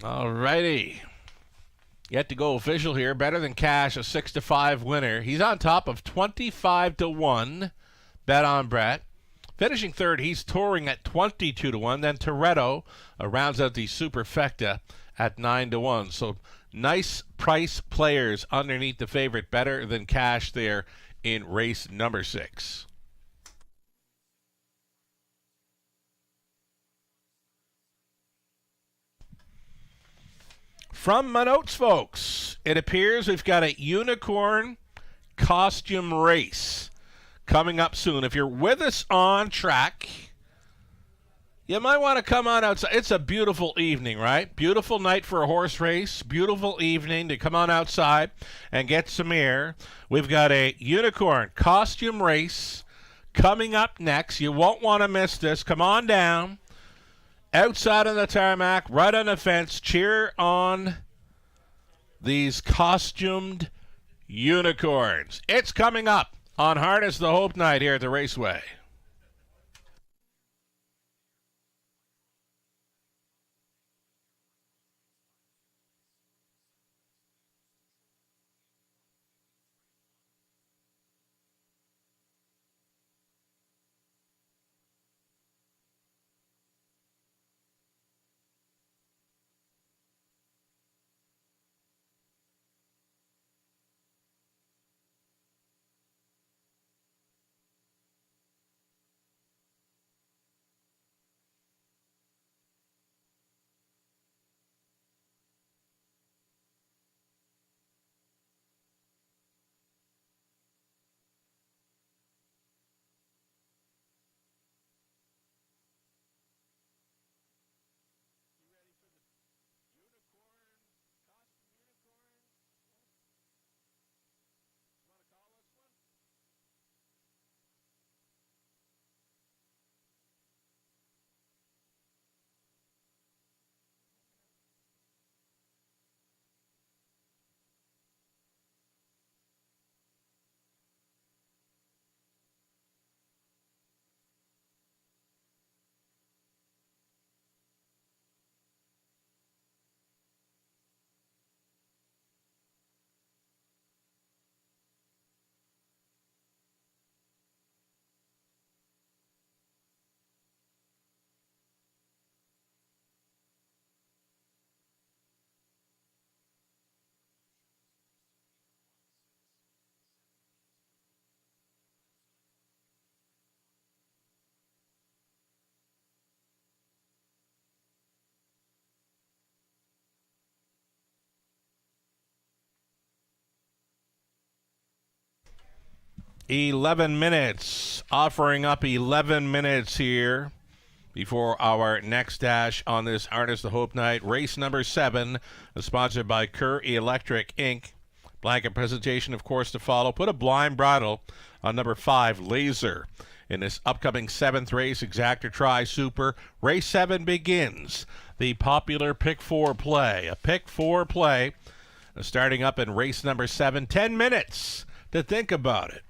All righty. Yet to go official here. Better than cash, a 6-5 winner. He's on top of 25-1. Bet on Brett. Finishing third, he's touring at 22-1. Then Toretto rounds out the superfecta at 9-1. So nice price players underneath the favorite. Better than cash there in race number 6. From my notes, folks, it appears we've got a unicorn costume race coming up soon. If you're with us on track, you might want to come on outside. It's a beautiful evening, right? Beautiful night for a horse race. Beautiful evening to come on outside and get some air. We've got a unicorn costume race coming up next. You won't want to miss this. Come on down. Outside on the tarmac, right on the fence, cheer on these costumed unicorns. It's coming up on Harness the Hope night here at the Raceway. $11, offering up 11 minutes here before our next dash on this Harness the Hope night. Race number 7, sponsored by Kerr Electric Inc. Blanket presentation, of course, to follow. Put a blind bridle on number 5, Laser. In this upcoming 7th race, Exactor Tri Super. Race 7 begins. The popular Pick 4 play. A Pick 4 play starting up in race number 7. 10 minutes to think about it.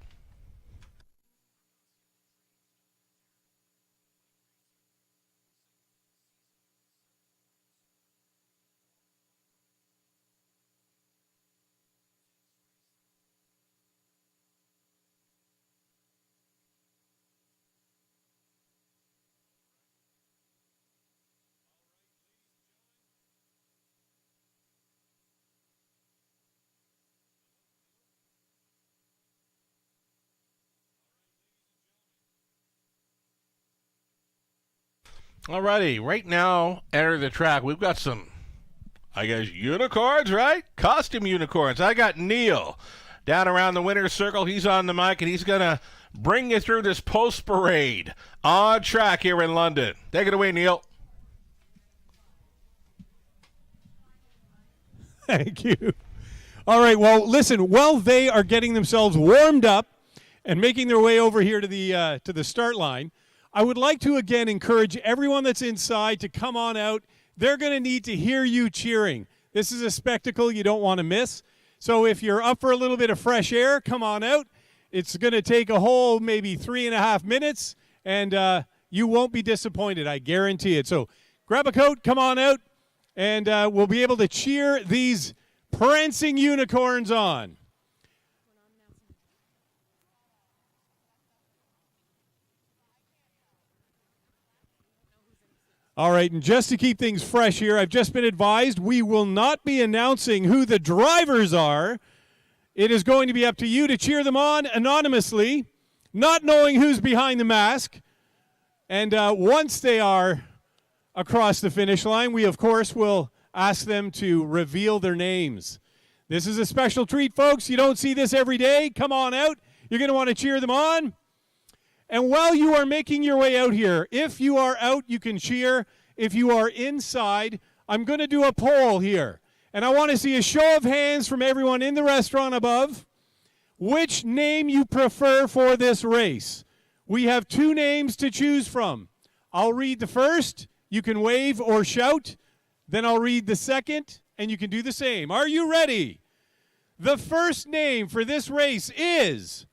Alrighty, right now, enter the track. We've got some, I guess, unicorns, right? Costume unicorns. I got Neil down around the winner's circle. He's on the mic, and he's going to bring you through this post parade on track here in London. Take it away, Neil. Thank you. All right, well, listen, while they are getting themselves warmed up and making their way over here to the start line, I would like to again encourage everyone that's inside to come on out. They're going to need to hear you cheering. This is a spectacle you don't want to miss. So if you're up for a little bit of fresh air, come on out. It's going to take a whole maybe 3.5 minutes, and you won't be disappointed, I guarantee it. So grab a coat, come on out, and we'll be able to cheer these prancing unicorns on. All right, and just to keep things fresh here, I've just been advised we will not be announcing who the drivers are. It is going to be up to you to cheer them on anonymously, not knowing who's behind the mask. And once they are across the finish line, we, of course, will ask them to reveal their names. This is a special treat, folks. You don't see this every day. Come on out. You're going to want to cheer them on. And while you are making your way out here, if you are out, you can cheer. If you are inside, I'm going to do a poll here. And I want to see a show of hands from everyone in the restaurant above. Which name you prefer for this race? We have 2 names to choose from. I'll read the first. You can wave or shout. Then I'll read the second, and you can do the same. Are you ready? The first name for this race is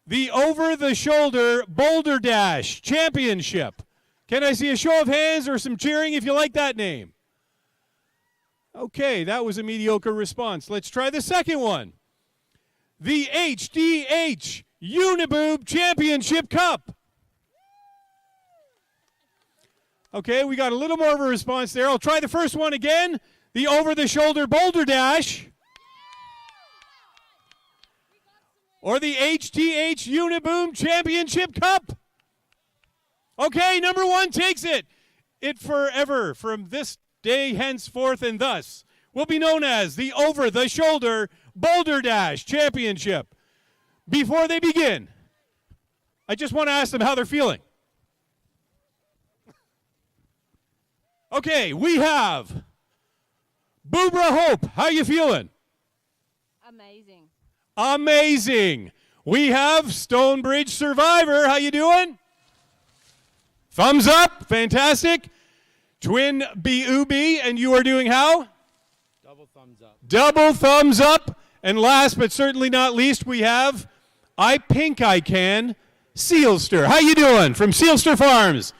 the Over-the-Shoulder Boulder Dash Championship. Can I see a show of hands or some cheering if you like that name? Okay, that was a mediocre response. Let's try the second one. The HDH Uniboob Championship Cup. Okay, we got a little more of a response there. I'll try the first one again. The Over-the-Shoulder Boulder Dash. Or the HTH Uniboom Championship Cup. Okay, number 1 takes it. It forever, from this day henceforth and thus, will be known as the Over-the-Shoulder Boulder Dash Championship. Before they begin, I just want to ask them how they're feeling. Okay, we have Boobra Hope. How you feeling? Amazing. Amazing. We have Stonebridge Survivor. How you doing? Thumbs up. Fantastic. Twin B-U-B, and you are doing how? Double thumbs up. Double thumbs up. And last but certainly not least, we have I Pink I Can Sealster. How you doing? From Sealster Farms.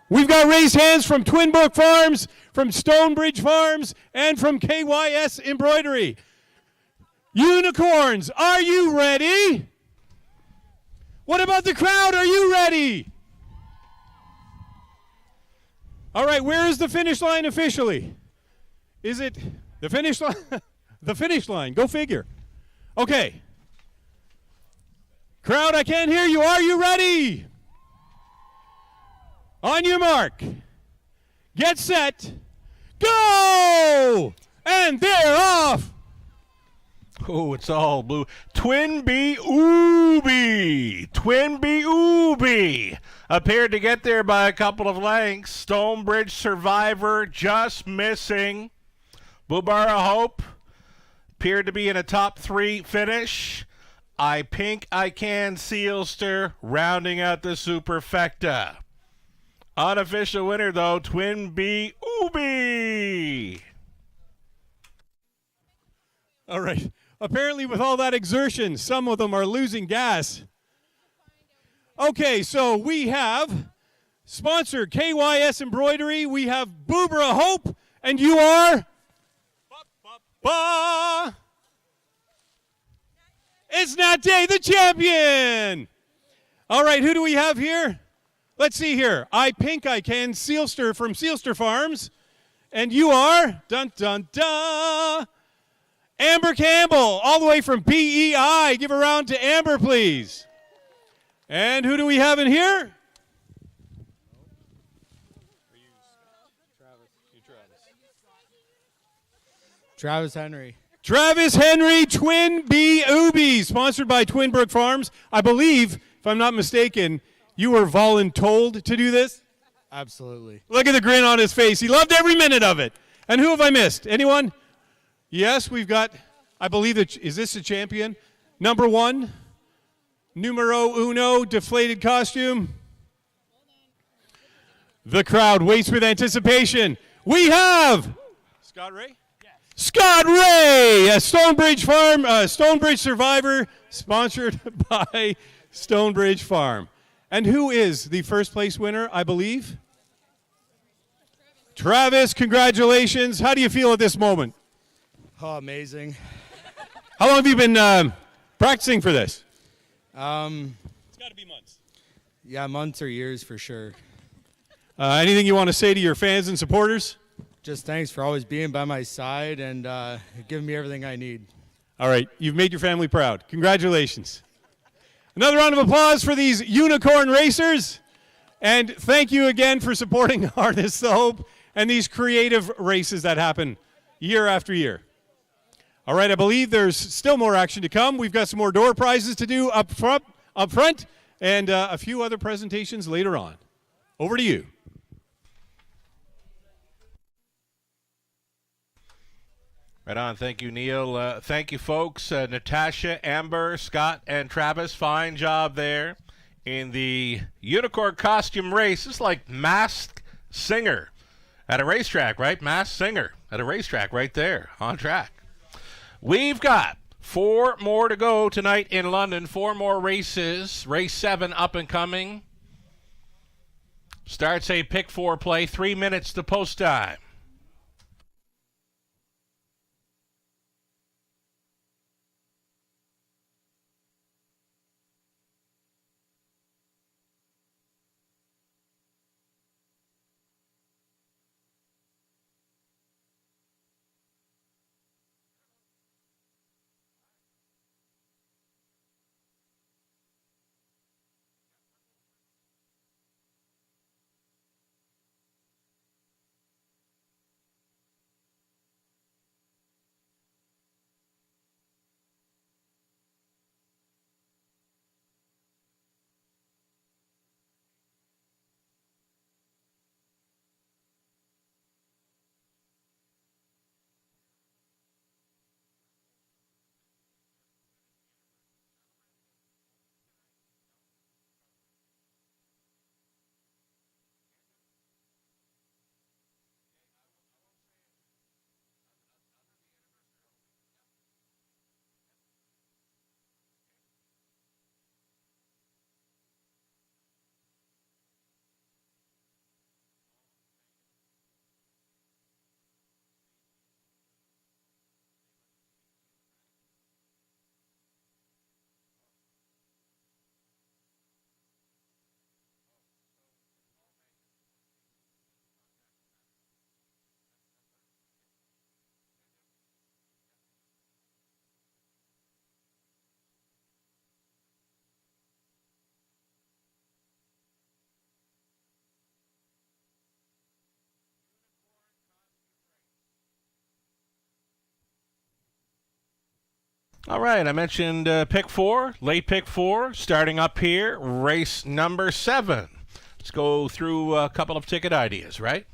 We've got raised hands from Twin Brook Farms, from Stonebridge Farms, and from KYS Embroidery. Unicorns, are you ready? What about the crowd? Are you ready? All right, where is the finish line officially? Is it the finish line? The finish line, go figure. Okay. Crowd, I can't hear you. Are you ready? On your mark. Get set. Go! And they're off. Oh, it's all blue. Twin B-Ooby. Twin B-Ooby appeared to get there by a couple of lengths. Stonebridge Survivor just missing. Boobara Hope appeared to be in a top 3 finish. I Pink I Can Sealster rounding out the superfecta. Unofficial winner, though, Twin B-Ooby. All right. Apparently, with all that exertion, some of them are losing gas. Okay, so we have sponsored KYS Embroidery. We have Boobra Hope, and you are? It's Nat Day, the champion. All right, who do we have here? Let's see here. I Pink I Can Sealster from Sealster Farms, and you are? Dun dun dun. Amber Campbell, all the way from PEI. Give a round to Amber, please. And who do we have in here? Travis Henry. Travis Henry, Twin B Ubi, sponsored by Twin Brook Farms. I believe, if I'm not mistaken, you were voluntold to do this? Absolutely. Look at the grin on his face. He loved every minute of it. And who have I missed? Anyone? Yes, we've got, I believe, is this a champion? Number 1, numero uno, deflated costume. The crowd waits with anticipation. We have Scott Ray? Yes. Scott Ray, a Stonebridge survivor, sponsored by Stonebridge Farm. And who is the first place winner, I believe? Travis, congratulations. How do you feel at this moment? Oh, amazing. How long have you been practicing for this? It's got to be months. Yeah, months or years for sure. Anything you want to say to your fans and supporters? Just thanks for always being by my side and giving me everything I need. All right, you've made your family proud. Congratulations. Another round of applause for these unicorn racers. And thank you again for supporting Harness the Hope and these creative races that happen year after year. All right, I believe there's still more action to come. We've got some more door prizes to do up front and a few other presentations later on. Over to you. Right on. Thank you, Neil. Thank you, folks. Natasha, Amber, Scott, and Travis. Fine job there in the unicorn costume race. It's like Masked Singer at a racetrack, right? Masked Singer at a racetrack right there on track. We've got 4 more to go tonight in London. 4 more races. Race 7 up and coming. Starts a pick 4 play. 3 minutes to post time. All right, I mentioned pick 4, late pick 4, starting up here, race number 7. Let's go through a couple of ticket ideas, right?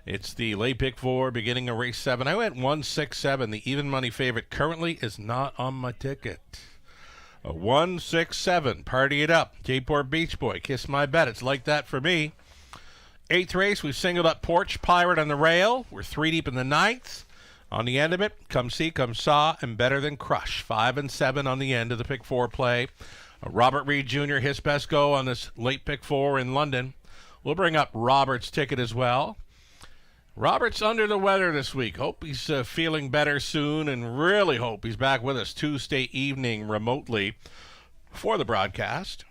It's the late pick 4, beginning of race 7. I went 167. The even money favorite currently is not on my ticket. 167, party it up. J-Port Beach Boy, kiss my bet. It's like that for me. 8th race, we've singled up Porch Pirate on the rail. We're 3 deep in the 9th. On the end of it, Come See, Come Saw, and Better Than Crush. 5 and 7 on the end of the pick 4 play. Robert Reed Jr., his best go on this late pick 4 in London. We'll bring up Robert's ticket as well. Robert's under the weather this week. Hope he's feeling better soon, and really hope he's back with us Tuesday evening remotely for the broadcast.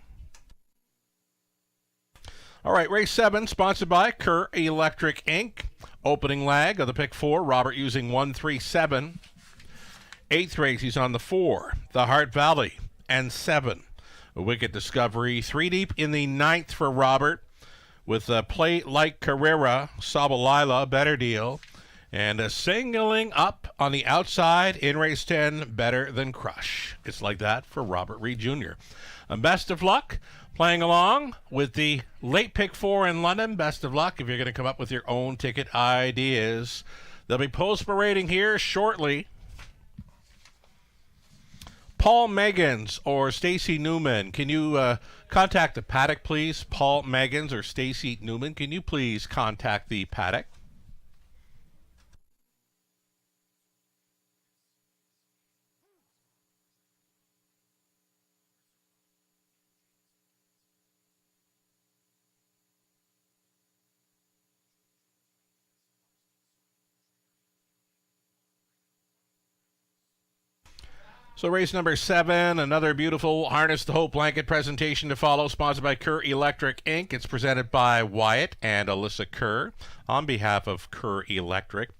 All right, race 7, sponsored by Kerr Electric Inc. Opening leg of the pick 4, Robert using 137. 8th race, he's on the 4, the Heart Valley, and 7. A Wicked Discovery, 3 deep in the 9th for Robert. with a Play Like Carrera, Sabalila, better deal. And a singling up on the outside in race 10, Better Than Crush. It's like that for Robert Reed Jr. And best of luck playing along with the late pick 4 in London. Best of luck if you're going to come up with your own ticket ideas. They'll be post-parading here shortly. Paul Meggins or Stacy Newman, can you contact the paddock, please? Paul Meggins or Stacy Newman, can you please contact the paddock? So race number 7, another beautiful Harness the Hope blanket presentation to follow, sponsored by Kerr Electric Inc. It's presented by Wyatt and Alyssa Kerr on behalf of Kerr Electric.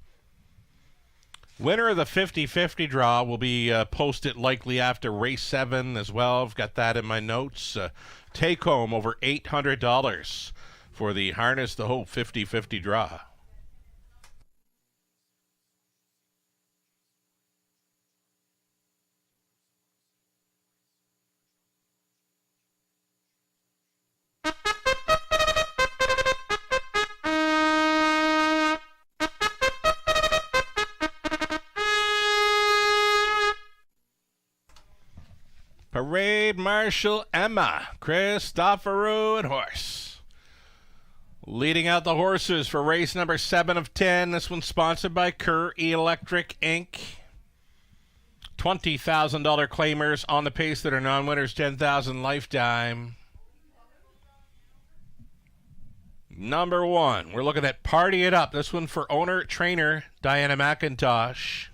Winner of the 50-50 draw will be posted likely after race 7 as well. I've got that in my notes. Take home over $800 for the Harness the Hope 50-50 draw. Parade Marshal Emma Christoforou and horse. Leading out the horses for race number 7 of 10. This one's sponsored by Kerr Electric Inc. $20,000 claimers on the pace that are non-winners, $10,000 lifetime. Number 1, we're looking at Party It Up. This one for owner-trainer Diana McIntosh.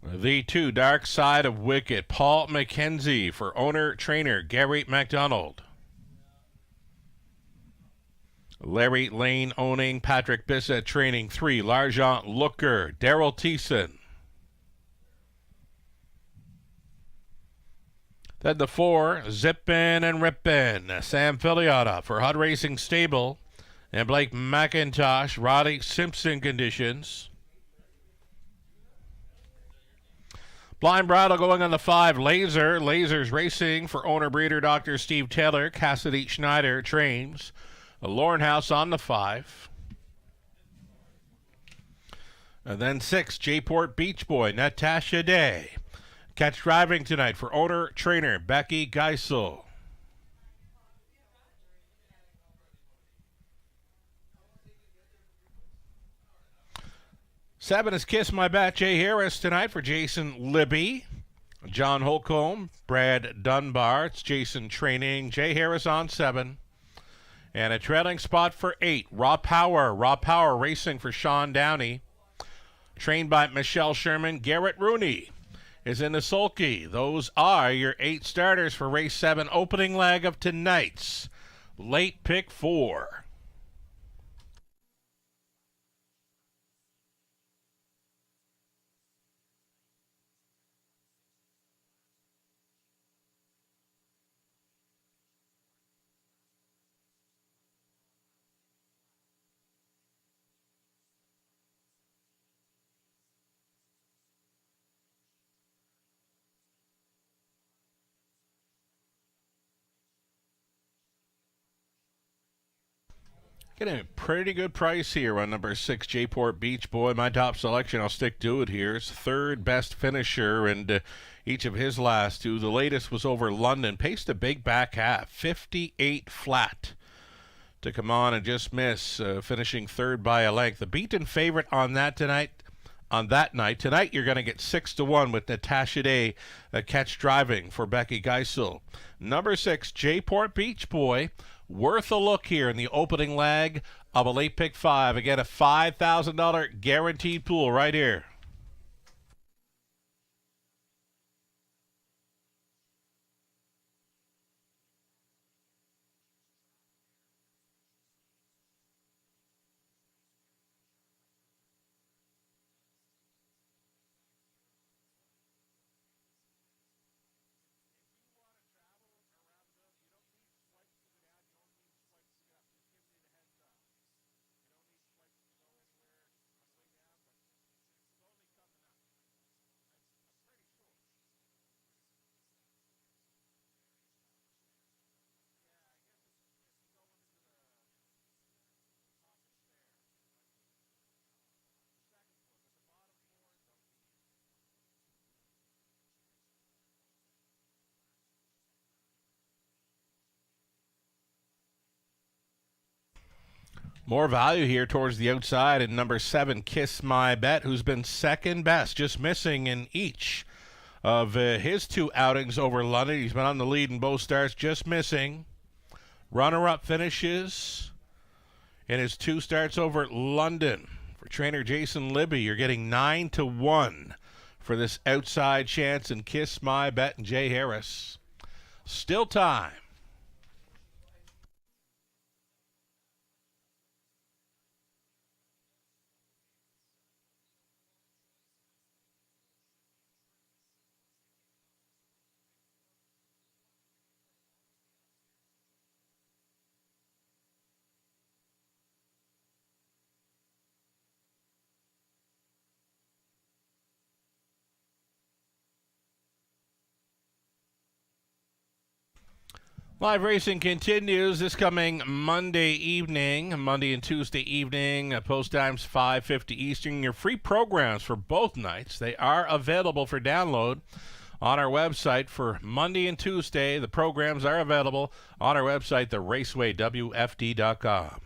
The 2, Dark Side of Wicked, Paul McKenzie for owner-trainer Gary MacDonald. Larry Lane owning, Patrick Bissett training. 3, L'Argent Looker, Daryl Thiessen. Then the 4, Zippin' and Rippin', Sam Filiotta for Hud Racing Stable, and Blake McIntosh, Roddy Simpson conditions. Blind Bridle going on the 5, Laser. Lasers Racing for owner-breeder Dr. Steve Taylor. Cassidy Schneider trains. Lauren House on the 5. And then 6, J-Port Beach Boy, Natasha Day. Catch driving tonight for owner-trainer Becky Geisel. Seven is Kiss My Bet. Jay Harris tonight for Jason Libby. John Holcomb, Brad Dunbar. It's Jason training. Jay Harris on 7. And a trailing spot for 8. Raw Power. Raw Power racing for Sean Downey. Trained by Michelle Sherman. Garrett Rooney is in the sulky. Those are your 8 starters for race 7 opening leg of tonight's late pick 4. Getting a pretty good price here on number 6, J-Port Beach Boy. My top selection, I'll stick to it here, is third best finisher, and each of his last 2. The latest was over London. Paced a big back half, 58 flat to come on and just miss, finishing third by a length. The beaten favorite on that night. Tonight you're going to get 6-1 with Natasha Day, catch driving for Becky Geisel. Number 6, J-Port Beach Boy. Worth a look here in the opening leg of a late pick 5. Again, a $5,000 guaranteed pool right here. More value here towards the outside in number 7, Kiss My Bet, who's been second best, just missing in each of his 2 outings over London. He's been on the lead in both starts, just missing. Runner-up finishes in his 2 starts over London. For trainer Jason Libby, you're getting 9-1 for this outside chance in Kiss My Bet and Jay Harris. Still time. Live racing continues this coming Monday and Tuesday evening. Post times 5:50 Eastern. Your free programs for both nights, they are available for download on our website for Monday and Tuesday. The programs are available on our website, theracewaywfd.com.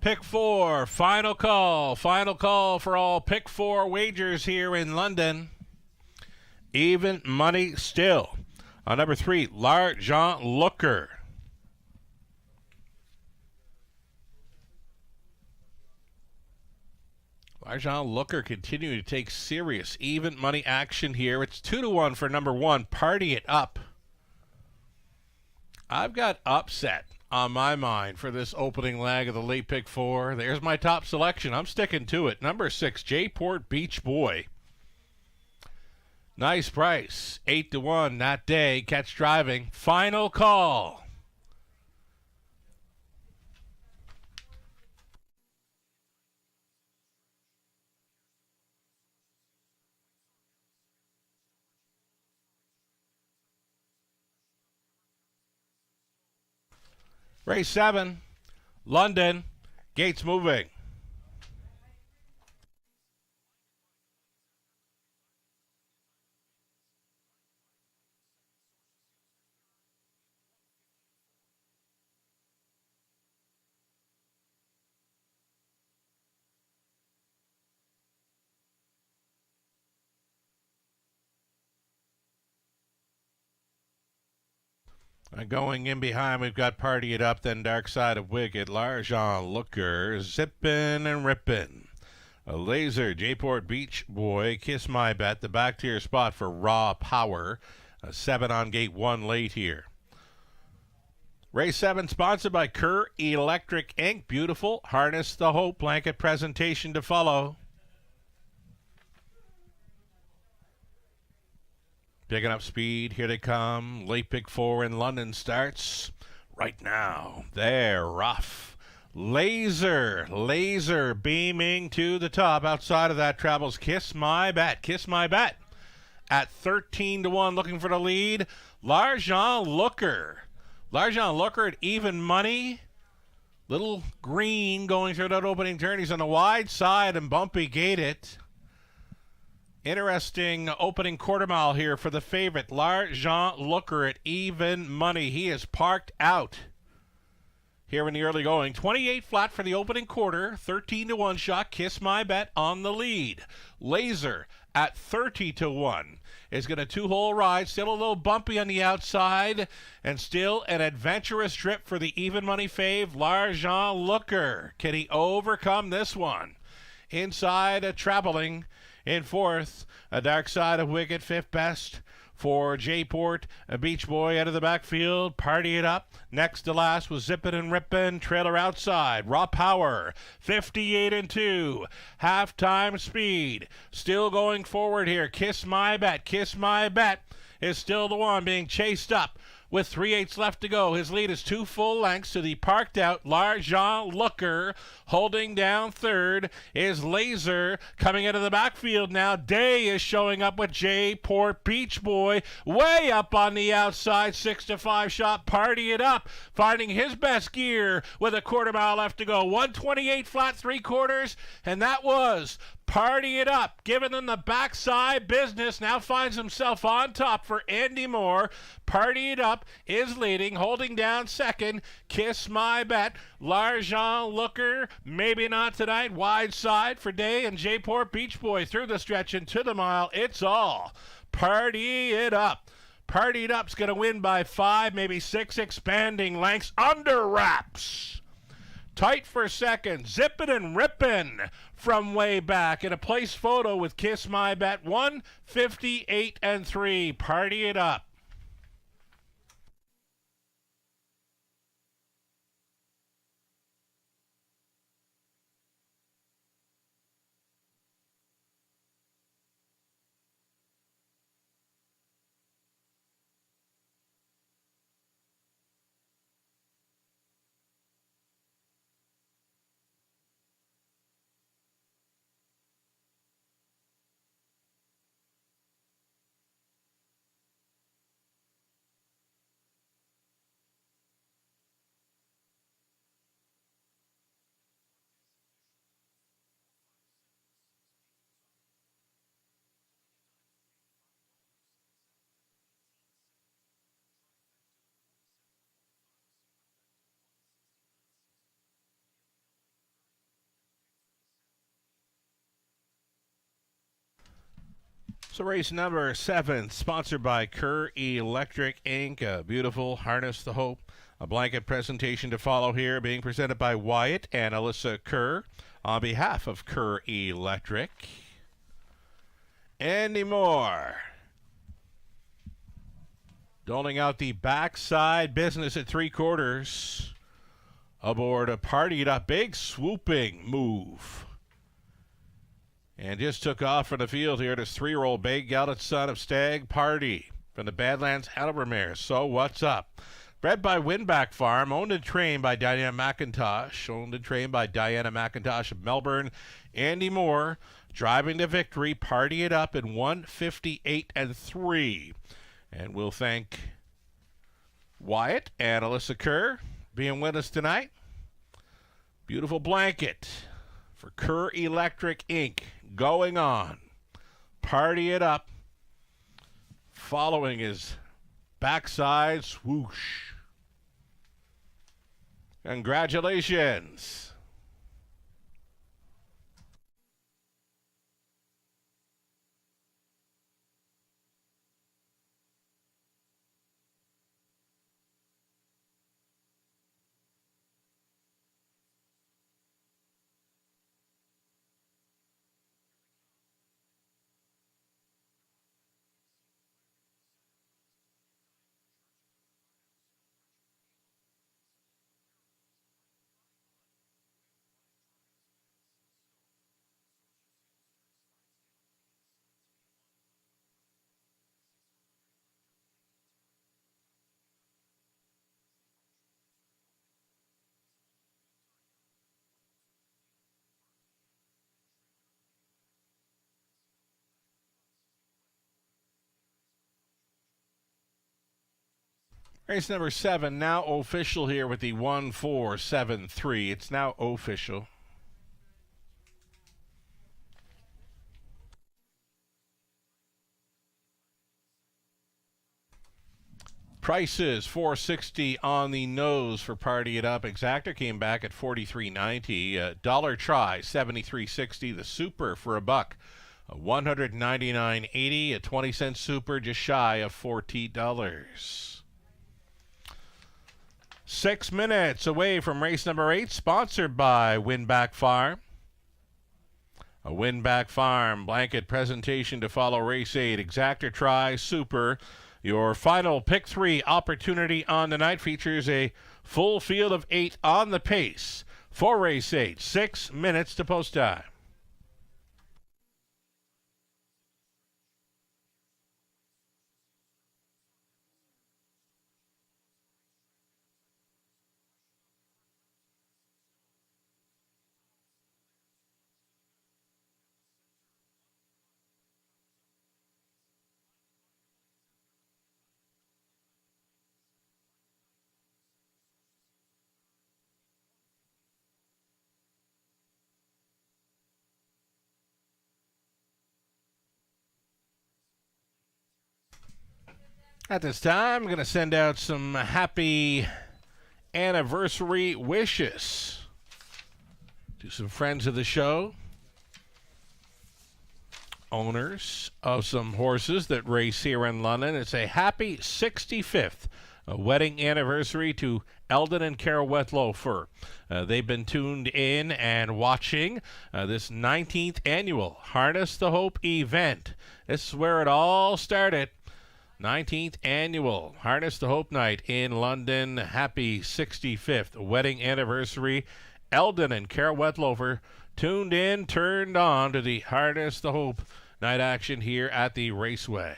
Pick 4, final call. Final call for all Pick 4 wagers here in London. Even money still. On number 3, L'Argent Looker. L'Argent Looker continuing to take serious even money action here. It's 2-1 for number 1, Party It Up. I've got upset on my mind for this opening leg of the late pick 4. There's my top selection. I'm sticking to it. Number 6, Jayport Beach Boy. Nice price. 8-1 that day. Catch driving. Final call. Race 7, London, gates moving. Going in behind, we've got Party It Up, then Dark Side of Wicked, L'Argent Looker, Zippin' and Rippin'. A Laser, Jayport Beach Boy, Kiss My Bet, the back tier spot for Raw Power. A 7 on gate 1 late here. Race 7 sponsored by Kerr Electric Inc. Beautiful Harness the Hope blanket presentation to follow. Picking up speed, here they come. Late pick 4 in London starts right now. They're rough. Laser beaming to the top. Outside of that travels Kiss My Bet. Kiss My Bet at 13-1, looking for the lead. L'Argent Looker. L'Argent Looker at even money. Little green going through that opening turn. He's on the wide side and bumpy gated. Interesting opening quarter mile here for the favorite, L'Argent Looker at even money. He is parked out here in the early going. 28 flat for the opening quarter. 13-1 shot. Kiss My Bet on the lead. Laser at 30-1 is going to 2-hole ride. Still a little bumpy on the outside. And still an adventurous trip for the even money fave, L'Argent Looker. Can he overcome this one? Inside, traveling in 4th, a Dark Side of Wicked, 5th best for J-Port. A Beach Boy out of the backfield. Party it up. Next to last was Zippin' and Rippin'. Trailer outside. Raw Power. 58-2. Halftime speed. Still going forward here. Kiss My Bet. Kiss My Bet is still the one being chased up with 3/8 left to go. His lead is 2 full lengths to the parked out L'Argent Looker. Holding down third is Laser coming out of the backfield now. Day is showing up with J-Port. Beach Boy way up on the outside. 6-5 shot. Party it up. Finding his best gear with a quarter mile left to go. 128 flat 3/4. And that was Party It Up, giving them the backside business. Now finds himself on top for Andy Moore. Party It Up is leading, holding down second. Kiss My Bet. L'Argent Looker, maybe not tonight. Wide side for Day and J-Port. Beach Boy through the stretch and to the mile. It's all Party It Up. Party It Up's going to win by 5, maybe 6 expanding lengths. Under wraps. Tight for second. Zippin' and Rippin' from way back in a place photo with Kiss My Bet. 158-3. Party It Up. So race number 7, sponsored by Kerr Electric Inc. A beautiful Harness the Hope. A blanket presentation to follow here, being presented by Wyatt and Alyssa Kerr on behalf of Kerr Electric. Andy Moore doling out the backside business at 3/4 aboard a Party It Up. Big swooping move. And just took off from the field here. This 3-year-old bay gelded son of Stag Party from the Badlands Haliber mare. So what's up? Bred by Winback Farm, owned and trained by Diana McIntosh. Owned and trained by Diana McIntosh of Melbourne. Andy Moore driving to victory. Party It Up in 158-3. And we'll thank Wyatt and Alyssa Kerr being with us tonight. Beautiful blanket for Kerr Electric Inc. going on. Party It Up. Following his backside swoosh. Congratulations. Race number 7 now official here with the 1-4-7-3. It's now official. Prices $460 on the nose for Party It Up. Exactor came back at $43.90. Dollar try $73.60. The super for $1. $199.80. A 20-cent super just shy of $40. 6 minutes away from race number 8, sponsored by Winback Farm. A Win-Back Farm blanket presentation to follow race 8. Exactor Try Super. Your final pick 3 opportunity on the night features a full field of 8 on the pace for race 8. 6 minutes to post time. At this time, I'm going to send out some happy anniversary wishes to some friends of the show, owners of some horses that race here in London. It's a happy 65th wedding anniversary to Eldon and Carol Wetlofer. They've been tuned in and watching this 19th annual Harness the Hope event. This is where it all started. 19th annual Harness the Hope Night in London. Happy 65th wedding anniversary. Eldon and Carol Wetlofer tuned in, turned on to the Harness the Hope night action here at the Raceway.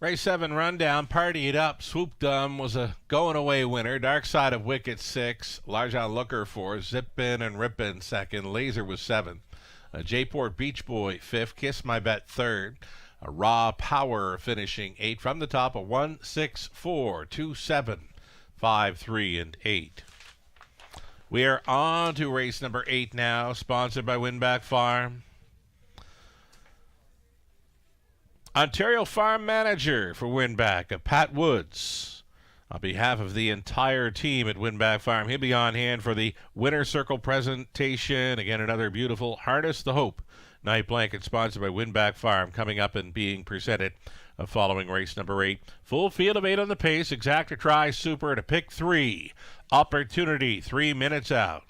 Race 7 rundown. Party It Up. Swoopdom was a going-away winner. Dark Side of Wicket 6. Larjan Looker 4. Zippin' and Rippin' 2nd. Laser was 7. Jayport Beach Boy 5th. Kiss My Bet 3rd. Raw Power finishing 8th. From the top, a 1, 6, 4, 2, 7, 5, 3, and 8. We are on to race number 8 now, sponsored by Win-Back Farm. Ontario Farm Manager for Win-Back, Pat Woods. On behalf of the entire team at Win-Back Farm, he'll be on hand for the Winner Circle presentation. Again, another beautiful Harness the Hope night blanket sponsored by Win-Back Farm coming up and being presented following race number 8. Full field of 8 on the pace. Exactor Try Super to pick 3. Opportunity 3 minutes out.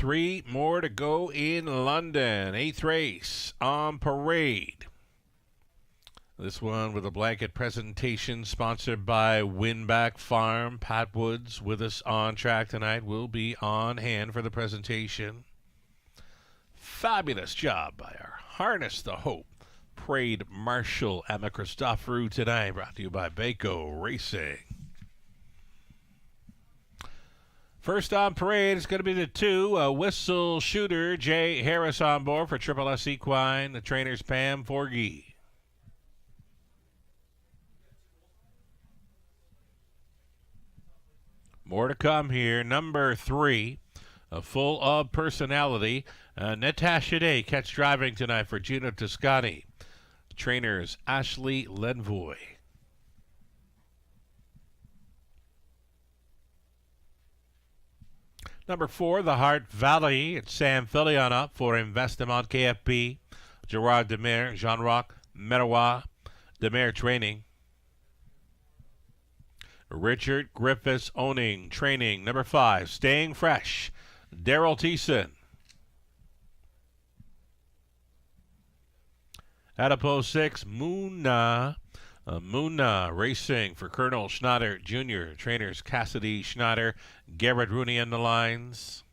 3 more to go in London. 8th race on parade. This one with a blanket presentation sponsored by Winback Farm. Pat Woods with us on track tonight. Will be on hand for the presentation. Fabulous job by our Harness the Hope Parade Marshal Emma Christopherou tonight. Brought to you by Baco Racing. First on parade is going to be the 2, Whistle Shooter, Jay Harris on board for Triple S Equine. The trainer's Pam Forgey. More to come here. Number 3, full of personality. Natasha Day catch driving tonight for Gino Toscani. Trainers Ashley Lenvoy. Number 4, the Heart Valley. It's Sam Fillion up for Investimont KFP. Gerard Demare, Jean-Roch Merois, Demare Training. Richard Griffiths owning training. Number 5, Staying Fresh. Daryl Thiessen. Adipose 6, Moona Racing for Colonel Schneider Jr. Trainers Cassidy Schneider, Garrett Rooney in the lines.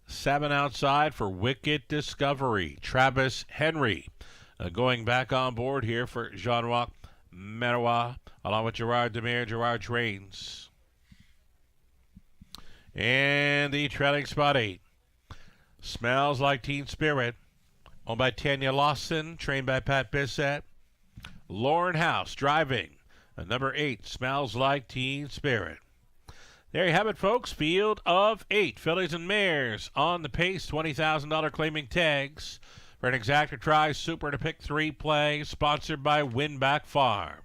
7 outside for Wicked Discovery. Travis Henry going back on board here for Jean-Roch Merois, along with Gerard Demare, Gerard Trains. And the trailing spot 8. Smells Like Teen Spirit. Owned by Tanya Lawson, trained by Pat Bissett. Lauren House driving. Number 8, Smells Like Teen Spirit. There you have it, folks. Field of 8 fillies and mares on the pace. $20,000 claiming tags. For an exacta try, Super to Pick 3 play, sponsored by Winback Farm.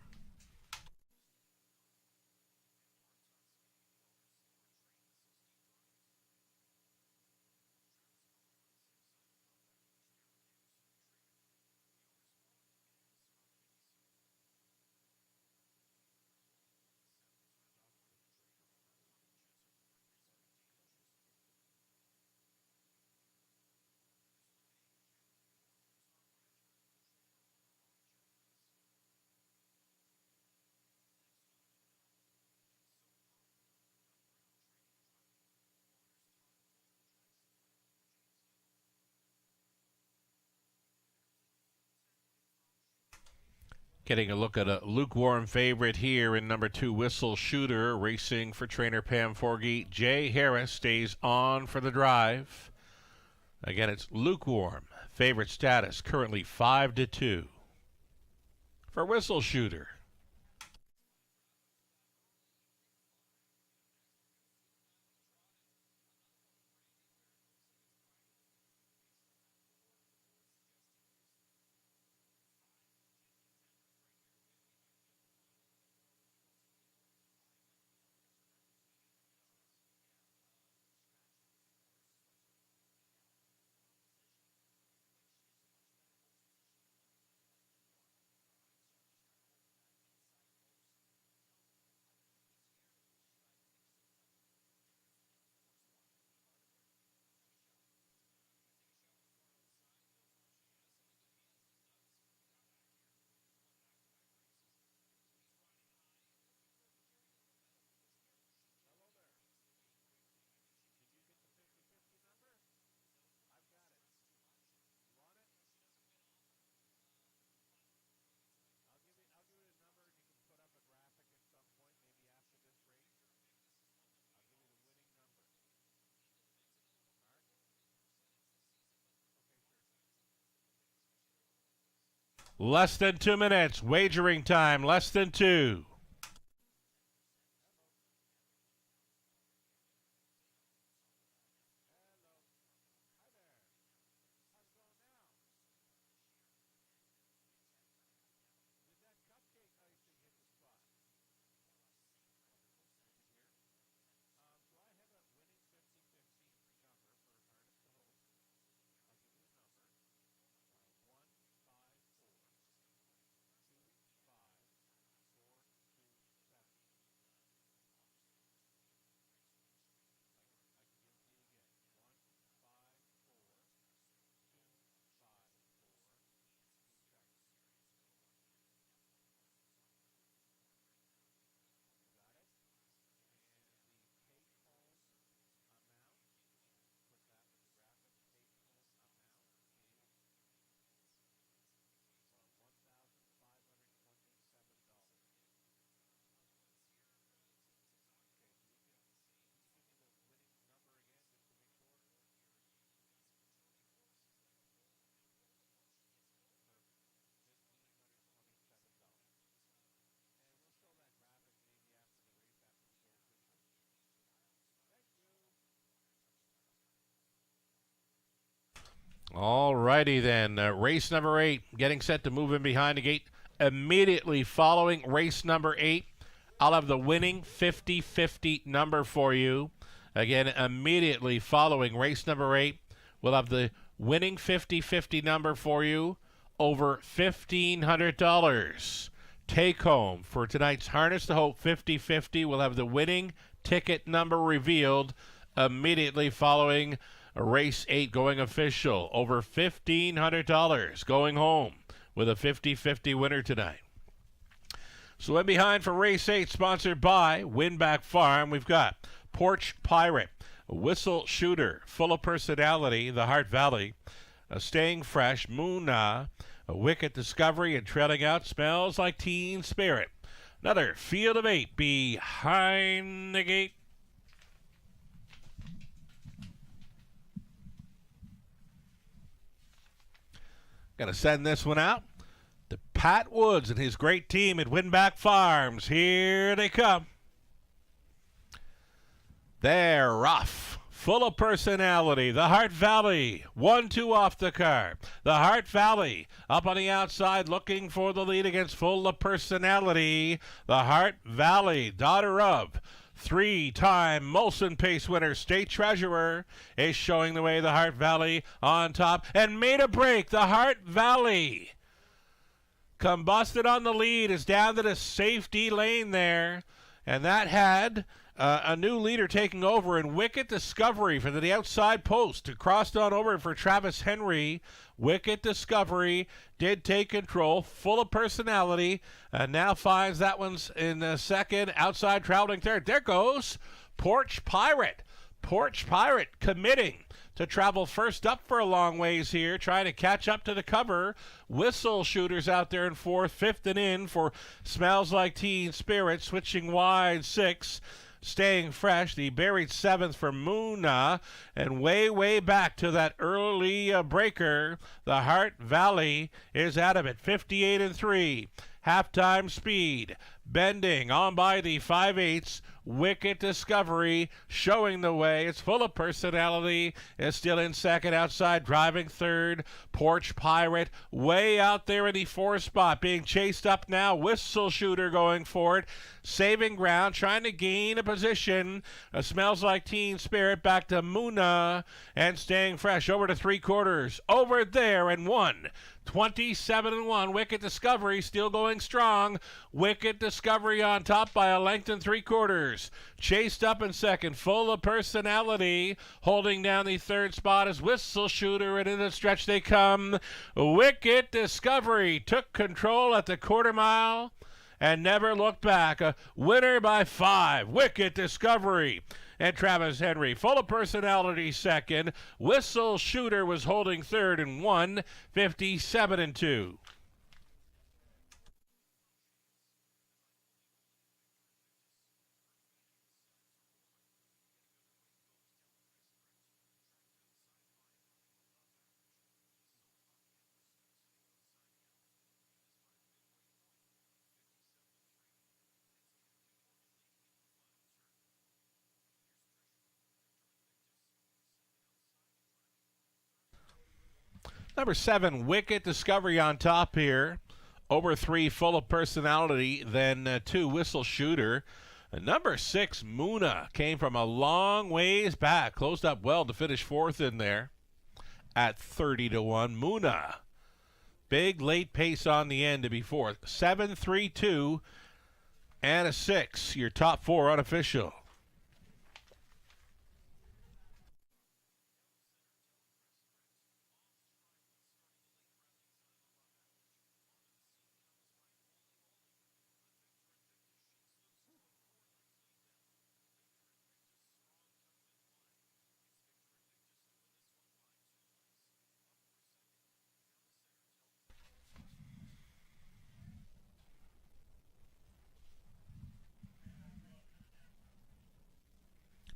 Getting a look at a lukewarm favorite here in number 2, Whistle Shooter, racing for trainer Pam Forgey. Jay Harris stays on for the drive. Again, it's lukewarm. Favorite status currently 5-2 for Whistle Shooter. Less than 2 minutes. Wagering time, less than 2. All righty then. Race number 8 getting set to move in behind the gate. Immediately following race number 8, I'll have the winning 50-50 number for you. Again, immediately following race number 8, we'll have the winning 50-50 number for you. Over $1,500. Take home for tonight's Harness the Hope 50-50. We'll have the winning ticket number revealed immediately following race 8 going official. Over $1,500 going home with a 50-50 winner tonight. So in behind for race 8, sponsored by Winback Farm, we've got Porch Pirate, Whistle Shooter, Full of Personality, the Heart Valley, Staying Fresh, Moona, a Wicked Discovery, and trailing out Smells Like Teen Spirit. Another field of 8 behind the gate. Gonna send this one out to Pat Woods and his great team at Winback Farms. Here they come. They're rough, full of personality. The Heart Valley, 1-2 off the car. The Heart Valley up on the outside looking for the lead against Full of Personality. The Heart Valley, daughter of 3-time Molson Pace winner, State Treasurer, is showing the way. The Heart Valley on top and made a break. The Heart Valley combusted on the lead, is down to the safety lane there, and that had a new leader taking over, and Wicked Discovery for the outside post. Crossed on over for Travis Henry. Wicked Discovery did take control, Full of Personality, and now finds that one's in the second, outside traveling third. There goes Porch Pirate. Porch Pirate committing to travel first up for a long ways here, trying to catch up to the cover. Whistle Shooters out there in fourth, fifth and in for Smells Like Teen Spirit, switching wide 6. Staying Fresh, the buried 7th for Moona, and way back to that early breaker. The Heart Valley is out of it, 58-3. Halftime speed, bending on by the 5/8. Wicked Discovery showing the way. It's Full of Personality. Is still in second, outside driving third. Porch Pirate way out there in the 4th spot, being chased up now. Whistle Shooter going for it, saving ground, trying to gain a position. Smells Like Teen Spirit back to Moona, and Staying Fresh over to 3/4. Over there and 1. 27-1. Wicked Discovery still going strong. Wicked Discovery on top by a length and 3/4. Chased up in second, Full of Personality. Holding down the 3rd spot is Whistle Shooter, and in the stretch they come. Wicked Discovery took control at the 1/4 mile and never looked back. A winner by 5. Wicked Discovery. And Travis Henry, Full of Personality, second. Whistle Shooter was holding third and 1, 57-2. Number 7, Wicked Discovery on top here. Over 3, Full of Personality. Then 2, Whistle Shooter. Number 6, Moona, came from a long ways back. Closed up well to finish 4th in there at 30-1. Moona, big late pace on the end to be 4th. 7, 3, 2, and a 6. Your top 4 unofficial.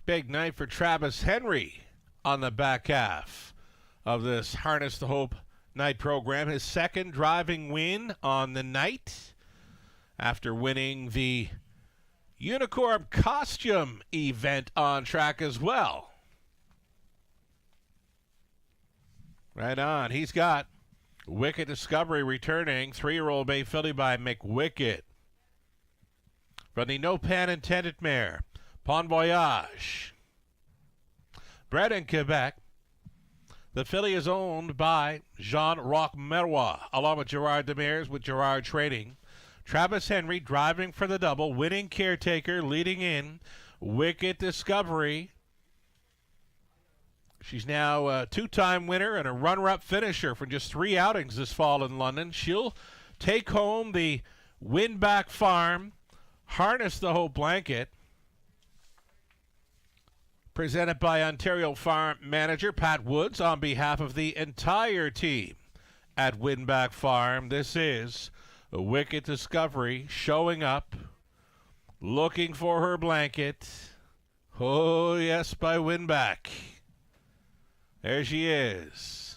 Big night for Travis Henry on the back half of this Harness the Hope night program. His second driving win on the night after winning the Unicorn Costume event on track as well. Right on. He's got Wicked Discovery returning. 3-year-old Bay Filly by McWicked. From the No Pan Intended mare, Bon Voyage. Bred in Quebec, the filly is owned by Jean-Roch Meroy, along with Gerard Demers with Gerard Trading. Travis Henry driving for the double, winning Caretaker, leading in Wicked Discovery. She's now a two-time winner and a runner-up finisher for just 3 outings this fall in London. She'll take home the Winback Farm Harness the Hope blanket, presented by Ontario Farm Manager Pat Woods on behalf of the entire team at Winback Farm. This is a Wicked Discovery showing up, looking for her blanket. Oh, yes, by Winback. There she is.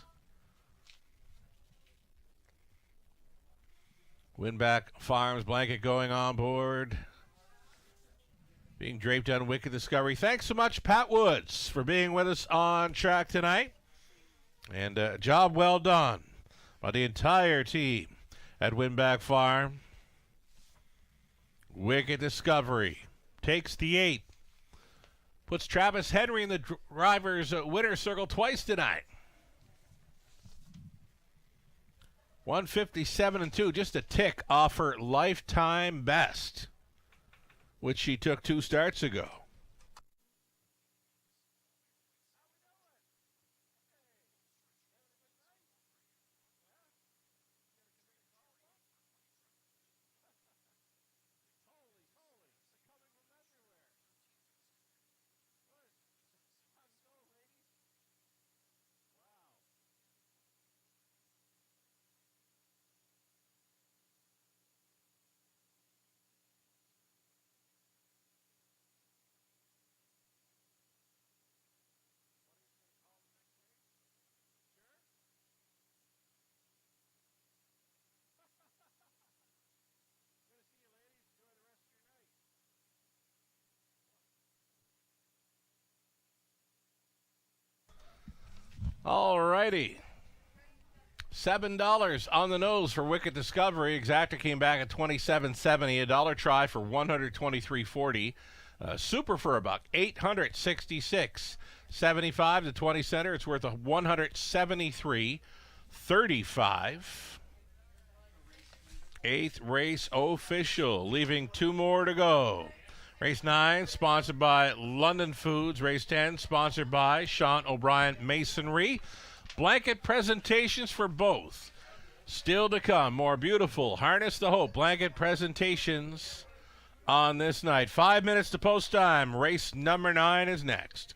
Winback Farms blanket going on board. Being draped on Wicked Discovery. Thanks so much, Pat Woods, for being with us on track tonight. And job well done by the entire team at Winback Farm. Wicked Discovery takes the 8. Puts Travis Henry in the driver's winner's circle twice tonight. 157-2, just a tick off her lifetime best, which she took 2 starts ago. All righty. $7 on the nose for Wicked Discovery. Exacta came back at $27.70. $1 try for $123.40. Super for $1. $866.75 to 20 center. It's worth $173.35. 8th race official, leaving 2 more to go. Race 9, sponsored by London Foods. Race 10, sponsored by Sean O'Brien Masonry. Blanket presentations for both. Still to come, more beautiful Harness the Hope blanket presentations on this night. 5 minutes to post time. Race number 9 is next.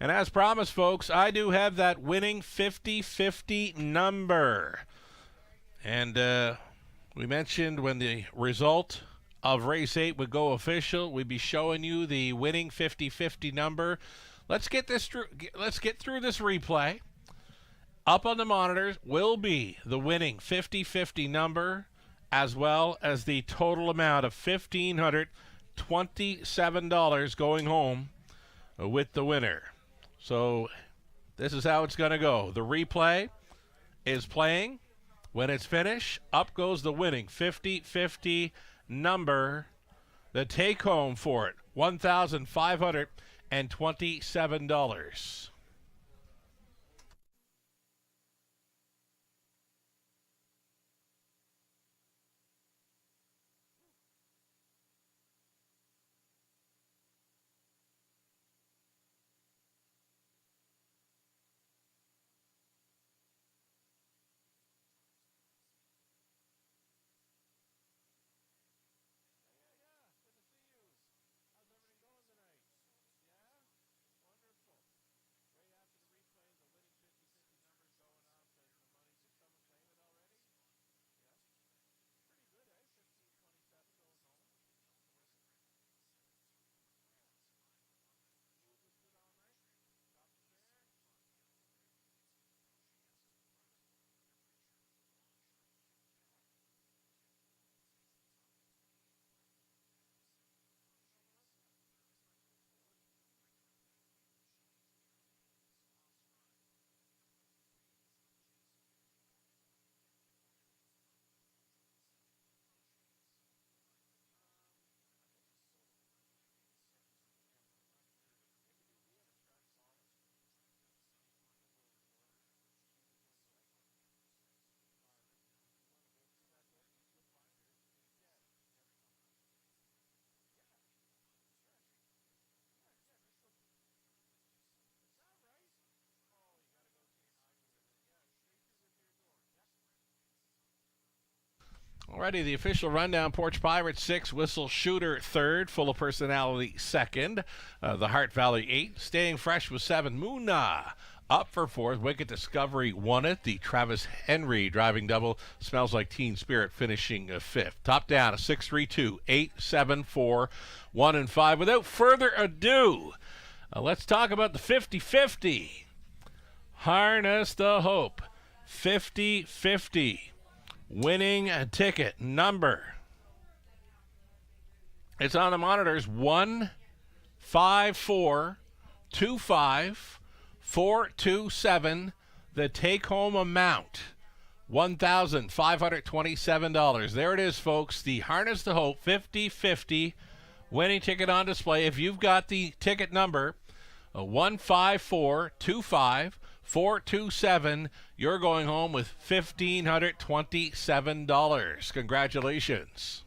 And as promised, folks, I do have that winning 50-50 number. And we mentioned when the result of race 8 would go official, we'd be showing you the winning 50-50 number. Let's get through this replay. Up on the monitors will be the winning 50-50 number, as well as the total amount of $1,527 going home with the winner. So this is how it's going to go. The replay is playing. When it's finished, up goes the winning 50-50 number. The take home for it, $1,527. Alrighty, the official rundown: Porch Pirate 6, Whistle Shooter 3rd, Full of Personality 2nd, the Heart Valley 8, Staying Fresh was 7, Moona up for 4th, Wicked Discovery won it, the Travis Henry driving double, Smells Like Teen Spirit finishing 5th. Top down, a 6-3-2, 8, 7, 4, 1, and 5. Without further ado, let's talk about the 50-50. Harness the Hope 50-50. Winning a ticket number. It's on the monitors. 15425 The take-home amount, $1,527. There it is, folks. The Harness the Hope 50-50 winning ticket on display. If you've got the ticket number, 15425 you're going home with $1,527. Congratulations.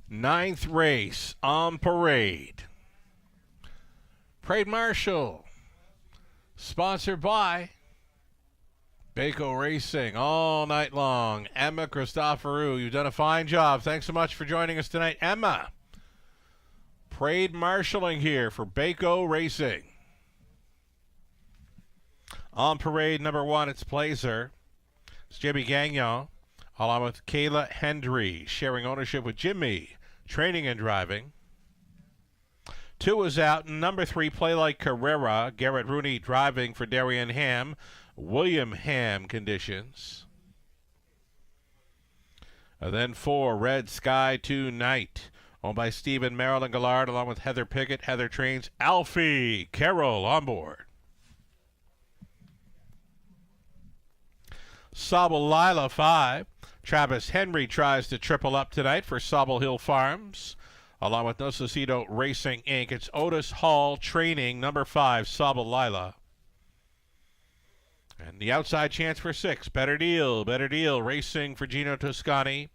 Ninth race on parade. Parade Marshal, sponsored by Baco Racing all night long. Emma Christoforou, you've done a fine job. Thanks so much for joining us tonight, Emma. Parade marshaling here for Baco Racing. On parade number 1, it's Placer. It's Jimmy Gagnon, along with Kayla Hendry, sharing ownership with Jimmy, training and driving. 2 is out. Number 3, Play Like Carrera. Garrett Rooney driving for Darian Ham. William Ham conditions. Then 4, Red Sky Tonight, owned by Stephen Marilyn Gallard, along with Heather Pickett. Heather trains Alfie Carroll on board. Sauble Lila 5. Travis Henry tries to triple up tonight for Sauble Hill Farms. Along with Nosocito Racing Inc., it's Otis Hall training number 5, Sauble Lila. And the outside chance for 6, Better Deal racing for Gino Toscani.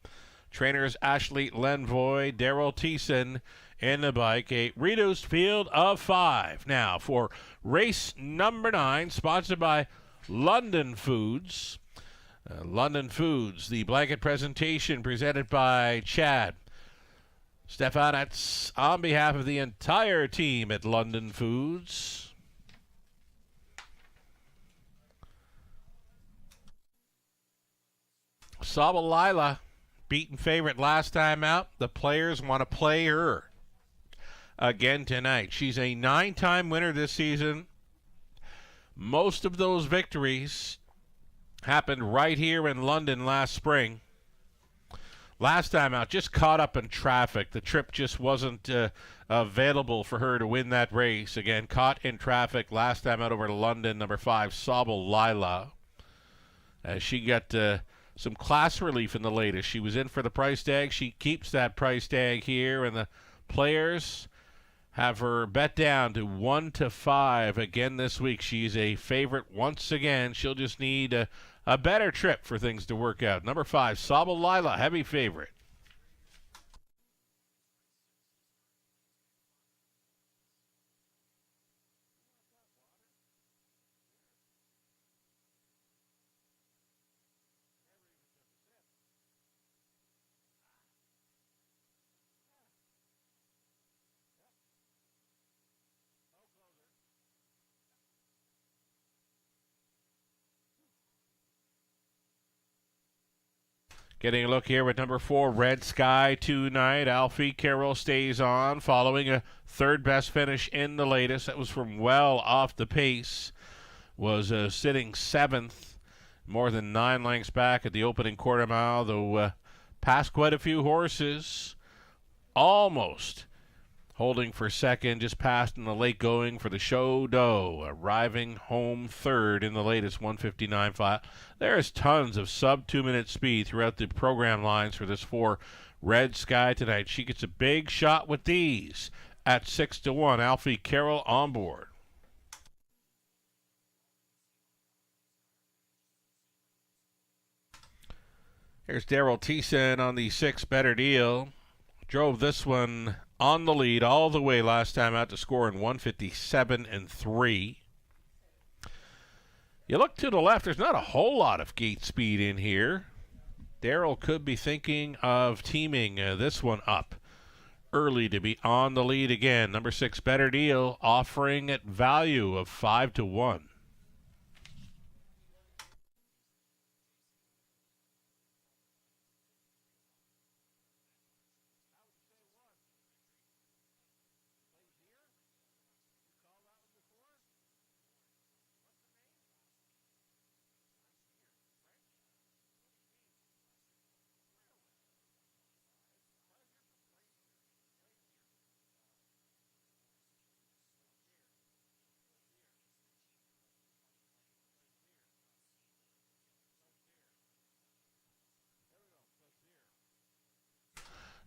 Trainers Ashley Lenvoy, Daryl Thiessen in the bike. A reduced field of 5. Now for race number 9, sponsored by London Foods. London Foods, the blanket presentation presented by Chad Stefanetz on behalf of the entire team at London Foods. Sauble Lila, beaten favorite last time out. The players want to play her again tonight. She's a 9-time winner this season. Most of those victories happened right here in London last spring. Last time out, just caught up in traffic. The trip just wasn't available for her to win that race. Again, caught in traffic last time out over to London, number 5, Sauble Lila. She got some class relief in the latest. She was in for the price tag. She keeps that price tag here, and the players have her bet down to 1-5 again this week. She's a favorite once again. She'll just need a better trip for things to work out. Number 5, Sauble Lila, heavy favorite. Getting a look here with number 4, Red Sky Tonight. Alfie Carroll stays on, following a third best finish in the latest. That was from well off the pace. Was sitting 7th, more than 9 lengths back at the opening quarter mile, though passed quite a few horses. Almost holding for second, just passed in the late going for the Show Doe, arriving home third in the latest 159.5. There's tons of sub-2-minute speed throughout the program lines for this 4 Red Sky Tonight. She gets a big shot with these at 6-1. Alfie Carroll on board. Here's Daryl Thiessen on the 6, Better Deal. Drove this one on the lead all the way last time out to score in 157.3. You look to the left, there's not a whole lot of gate speed in here. Daryl could be thinking of teaming this one up early to be on the lead again. Number 6, Better Deal, offering at value of 5-1.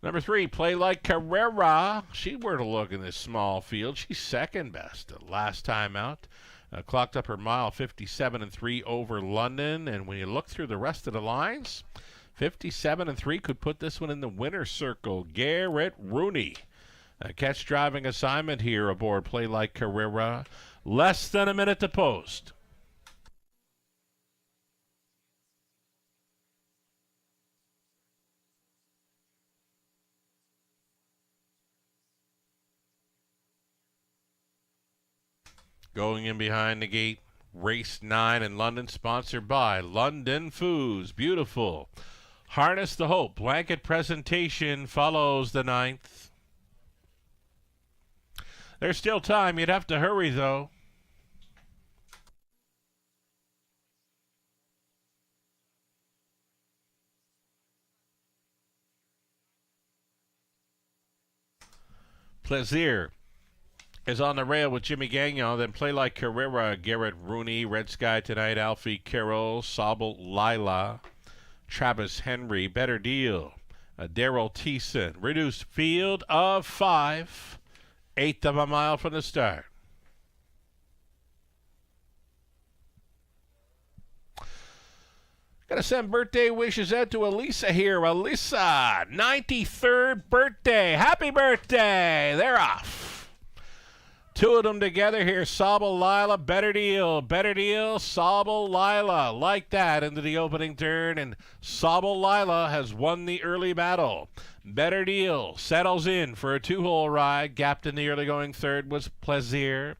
Number 3, Play Like Carrera. She were to look in this small field. She's second best last time out. Clocked up her mile 57.3 over London. And when you look through the rest of the lines, 57.3 could put this one in the winner's circle. Garrett Rooney. A catch driving assignment here aboard Play Like Carrera. Less than a minute to post. Going in behind the gate, race 9 in London, sponsored by London Foods. Beautiful. Harness the Hope blanket presentation follows the 9th. There's still time. You'd have to hurry, though. Plaisir is on the rail with Jimmy Gagnon. Then Play Like Carrera, Garrett Rooney, Red Sky Tonight, Alfie Carroll, Sobel Lila, Travis Henry, Better Deal, Daryl Thiessen. Reduced field of 5, 1/8 of a mile from the start. Gotta send birthday wishes out to Elisa here. Elisa, 93rd birthday. Happy birthday. They're off. Two of them together here. Sobel Lila, Better Deal. Better Deal, Sobel Lila. Like that into the opening turn. And Sobel Lila has won the early battle. Better Deal settles in for a 2-hole ride. Gapped in the early going third was Plaisir.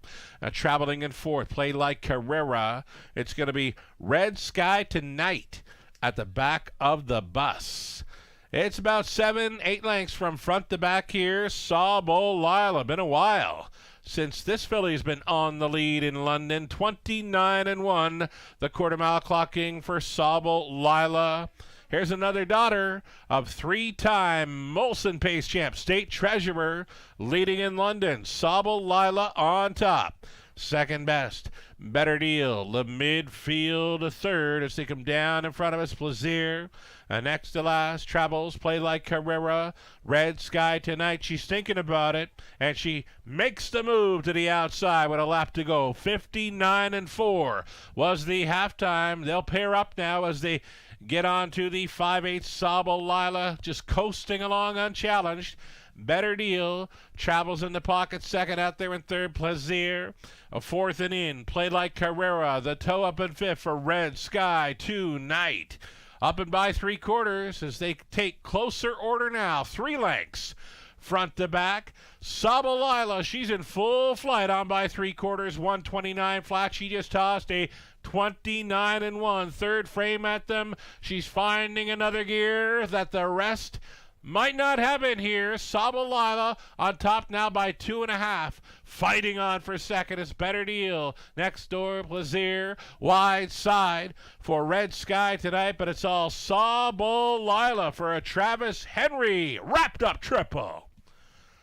Traveling in fourth, Play Like Carrera. It's going to be Red Sky Tonight at the back of the bus. It's about 7-8 lengths from front to back here. Sobel Lila. Been a while since this filly's been on the lead in London. 29-1. The quarter mile clocking for Sobel Lila. Here's another daughter of 3-time Molson Pace champ, State Treasurer, leading in London. Sobel Lila on top. Second best, Better Deal. The midfield third as they come down in front of us. Plaisir. Next to last, travels Play Like Carrera. Red Sky Tonight. She's thinking about it, and she makes the move to the outside with a lap to go. 59-4 was the halftime. They'll pair up now as they get on to the 5/8 Sobel Lila, just coasting along unchallenged. Better Deal travels in the pocket, second out there in third. Plaisir, a fourth and in. Play Like Carrera, the toe up in fifth for Red Sky Tonight. Up and by 3/4 as they take closer order now. 3 lengths front to back. Sobel Lila, she's in full flight on by 3/4. 129 flat. She just tossed a 29-1 third frame at them. She's finding another gear that the rest might not have in here. Sobel Lila on top now by 2.5. Fighting on for second is Better Deal. Next door, Plaisir. Wide side for Red Sky Tonight, but it's all Sobel Lila for a Travis Henry wrapped up triple.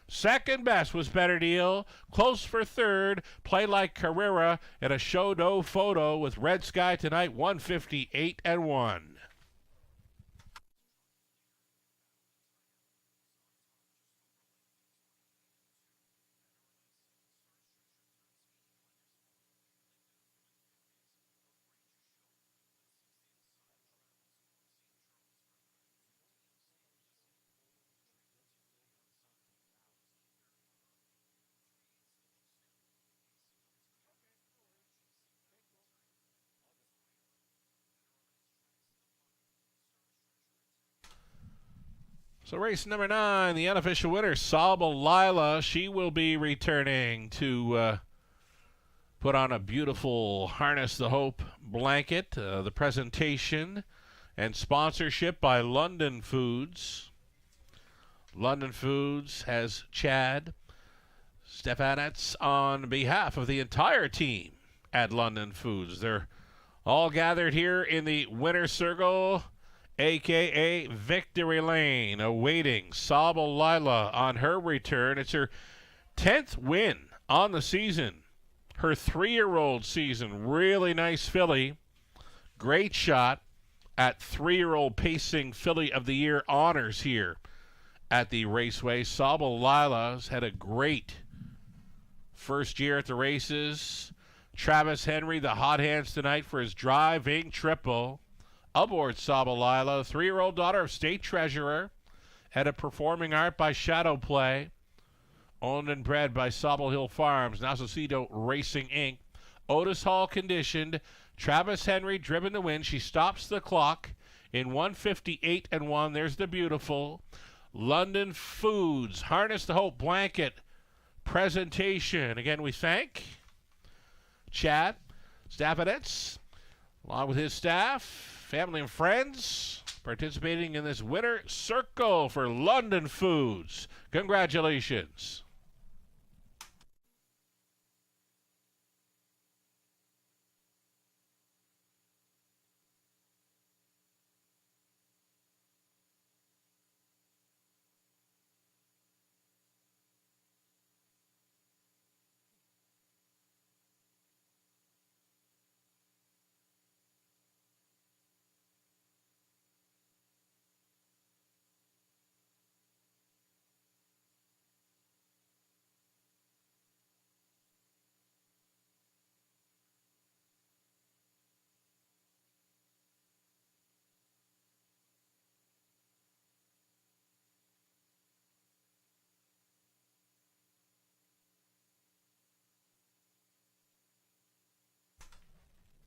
Second best was Better Deal. Close for third, Play Like Carrera, and a show-do photo with Red Sky Tonight, 158-1. So race number 9, the unofficial winner, Sobel Lila. She will be returning to put on a beautiful Harness the Hope blanket. The presentation and sponsorship by London Foods. London Foods has Chad Stefanetz on behalf of the entire team at London Foods. They're all gathered here in the winner's circle, a.k.a. Victory Lane, awaiting Sobel Lila on her return. It's her 10th win on the season. Her 3-year-old season. Really nice filly. Great shot at 3-year-old pacing filly of the year honors here at the Raceway. Sobel Lila's had a great first year at the races. Travis Henry, the hot hands tonight for his driving triple. Aboard Sobel Lila, 3-year-old daughter of State Treasurer, had a performing art by Shadow Play, owned and bred by Sobel Hill Farms, Nasocido Racing Inc. Otis Hall conditioned, Travis Henry driven to win. She stops the clock in 158-1. There's the beautiful London Foods Harness the Hope blanket presentation. Again, we thank Chad Staffordetz, along with his staff, family, and friends, participating in this winter circle for London Foods. Congratulations.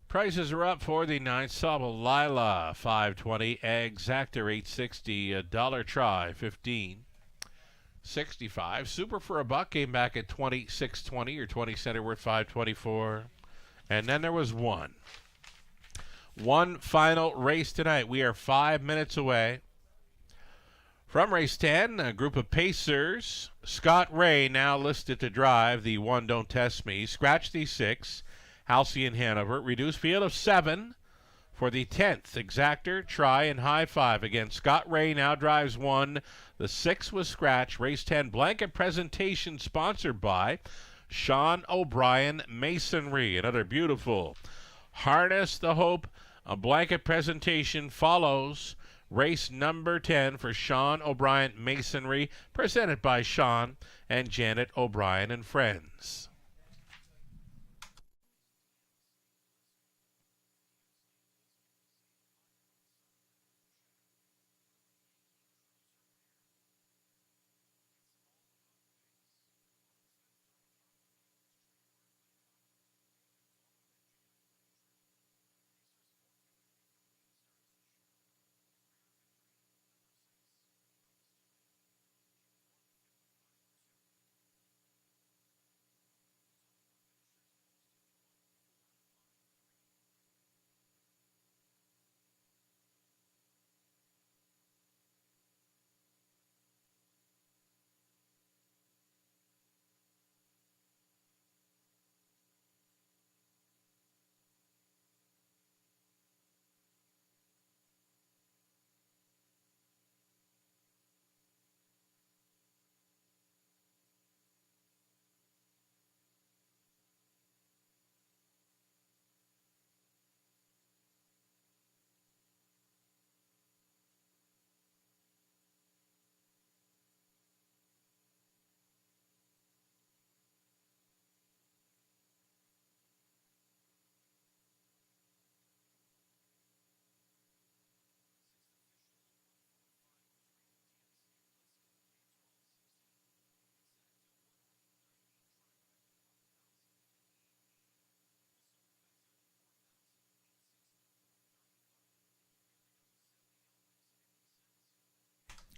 Prices are up for the 9 Sable Lila, $5.20. Exactor, $8.60. A dollar try, $15.65. Super for a buck came back at $26.20 or 20 center worth, $5.24. And then there was one final race tonight. We are 5 minutes away from race 10. A group of pacers. Scott Ray now listed to drive the one Don't Test Me. Scratch the 6. Halcyon Hanover. Reduced field of 7 for the 10th. Exactor, Try, and High Five. Again, Scott Ray now drives 1. The 6 was scratch. Race 10 blanket presentation sponsored by Sean O'Brien Masonry. Another beautiful Harness the Hope. A blanket presentation follows race number 10 for Sean O'Brien Masonry, presented by Sean and Janet O'Brien and friends.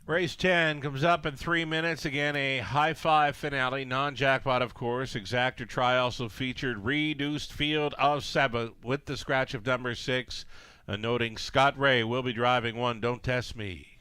Race 10 comes up in 3 minutes. Again, a high five finale, non-jackpot, of course. Exactor Try also featured reduced field of 7 with the scratch of number 6. Noting Scott Ray will be driving one Don't Test Me.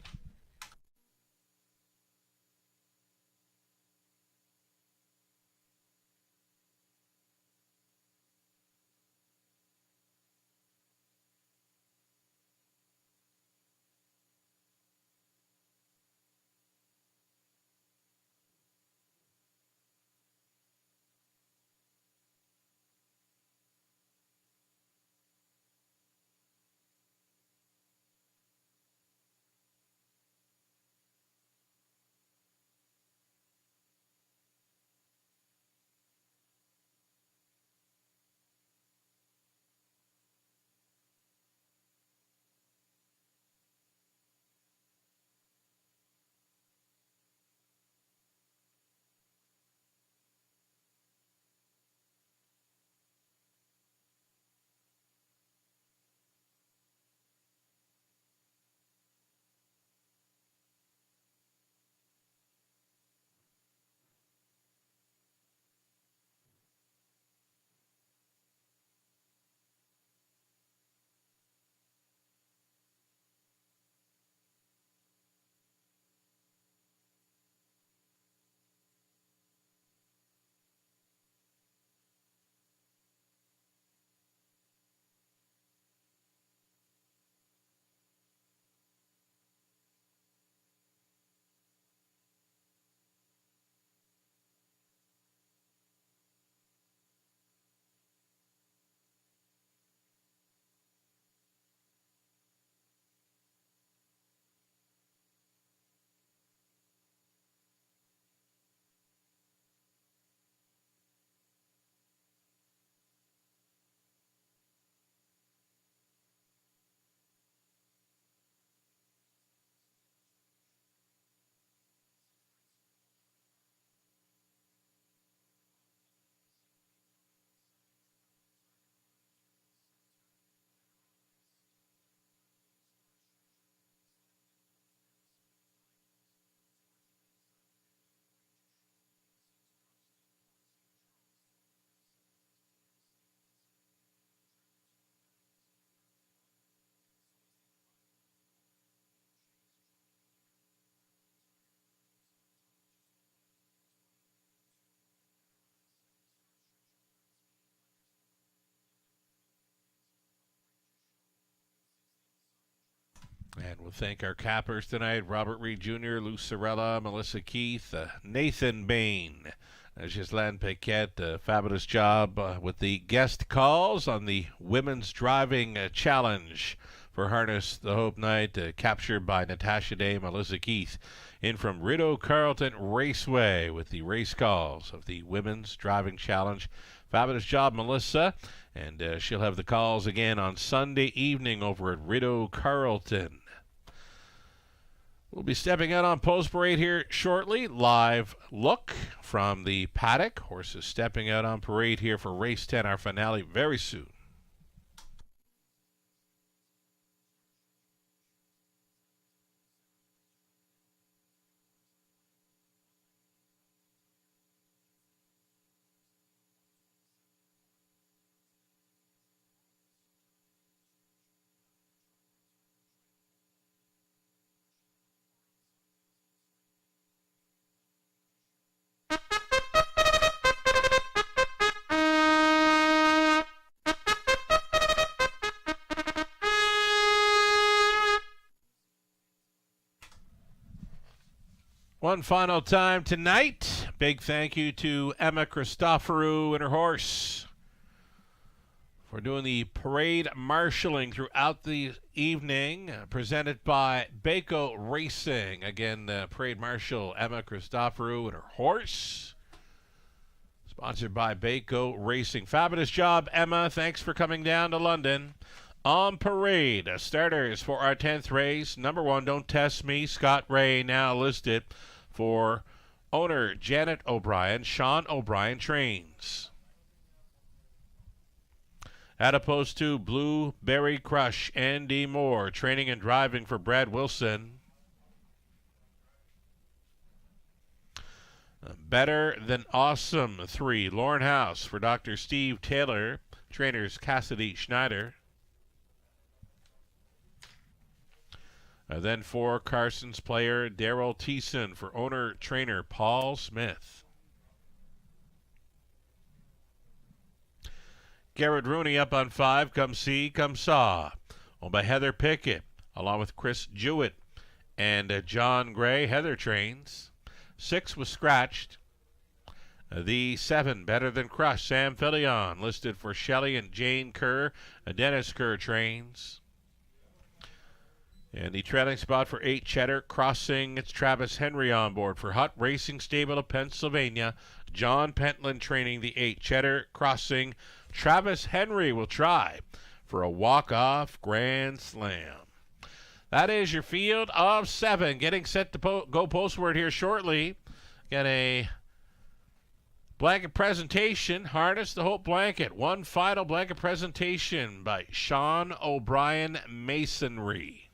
And we'll thank our cappers tonight, Robert Reed Jr., Lou Sorella, Melissa Keith, Nathan Bain, Ghislaine Paquette. Fabulous job with the guest calls on the Women's Driving Challenge for Harness the Hope Night, captured by Natasha Day, Melissa Keith, in from Rideau Carleton Raceway with the race calls of the Women's Driving Challenge. Fabulous job, Melissa. And she'll have the calls again on Sunday evening over at Rideau Carleton. We'll be stepping out on Post Parade here shortly. Live look from the paddock. Horses stepping out on parade here for Race 10, our finale, very soon. One final time tonight. Big thank you to Emma Christoforou and her horse for doing the parade marshalling throughout the evening, presented by Baco Racing. Again, parade marshal Emma Christoforou and her horse, sponsored by Baco Racing. Fabulous job, Emma. Thanks for coming down to London. On parade, starters for our 10th race. Number 1, Don't Test Me, Scott Ray, now listed for owner Janet O'Brien. Sean O'Brien trains. At opposed to Blueberry Crush, Andy Moore, training and driving for Brad Wilson. Better Than Awesome 3, Lauren House for Dr. Steve Taylor, trainers Cassidy Schneider. Then for Carson's player, Daryl Thiessen for owner-trainer Paul Smith. Garrett Rooney up on 5, Come See, Come Saw, owned by Heather Pickett, along with Chris Jewett and John Gray. Heather trains. 6 was scratched. The 7, Better Than Crush, Sam Fillion, listed for Shelley and Jane Kerr. Dennis Kerr trains. And the trailing spot for 8, Cheddar Crossing. It's Travis Henry on board for Hutt Racing Stable of Pennsylvania. John Pentland training the 8, Cheddar Crossing. Travis Henry will try for a walk-off grand slam. That is your field of 7. Getting set to go postward here shortly. Got a blanket presentation. Harness the Hope blanket. One final blanket presentation by Sean O'Brien Masonry.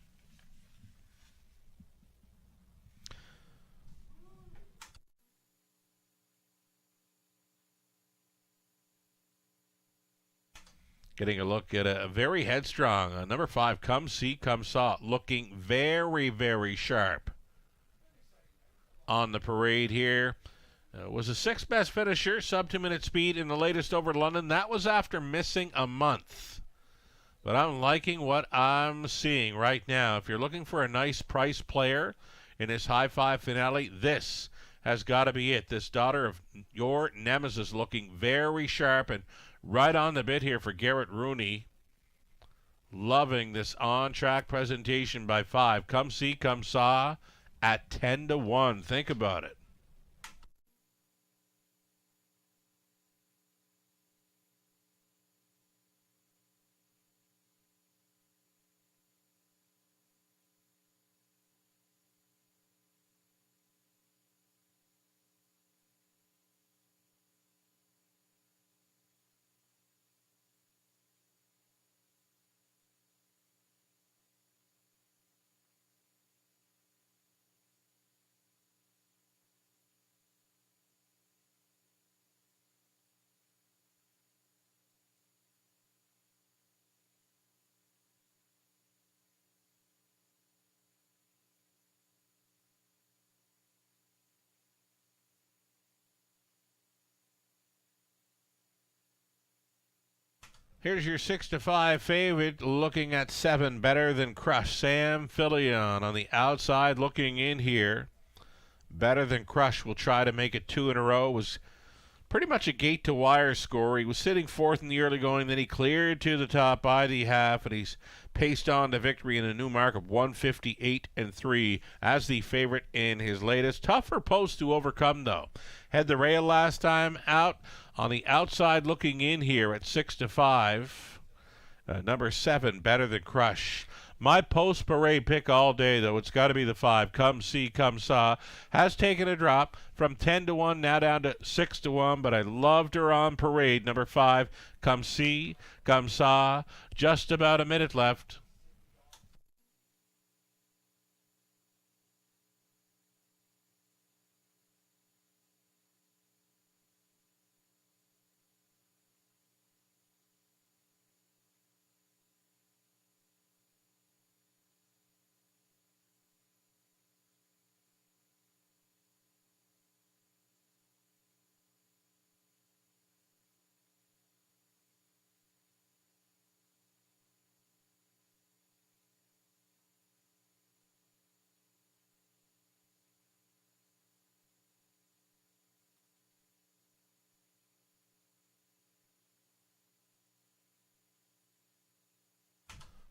Getting a look at a very headstrong number 5, Come See, Come Saw, looking very, very sharp on the parade here. Was a 6th best finisher, sub 2-minute speed in the latest over London. That was after missing a month. But I'm liking what I'm seeing right now. If you're looking for a nice price player in this high 5 finale, this has got to be it. This Daughter of Your Nemesis looking very sharp and right on the bit here for Garrett Rooney. Loving this on-track presentation by 5. Come See, Come Saw at 10-1. Think about it. Here's your 6-5 favorite, looking at 7, Better Than Crush. Sam Fillion on the outside looking in here. Better Than Crush will try to make it 2 in a row. Was pretty much a gate-to-wire score. He was sitting 4th in the early going, then he cleared to the top by the half, and he's paced on to victory in a new mark of 158-3 as the favorite in his latest. Tougher post to overcome, though. Had the rail last time out. On the outside looking in here at 6-5, number 7, Better Than Crush. My post parade pick all day, though, it's got to be the 5. Come See, Come Saw. Has taken a drop from 10-1 now down to 6-1, but I loved her on parade. Number 5, Come See, Come Saw. Just about a minute left.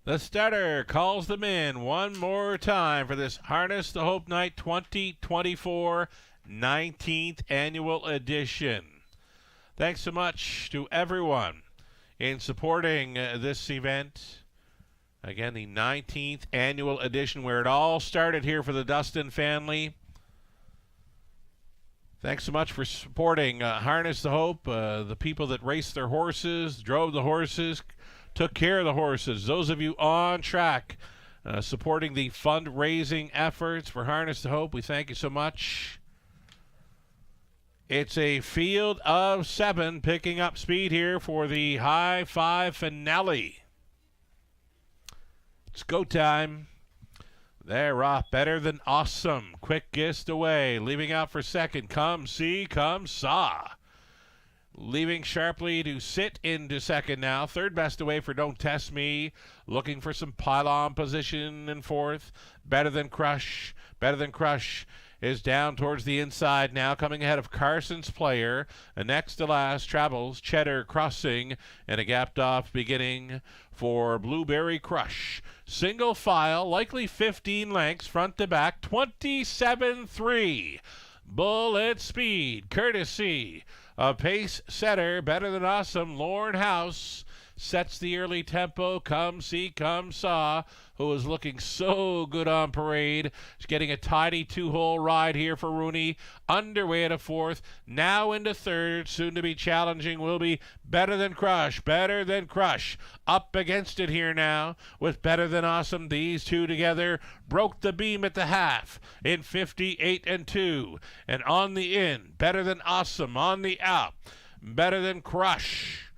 The starter calls them in one more time for this Harness the Hope Night 2024 19th Annual Edition. Thanks so much to everyone in supporting this event. Again, the 19th Annual Edition, where it all started here for the Dustin family. Thanks so much for supporting Harness the Hope, the people that raced their horses, drove the horses, took care of the horses. Those of you on track supporting the fundraising efforts for Harness the Hope, we thank you so much. It's a field of 7 picking up speed here for the High 5 finale. It's go time. They're off. Better Than Awesome. Quickest away. Leaving out for second. Come See, Come Saw. Leaving sharply to sit into second now. Third best away for Don't Test Me. Looking for some pylon position in fourth. Better Than Crush. Better Than Crush is down towards the inside now, coming ahead of Carson's Player. And next to last travels Cheddar Crossing, and a gapped off beginning for Blueberry Crush. Single file, likely 15 lengths front to back, 27-3. Bullet Speed, courtesy of pace setter, Better Than Awesome. Lorne House sets the early tempo. Come See, Come Saw, who is looking so good on parade. She's getting a tidy 2-hole ride here for Rooney. Underway at a fourth, now into third. Soon to be challenging will be Better Than Crush. Better Than Crush up against it here now with Better Than Awesome. These two together broke the beam at the half in 58-2. And on the in, Better Than Awesome on the out. Better Than Crush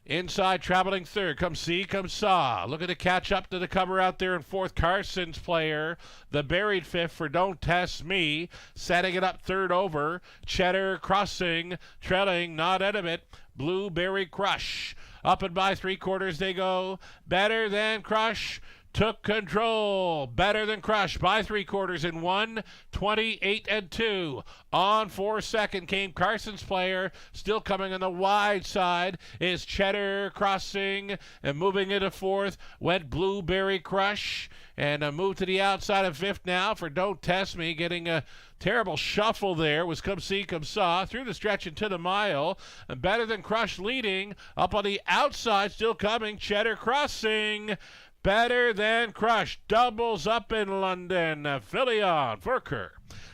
inside, traveling third. Come See, Come Saw. Looking to catch up to the cover out there in fourth. Carson's Player. The buried fifth for Don't Test Me. Setting it up third over. Cheddar Crossing. Trailing, not out of it. Blueberry Crush. Up and by 3/4 they go. Better Than Crush took control. Better Than Crush by 3/4 in 1:28-2. On for second came Carson's Player. Still coming on the wide side is Cheddar Crossing. And moving into fourth went Blueberry Crush. And a move to the outside of fifth now for Don't Test Me. Getting a terrible shuffle there was Come See, Come Saw. Through the stretch into the mile. And Better Than Crush leading. Up on the outside, still coming, Cheddar Crossing. Better Than Crush doubles up in London. Fillion Furker.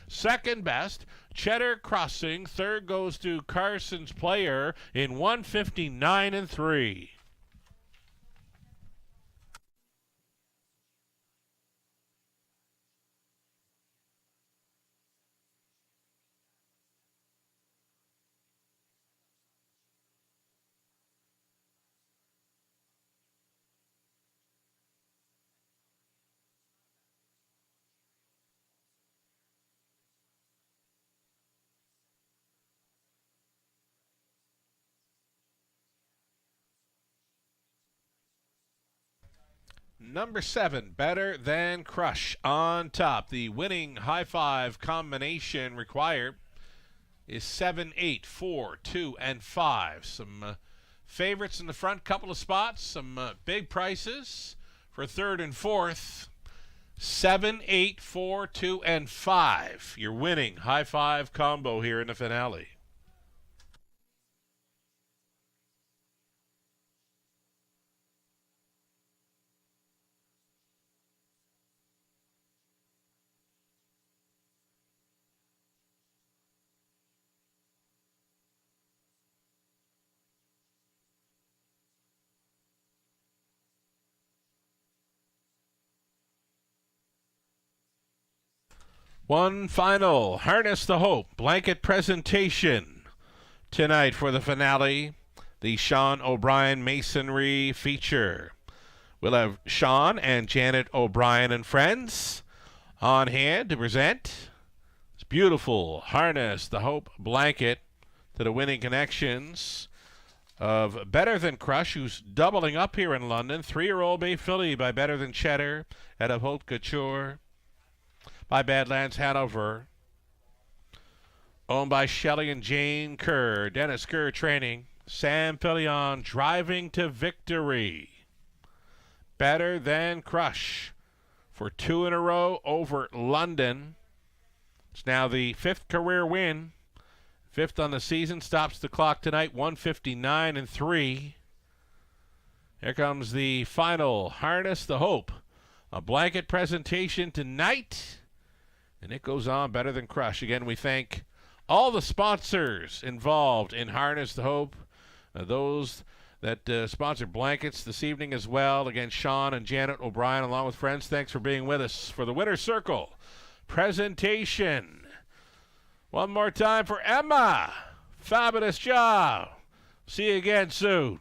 Second best, Cheddar Crossing. Third goes to Carson's Player in 1:59-3. number 7, Better Than Crush on top. The winning high five combination required is 7, 8, 4, 2, and 5. Some favorites in the front, couple of spots, some big prices for third and fourth. 7, 8, 4, 2, and 5. Your winning high five combo here in the finale. One final Harness the Hope blanket presentation tonight for the finale, the Sean O'Brien Masonry feature. We'll have Sean and Janet O'Brien and friends on hand to present this beautiful Harness the Hope blanket to the winning connections of Better Than Crush, who's doubling up here in London. 3-year-old Bay Filly by Better Than Cheddar out of Haute Couture. By Badlands Hanover, owned by Shelley and Jane Kerr. Dennis Kerr training. Sam Pillion driving to victory. Better Than Crush for 2 in a row over London. It's now the 5th career win. 5th on the season. Stops the clock tonight. 159-3. Here comes the final Harness the Hope. A blanket presentation tonight. And it goes on Better Than Crush. Again, we thank all the sponsors involved in Harness the Hope. Those that sponsor blankets this evening as well. Again, Sean and Janet O'Brien along with friends. Thanks for being with us for the Winner's Circle presentation. One more time for Emma. Fabulous job. See you again soon.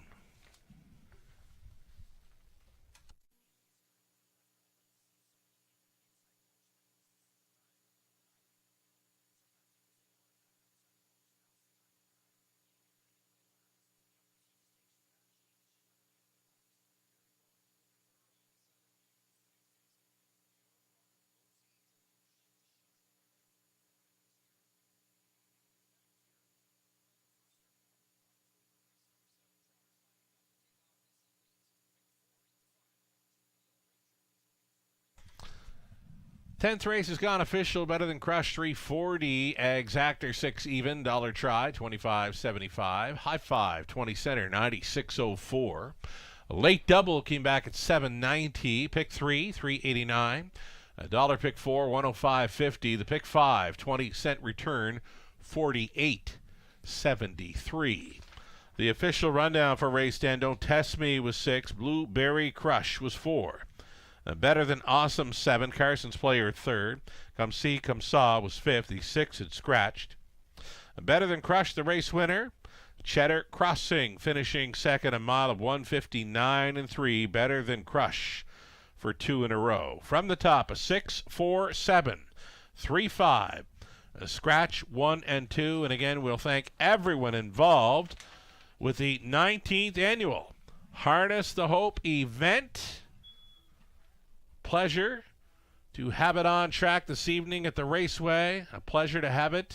Tenth race has gone official. Better Than Crush 340. Exactor 6 even. Dollar try 25.75. High five 20 center 96.04. A late double came back at 7.90. Pick 3 3.89. A dollar pick 4 105.50. The pick 5 20-cent return 48.73. The official rundown for race 10. Don't Test Me was 6. Blueberry Crush was 4. Better Than Awesome 7. Carson's player 3rd. Come See, Come Saw was 5th. The 6 had scratched. Better Than Crush, the race winner. Cheddar Crossing finishing 2nd, a mile of 159-3. Better Than Crush for 2 in a row. From the top, a 6, 4, 7, 3, 5. A scratch 1 and 2. And again, we'll thank everyone involved with the 19th annual Harness the Hope event. Pleasure to have it on track this evening at the Raceway. A pleasure to have it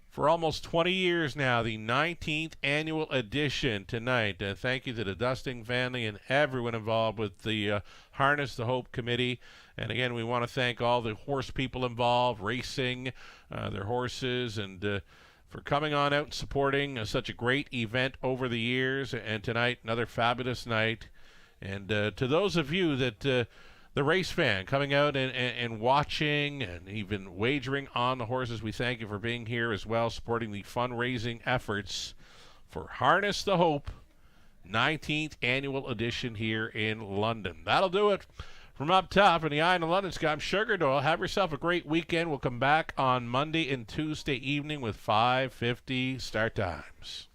for almost 20 years now, the 19th annual edition tonight. Thank you to the Dusting family and everyone involved with the Harness the Hope committee. And again, we want to thank all the horse people involved, racing their horses, and for coming on out and supporting such a great event over the years. And tonight, another fabulous night. And to those of you that the race fan coming out and watching and even wagering on the horses, we thank you for being here as well, supporting the fundraising efforts for Harness the Hope 19th annual edition here in London. That'll do it from up top in the Eye in the London Sky. I'm Sugar Doyle. Have yourself a great weekend. We'll come back on Monday and Tuesday evening with 5:50 start times.